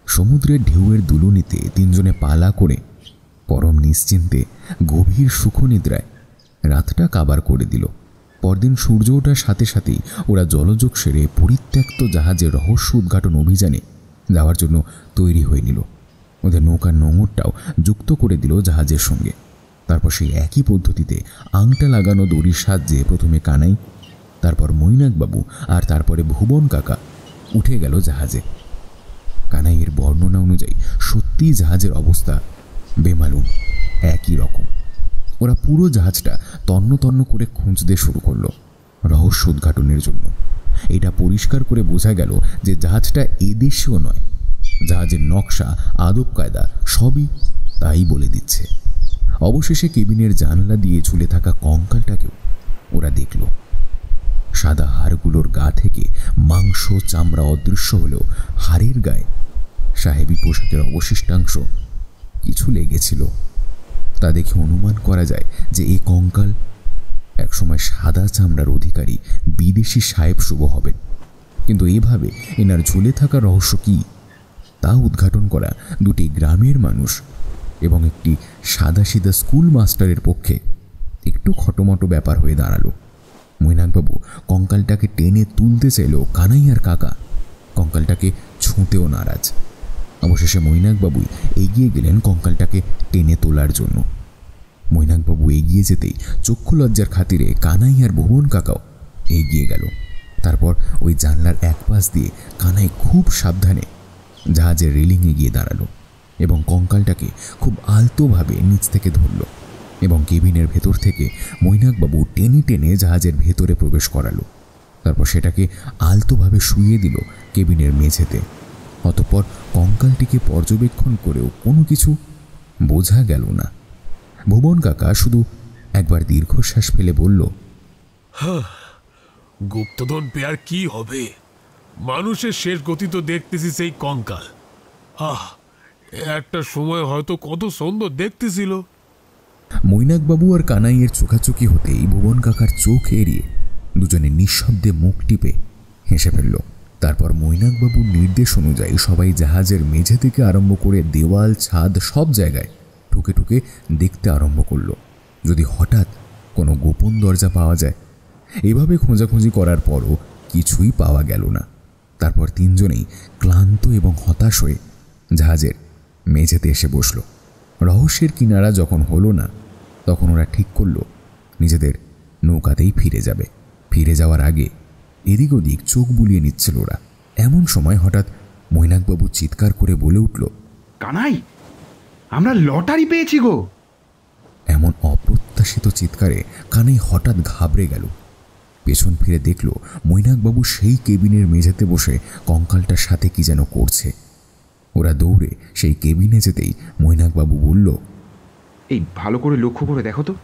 সমুদ্রের ঢেউয়ের দুলুনিতে তিনজনে পালা করে পরম নিশ্চিন্তে গভীর সুখনিদ্রায় রাতটা কাবার করে দিল। পরদিন সূর্য ওঠার সাথে সাথেই ওরা জলযোগ সেরে পরিত্যক্ত জাহাজের রহস্য উদ্ঘাটন অভিযানে যাওয়ার জন্য তৈরি হয়ে নিল। ওদের নৌকার নোঙরটাও যুক্ত করে দিল জাহাজের সঙ্গে। তারপর সেই একই পদ্ধতিতে আংটা লাগানো দড়ির সাহায্যে প্রথমে কানাই, তারপর মৈনাকবাবু আর তারপরে ভুবন কাকা উঠে গেল জাহাজে। কানাইয়ের বর্ণনা অনুযায়ী সত্যিই জাহাজের অবস্থা বেমালুম, একই রকম। ওরা পুরো জাহাজটা তন্ন তন্ন করে খুঁজতে শুরু করলো রহস্য উদ্ঘাটনের জন্য। এটা পরিষ্কার করে বোঝা গেল যে জাহাজটা এদেশীয় নয়। জাহাজের নকশা আদব কায়দা সবই তাই বলে দিচ্ছে। অবশেষে কেবিনের জানলা দিয়ে ঝুলে থাকা কঙ্কালটাকেও ওরা দেখল। সাদা হাড়গুলোর গা থেকে মাংস চামড়া অদৃশ্য হলেও হাড়ের গায়ে সাহেবী পোশাকের অবশিষ্টাংশ কিছু লেগেছিল। তা দেখে অনুমান করা যায় যে এই কঙ্কাল একসময় সাদা চামড়ার অধিকারী বিদেশি সাহেব শুভ হবেন। কিন্তু এভাবে এনার ঝুলে থাকা রহস্য কি তা উদ্ঘাটন করা দুটি গ্রামের মানুষ এবং একটি সাদাসিধা স্কুল মাস্টারের পক্ষে একটু খটোমটো ব্যাপার হয়ে দাঁড়ালো। মৈনাকবাবু কঙ্কালটাকে টেনে তুলতে চাইলেও কানাইয়ার কাকা কঙ্কালটাকে ছুঁতেও নারাজ। অবশেষে মৈনাকবাবুই এগিয়ে গেলেন কঙ্কালটাকে টেনে তোলার জন্য। মৈনাকবাবু এগিয়ে যেতেই চক্ষু লজ্জার খাতিরে কানাই আর ভুবন কাকাও এগিয়ে গেল। তারপর ওই জানলার এক পাশ দিয়ে কানাই খুব সাবধানে জাহাজের রেলিংয়ে গিয়ে দাঁড়ালো এবং কঙ্কালটাকে খুব আলতোভাবে নিচ থেকে ধরল এবং কেবিনের ভেতর থেকে মৈনাকবাবু টেনে টেনে জাহাজের ভেতরে প্রবেশ করালো। তারপর সেটাকে আলতোভাবে শুইয়ে দিল কেবিনের মেঝেতে। অতঃপর কঙ্কালটিকে পর্যবেক্ষণ করেও কোনো কিছু বোঝা গেল না। ভুবন কাকা শুধু একবার দীর্ঘশ্বাস ফেলে বলল, গুপ্তধন পেয়ার কি হবে? মানুষের শেষ গতি তো দেখতেছি সেই কঙ্কাল। একটা সময় হয়তো কত সুন্দর দেখতেছিল। মৈনাকবাবু আর কানাইয়ের চোখাচোখি হতেই ভুবন কাকার চোখ এড়িয়ে দুজনে নিঃশব্দে মুখ টিপে হেসে ফেলল। তারপর মৈনাকবাবুর নির্দেশ অনুযায়ী সবাই জাহাজের মেঝে থেকে আরম্ভ করে দেওয়াল ছাদ সব জায়গায় ঠুকে ঠুকে দেখতে আরম্ভ করলো যদি হঠাৎ কোনো গোপন দরজা পাওয়া যায়। এভাবে খোঁজাখুঁজি করার পরও কিছুই পাওয়া গেল না। তারপর তিনজনেই ক্লান্ত এবং হতাশ হয়ে জাহাজের মেঝেতে এসে বসল। রহস্যের কিনারা যখন হলো না তখন ওরা ঠিক করলো নিজেদের নৌকাতেই ফিরে যাবে। ফিরে যাওয়ার আগে এদিক ওদিক চোখ বুলিয়ে নিচ্ছিল ওরা। এমন সময় হঠাৎ মৈনাকবাবু চিৎকার করে বলে উঠল, কানাই, আমরা লটারি পেয়েছি গো! এমন অপ্রত্যাশিত চিৎকারে কানাই হঠাৎ ঘাবড়ে গেল। পেছন ফিরে দেখল মৈনাকবাবু সেই কেবিনের মেঝেতে বসে কঙ্কালটার সাথে কি যেন করছে। ওরা দৌড়ে সেই কেবিনে যেতেই মৈনাকবাবু বলল, এই ভালো করে লক্ষ্য করে দেখো তো,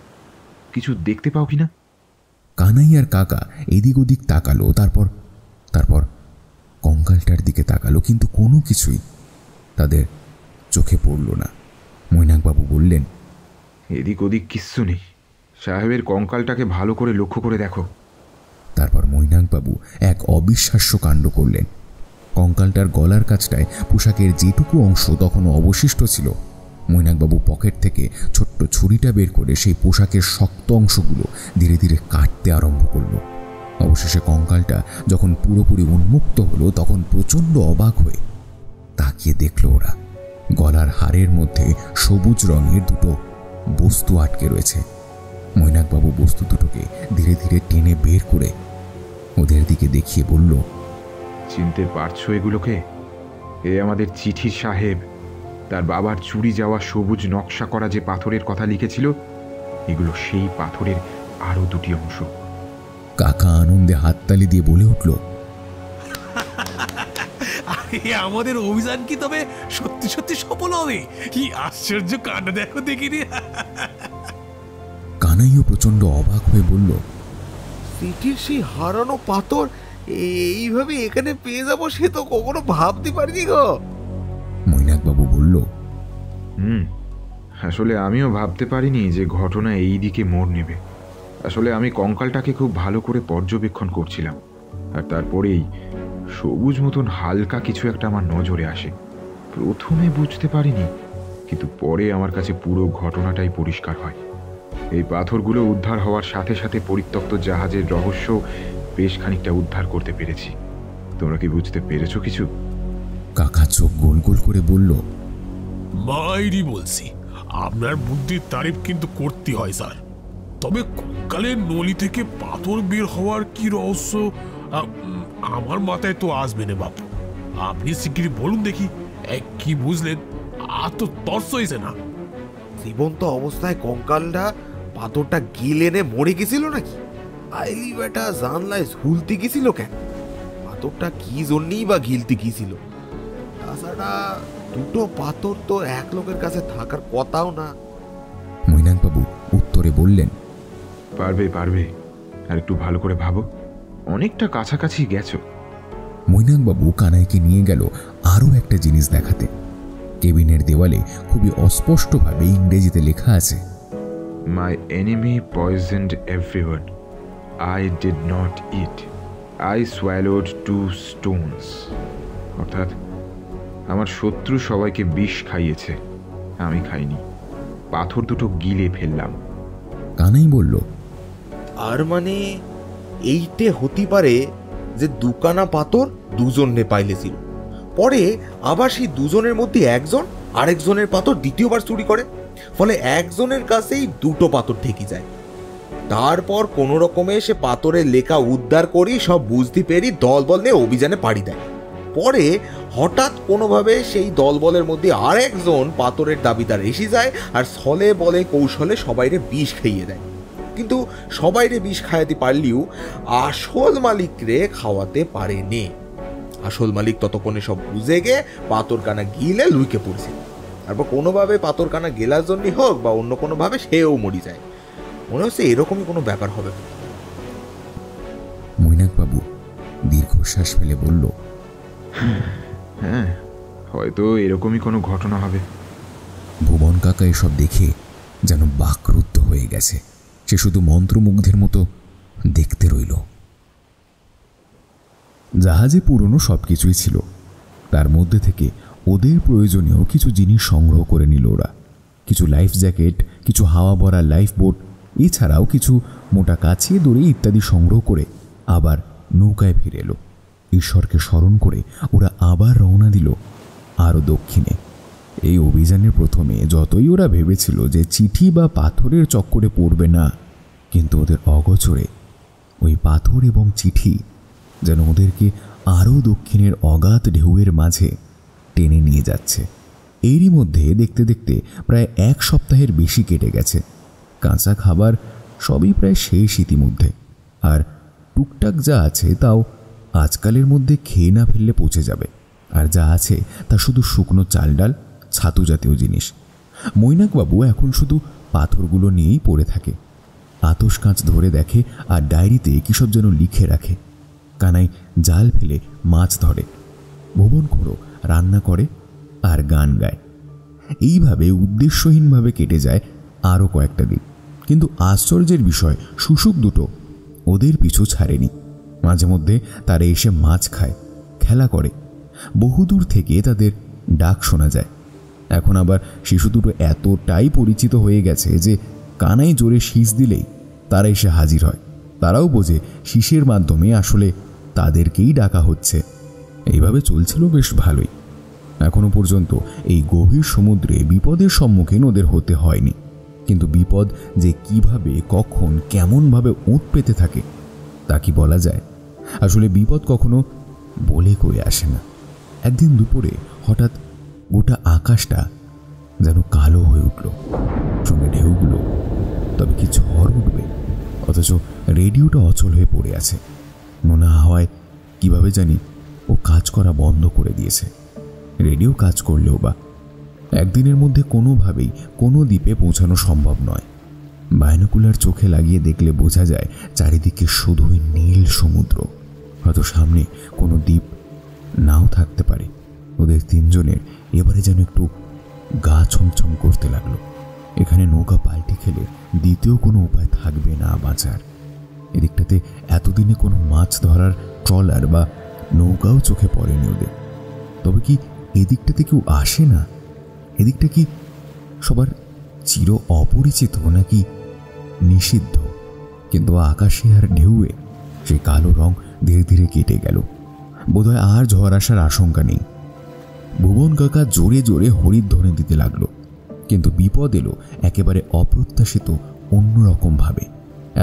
কিছু দেখতে পাও কিনা? কানাই আর কাকা এদিক ওদিক তাকালো, তারপর তারপর কঙ্কালটার দিকে তাকালো, কিন্তু কোনো কিছুই তাদের চোখে পড়ল না। মৈনাকবাবু বললেন, এদিক ওদিক কিচ্ছু নেই, সাহেবের কঙ্কালটাকে ভালো করে লক্ষ্য করে দেখো। তারপর মৈনাকবাবু এক অবিশ্বাস্য কাণ্ড করলেন। কঙ্কালটার গলার কাছটায় পোশাকের যেটুকু অংশ তখনও অবশিষ্ট ছিল, মৈনাকবাবু পকেট থেকে ছোট্ট ছুরিটা বের করে সেই পোশাকের শক্ত অংশগুলো ধীরে ধীরে কাটতে আরম্ভ করল। অবশেষে কঙ্কালটা যখন পুরোপুরি উন্মুক্ত হলো, তখন প্রচণ্ড অবাক হয়ে তাকিয়ে দেখল ওরা গলার হাড়ের মধ্যে সবুজ রঙের দুটো বস্তু আটকে রয়েছে। মৈনাকবাবু বস্তু দুটোকে ধীরে ধীরে টেনে বের করে ওদের দিকে দেখিয়ে বলল, চিনতে পারছো এগুলোকে? এ আমাদের চিঠির সাহেব, তার বাবার চুরি যাওয়া সবুজ নকশা করা যে পাথরের কথা লিখেছিল, এগুলো সেই পাথরের আরো দুটি অংশ। কাকা আনন্দে হাততালি দিয়ে বলে উঠল, আমাদের অভিযান কি তবে সত্যি সত্যি সফল হবে? কি আশ্চর্য কাণ্ড দেখো দেখিনি। কানাইও প্রচন্ড অবাক হয়ে বলল, চিঠির সেই হারানো পাথর এইভাবে এখানে পেয়ে যাবো সে তো কখনো ভাবতে পারিনি গো। মৈনাকবাবু বলল, আসলে আমিও ভাবতে পারিনি যে ঘটনা এই দিকে মোড় নেবে। আসলে আমি কঙ্কালটাকে খুব ভালো করে পর্যবেক্ষণ করছিলাম, আর তারপরেই সবুজ মতন হালকা কিছু একটা আমার নজরে আসে। প্রথমে বুঝতে পারিনি, কিন্তু পরে আমার কাছে পুরো ঘটনাটাই পরিষ্কার হয়। এই পাথরগুলো উদ্ধার হওয়ার সাথে সাথে পরিত্যক্ত জাহাজের রহস্য বেশ খানিকটা উদ্ধার করতে পেরেছি। তোমরা কি বুঝতে পেরেছো কিছু? কাকা চোখ গোল গোল করে বলল, মাইরি বলছি, আপনার বুদ্ধির তারিফ কিন্তু করতে হয় স্যার। তবে কঙ্কালের নলি থেকে পাথর বের হওয়ার কি রহস্য আমার মাথায় তো আসবে না বাপু। আপনি শিগগিরই বলুন দেখি, কি বুঝলেন? আর তো তর্স হয়েছে না। জীবন্ত অবস্থায় কঙ্কালটা পাথরটা গিলে এনে মরে গেছিল নাকি? আইলি বেটা জানলায় ঝুলতে গেছিল কেন? পাথরটা কি জন্যই বা গিলতে গিয়েছিল? তাছাড়া দুটো পাথর তো এক লোকের কাছে থাকার কথাও না। মৈনাকবাবু উত্তরে বললেন, পারবে পারবে, আর একটু ভালো করে ভাবো, অনেকটা কাছাকাছি গেছো। মৈনাকবাবু কানাইকে নিয়ে গেল আরও একটা জিনিস দেখাতে। কেবিনের দেওয়ালে খুবই অস্পষ্টভাবে ইংরেজিতে লেখা আছে, my enemy poisoned everyone, I did not eat, it সোয়ালোড 2 stones। অর্থাৎ আমার শত্রু সবাইকে বিষ খাইয়েছে, আমি খাইনি, পাথর দুটো গিলে ফেললাম। কানাই বলল, আর মানে এইটে হতে পারে যে দুকানা পাথর দুজনে পাইলেছিল, পরে আবার সেই দুজনের মধ্যে একজন আরেকজনের পাথর দ্বিতীয়বার চুরি করে, ফলে একজনের কাছেই দুটো পাথর থেকে যায়। তারপর কোনো রকমে সে পাথরের লেখা উদ্ধার করি সব বুঝতে পেরি দলবল নিয়ে অভিযানে পাড়ি দেয়। পরে হঠাৎ কোনোভাবে সেই দলবলের মধ্যে আর একজন পাথরের দাবিদার এসে যায় আর ছলে বলে কৌশলে সবাইরে বিষ খাইয়ে দেয়। কিন্তু সবাইরে বিষ খাওয়াতে পারলেও আসল মালিকরে খাওয়াতে পারেনি। আসল মালিক ততক্ষণে সব বুঝে গিয়ে পাথরকানা গিলে লুইকে পড়ছে। তারপর কোনোভাবে পাথরকানা গেলার জন্যই হোক বা অন্য কোনোভাবে সেও মরি যায়। মনে হচ্ছে এরকমই কোনো ব্যাপার হবে। মৈনাকবাবু দীর্ঘশ্বাস ফেলে বলল, হ্যাঁ, হয়তো এরকমই কোনো ঘটনা হবে। ভুবন কাকা এসব দেখে যেন বাকরুদ্ধ হয়ে গেছে। সে শুধু মন্ত্রমুগ্ধের মতো দেখতে রইল। জাহাজে পুরনো সবকিছুই ছিল, তার মধ্যে থেকে ওদের প্রয়োজনীয় কিছু জিনিস সংগ্রহ করে নিল ওরা। কিছু লাইফ জ্যাকেট, কিছু হাওয়া ভরা লাইফ বোট, এছাড়াও কিছু মোটা কাছিয়ে দড়ি ইত্যাদি সংগ্রহ করে আবার নৌকায় ফিরে এলো। ঈশ্বরকে স্মরণ করে ওরা আবার রওনা দিল আরও দক্ষিণে। এই অভিযানের প্রথমে যতই ওরা ভেবেছিল যে চিঠি বা পাথরের চক্করে পড়বে না, কিন্তু ওদের অগোচরে ওই পাথর এবং চিঠি যেন ওদেরকে আরও দক্ষিণের অগাধ ঢেউয়ের মাঝে টেনে নিয়ে যাচ্ছে। এরই মধ্যে দেখতে দেখতে প্রায় 1 সপ্তাহের বেশি কেটে গেছে। কাঁচা খাবার সবই প্রায় শেষ ইতিমধ্যে, আর টুকটাক যা আছে তাও আজকালের মধ্যে খেয়ে না ফেললে পচে যাবে, আর যা আছে তা শুধু শুকনো চাল ডাল, ছাতু জাতীয় জিনিস। মৈনাকবাবু এখন শুধু পাথরগুলো নিয়েই পড়ে থাকে। আতস কাঁচ ধরে দেখে আর ডায়েরিতে কিসব যেন লিখে রাখে। কানাই জাল ফেলে মাছ ধরে, ভুবন খুঁড়ো রান্না করে আর গান গায়। এইভাবে উদ্দেশ্যহীনভাবে কেটে যায় আরও কয়েকটা দিন। কিন্তু আশ্চর্যের বিষয়, শুশুক দুটো ওদের পিছু ছাড়েনি। মাঝে মধ্যে তারা এসে মাছ খায়, খেলা করে। বহুদূর থেকে তাদের ডাক শোনা যায়। এখন আবার শিশু দুটো এতটাই পরিচিত হয়ে গেছে যে কানাই জোরে শীষ দিলেই তারা এসে হাজির হয়। তারাও বোঝে শীষের মাধ্যমে আসলে তাদেরকেই ডাকা হচ্ছে। এইভাবে চলছিল বেশ ভালোই। এখনো পর্যন্ত এই গভীর সমুদ্রে বিপদের সম্মুখীন ওদের হতে হয়নি। কিন্তু বিপদ যে কিভাবে, কখন, কেমনভাবে ওঁত পেতে থাকে তা কি বলা যায়? আসলে বিপদ কখনো বলে কয়ে আসে না। একদিন দুপুরে হঠাৎ গোটা আকাশটা যেন কালো হয়ে উঠল, সঙ্গে ঢেউগুলো। তবে কি ঝড় উঠবে? অথচ রেডিওটা অচল হয়ে পড়ে আছে। নোনা হাওয়ায় কিভাবে জানি ও কাজ করা বন্ধ করে দিয়েছে। রেডিও কাজ করলেও বা একদিনের মধ্যে কোনোভাবেই কোনো দ্বীপে পৌঁছানো সম্ভব নয়। বাইনোকুলার চোখে লাগিয়ে দেখলে বোঝা যায় চারিদিকে শুধুই নীল সমুদ্র। হয়তো সামনে কোনো দ্বীপ নাও থাকতে পারে। ওদের তিনজনের এবারে যেন একটু গা ছমছম করতে লাগলো। এখানে নৌকা পাল্টে খেলে দ্বিতীয় কোনো উপায় থাকবে না বাঁচার। এদিকটাতে এতদিনে কোনো মাছ ধরার ট্রলার বা নৌকাও চোখে পড়েনি ওদের। তবে কি এদিকটাতে কেউ আসে না? এদিকটা কি সবার চির অপরিচিত নাকি নিষিদ্ধ? কিন্তু আকাশে আর ঢেউয়ে সেই কালো রং ধীরে ধীরে কেটে গেল। বোধহয় আর ঝড় আসার আশঙ্কা নেই। ভুবন কাকা জোরে জোরে হরিধ্বনি দিতে লাগলো। কিন্তু বিপদ এলো একেবারে অপ্রত্যাশিত, অন্যরকম ভাবে।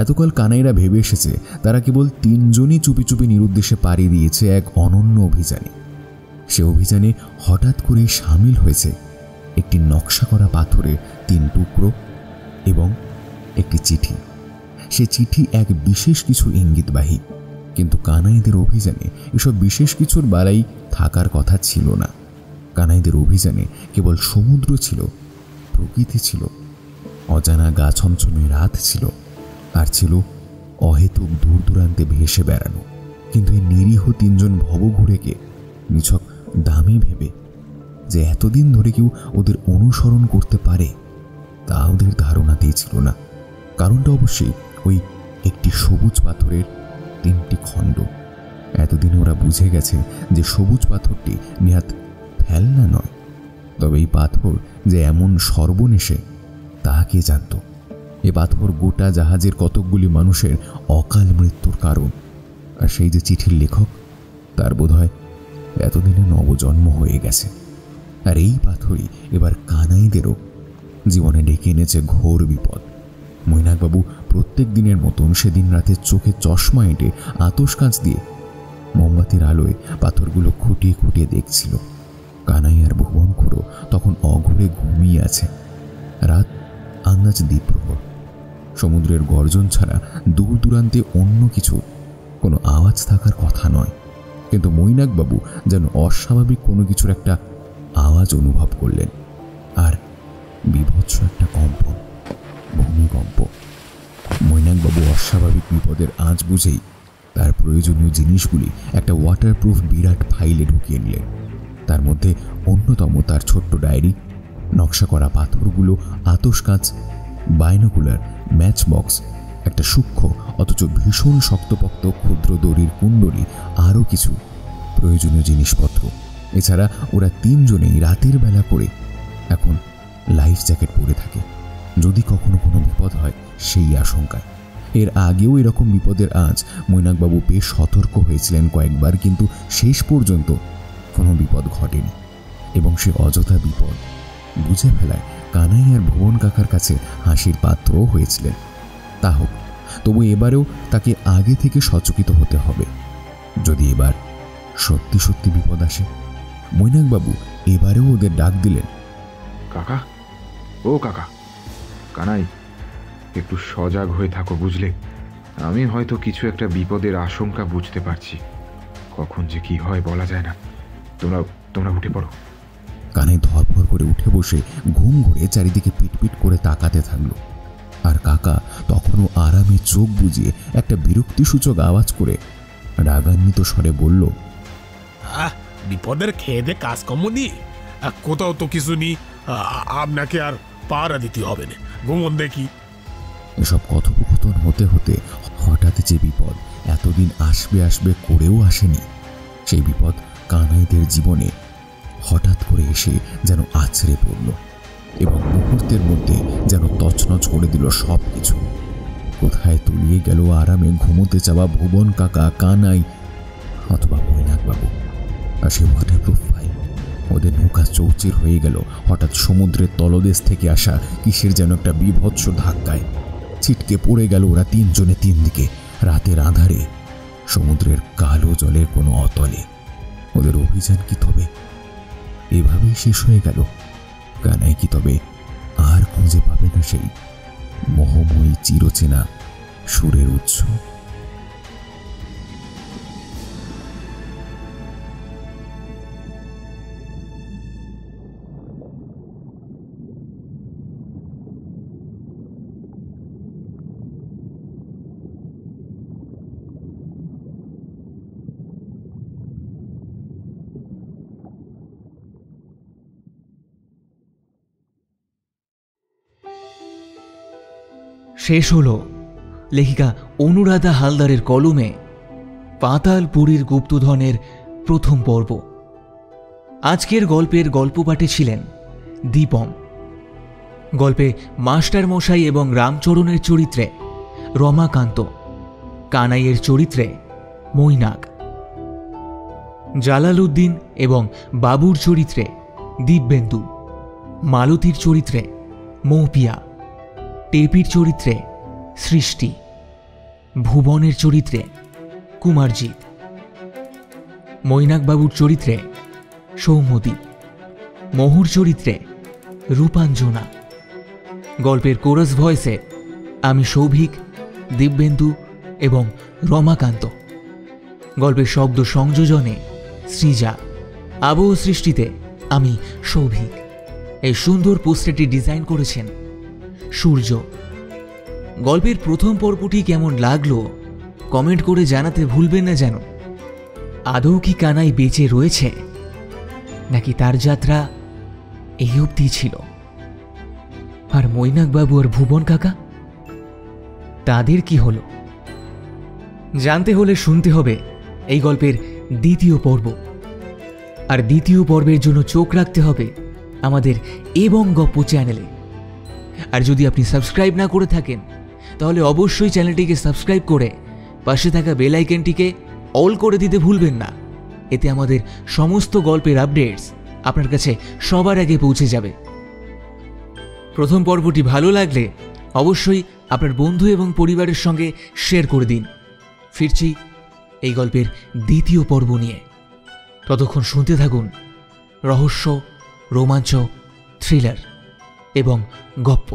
এতকাল কানাইরা ভেবে এসেছে তারা কেবল তিনজনই চুপি চুপি নিরুদ্দেশে পাড়ি দিয়েছে এক অনন্য অভিযানে। সে অভিযানে হঠাৎ করেই সামিল হয়েছে একটি নকশা করা পাথরের 3 টুকরো এবং একটি চিঠি। সে চিঠি এক বিশেষ কিছু ইঙ্গিতবাহী। কিন্তু কানাইদের অভিযানে এসব বিশেষ কিছুর বালাই থাকার কথা ছিল না। কানাইদের অভিযানে কেবল সমুদ্র ছিল, প্রকৃতি ছিল, অজানা গা ছমছমে রাত ছিল, আর ছিল অহেতুক দূর দূরান্তে ভেসে বেড়ানো। কিন্তু এই নিরীহ 3 জন ভবঘুরেকে নিছক দামি ভেবে যে এতদিন ধরে কেউ ওদের অনুসরণ করতে পারে তা ওদের ধারণাতেই ছিল না। কারণটা অবশ্যই ওই একটি সবুজ পাথরের 3টি খণ্ড। এতদিন ওরা বুঝে গেছে যে সবুজ পাথরটি নিহাত ফেলনা নয়। তবে এই পাথর যে এমন সর্বনেশে তা কে জানত? এ পাথর গোটা জাহাজের কতকগুলি মানুষের অকাল মৃত্যুর কারণ। আর সেই যে চিঠির লেখক, তার বোধহয় এতদিনে নবজন্ম হয়ে গেছে। আর এই পাথরই এবার কানাইদেরও জীবনে ডেকে এনেছে ঘোর বিপদ। মৈনাকবাবু প্রত্যেক দিনের মতন সেদিন রাতে চোখে চশমা এঁটে আতস কাঁচ দিয়ে মোমবাতির আলোয় পাথরগুলো খুঁটিয়ে খুঁটিয়ে দেখছিল। কানাই আর ভুবন খুঁড়ো তখন অঘরে ঘুমিয়ে আছে। রাত আন্দাজ দ্বীপ্রহর। সমুদ্রের গর্জন ছাড়া দূর দূরান্তে অন্য কিছু কোনো আওয়াজ থাকার কথা নয়। কিন্তু মৈনাকবাবু যেন অস্বাভাবিক কোনো কিছুর একটা আওয়াজ অনুভব করলেন। আর বিভৎস একটা কম্পন, ভূমিকম্প। মৈনাকবাবু অস্বাভাবিক বিপদের আঁচ বুঝেই তার প্রয়োজনীয় জিনিসগুলি একটা ওয়াটারপ্রুফ বিরাট ফাইলে ঢুকিয়ে নিলেন। তার মধ্যে অন্যতম তার ছোট্ট ডায়েরি, নকশা করা পাথরগুলো, আতস কাঁচ, বাইনোকুলার, ম্যাচ বক্স, একটা সূক্ষ্ম অথচ ভীষণ শক্তপোক্ত ক্ষুদ্র দড়ির কুণ্ডলী, আরও কিছু প্রয়োজনীয় জিনিসপত্র। এছাড়া ওরা 3 জনেই রাতের বেলা করে এখন লাইফ জ্যাকেট পরে থাকে, যদি কখনো কোনো বিপদ হয় সেই আশঙ্কায়। এর আগেও এরকম বিপদের আঁচ মৈনাকবাবু বেশ সতর্ক হয়েছিলেন কয়েকবার, কিন্তু শেষ পর্যন্ত কোনো বিপদ ঘটেনি। এবং সে অযথা বিপদ বুঝে ফেলায় কানাই আর ভুবন কাকার কাছে হাসির পাত্রও হয়েছিলেন। তা হোক, তবু এবারেও তাকে আগে থেকে সচকিত হতে হবে। যদি এবার সত্যি সত্যি বিপদ আসে। মৈনাকবাবু এবারেও ওদের ডাক দিলেন, কাকা, ও কাকা, কানাই, একটু সজাগ হয়ে থাকো বুঝলে। আমি হয়তো কিছু একটা বিপদের আশঙ্কা বুঝতে পারছি। কখন যে কি হয় বলা যায় না। তোমরা উঠে পড়ো। কানাই ধরফর করে উঠে বসে ঘুম ঘুরে চারিদিকে পিটপিট করে তাকাতে থাকলো। আর কাকা তখনও আরামে চোখ বুজিয়ে একটা বিরক্তিসূচক আওয়াজ করে রাগান্বিত স্বরে বলল, বিপদের খেয়ে দে কাজকর্ম নিয়ে কোথাও তো কিছু নেই, আপনাকে আর পাহারা দিতে হবে না, ঘুমন দেখি। এসব কথোপকথন হতে হতে হঠাৎ যে বিপদ এতদিন আসবে আসবে করেও আসেনি, সেই বিপদ কানাইদের জীবনে হঠাৎ করে এসে যেন আছড়ে পড়ল এবং মুহূর্তের মধ্যে যেন তছনছ করে দিল সব কিছু। কোথায় তলিয়ে গেল আরামে ঘুমোতে যাওয়া ভুবন কাকা, কানাই অথবা মৈনাকবাবু? আর সে ওয়াটার প্রুফ ফাইল, ওদের নৌকা চৌচির হয়ে গেল হঠাৎ সমুদ্রের তলদেশ থেকে আসা কিসের যেন একটা বিভৎস ধাক্কায়। ছিটকে পড়ে গেল ওরা তিনজনে তিন দিকে, রাতের আঁধারে, সমুদ্রের কালো জলের কোনো অতলে। ওদের অভিযান কি তবে এভাবেই শেষ হয়ে গেল? কানাই কি তবে আর খুঁজে পাবে না সেই মোহময়ী চিরচেনা সুরের উৎস? শেষ হলো লেখিকা অনুরাধা হালদারের কলমে পাতালপুরীর গুপ্তধনের প্রথম পর্ব। আজকের গল্পের গল্প পাঠে ছিলেন দীপম। গল্পে মাস্টার মশাই এবং রামচরণের চরিত্রে রমাকান্ত, কানাইয়ের চরিত্রে মৈনাক, জালালউদ্দিন এবং বাবুর চরিত্রে দিব্যেন্দু, মালতীর চরিত্রে মৌপিয়া, টেপির চরিত্রে সৃষ্টি, ভুবনের চরিত্রে কুমারজিৎ, মৈনাকবাবুর চরিত্রে সৌম্যদীপ, মহুর চরিত্রে রূপাঞ্জনা। গল্পের কোরাস ভয়েসে আমি সৌভিক, দিব্যেন্দু এবং রমাকান্ত। গল্পের শব্দ সংযোজনে সৃজা, আবহ সৃষ্টিতে আমি সৌভিক। এই সুন্দর পোস্টারটি ডিজাইন করেছেন সূর্য। গল্পের প্রথম পর্বটি কেমন লাগলো কমেন্ট করে জানাতে ভুলবেন না যেন। আদৌ কি কানাই বেঁচে রয়েছে, নাকি তার যাত্রা এই অবধি ছিল? আর মৈনাকবাবু আর ভুবন কাকা, তাদের কি হলো? জানতে হলে শুনতে হবে এই গল্পের দ্বিতীয় পর্ব। আর দ্বিতীয় পর্বের জন্য চোখ রাখতে হবে আমাদের এবং গপ্প চ্যানেলে। আর যদি আপনি সাবস্ক্রাইব না করে থাকেন তাহলে অবশ্যই চ্যানেলটিকে সাবস্ক্রাইব করে পাশে থাকা বেল আইকনটিকে অল করে দিতে ভুলবেন না। এতে আমাদের সমস্ত গল্পের আপডেটস আপনার কাছে সবার আগে পৌঁছে যাবে। প্রথম পর্বটি ভালো লাগলে অবশ্যই আপনার বন্ধু এবং পরিবারের সঙ্গে শেয়ার করে দিন। ফিরছি এই গল্পের দ্বিতীয় পর্ব নিয়ে। ততক্ষণ শুনতে থাকুন রহস্য, রোমাঞ্চ, থ্রিলার এবং গপ্প।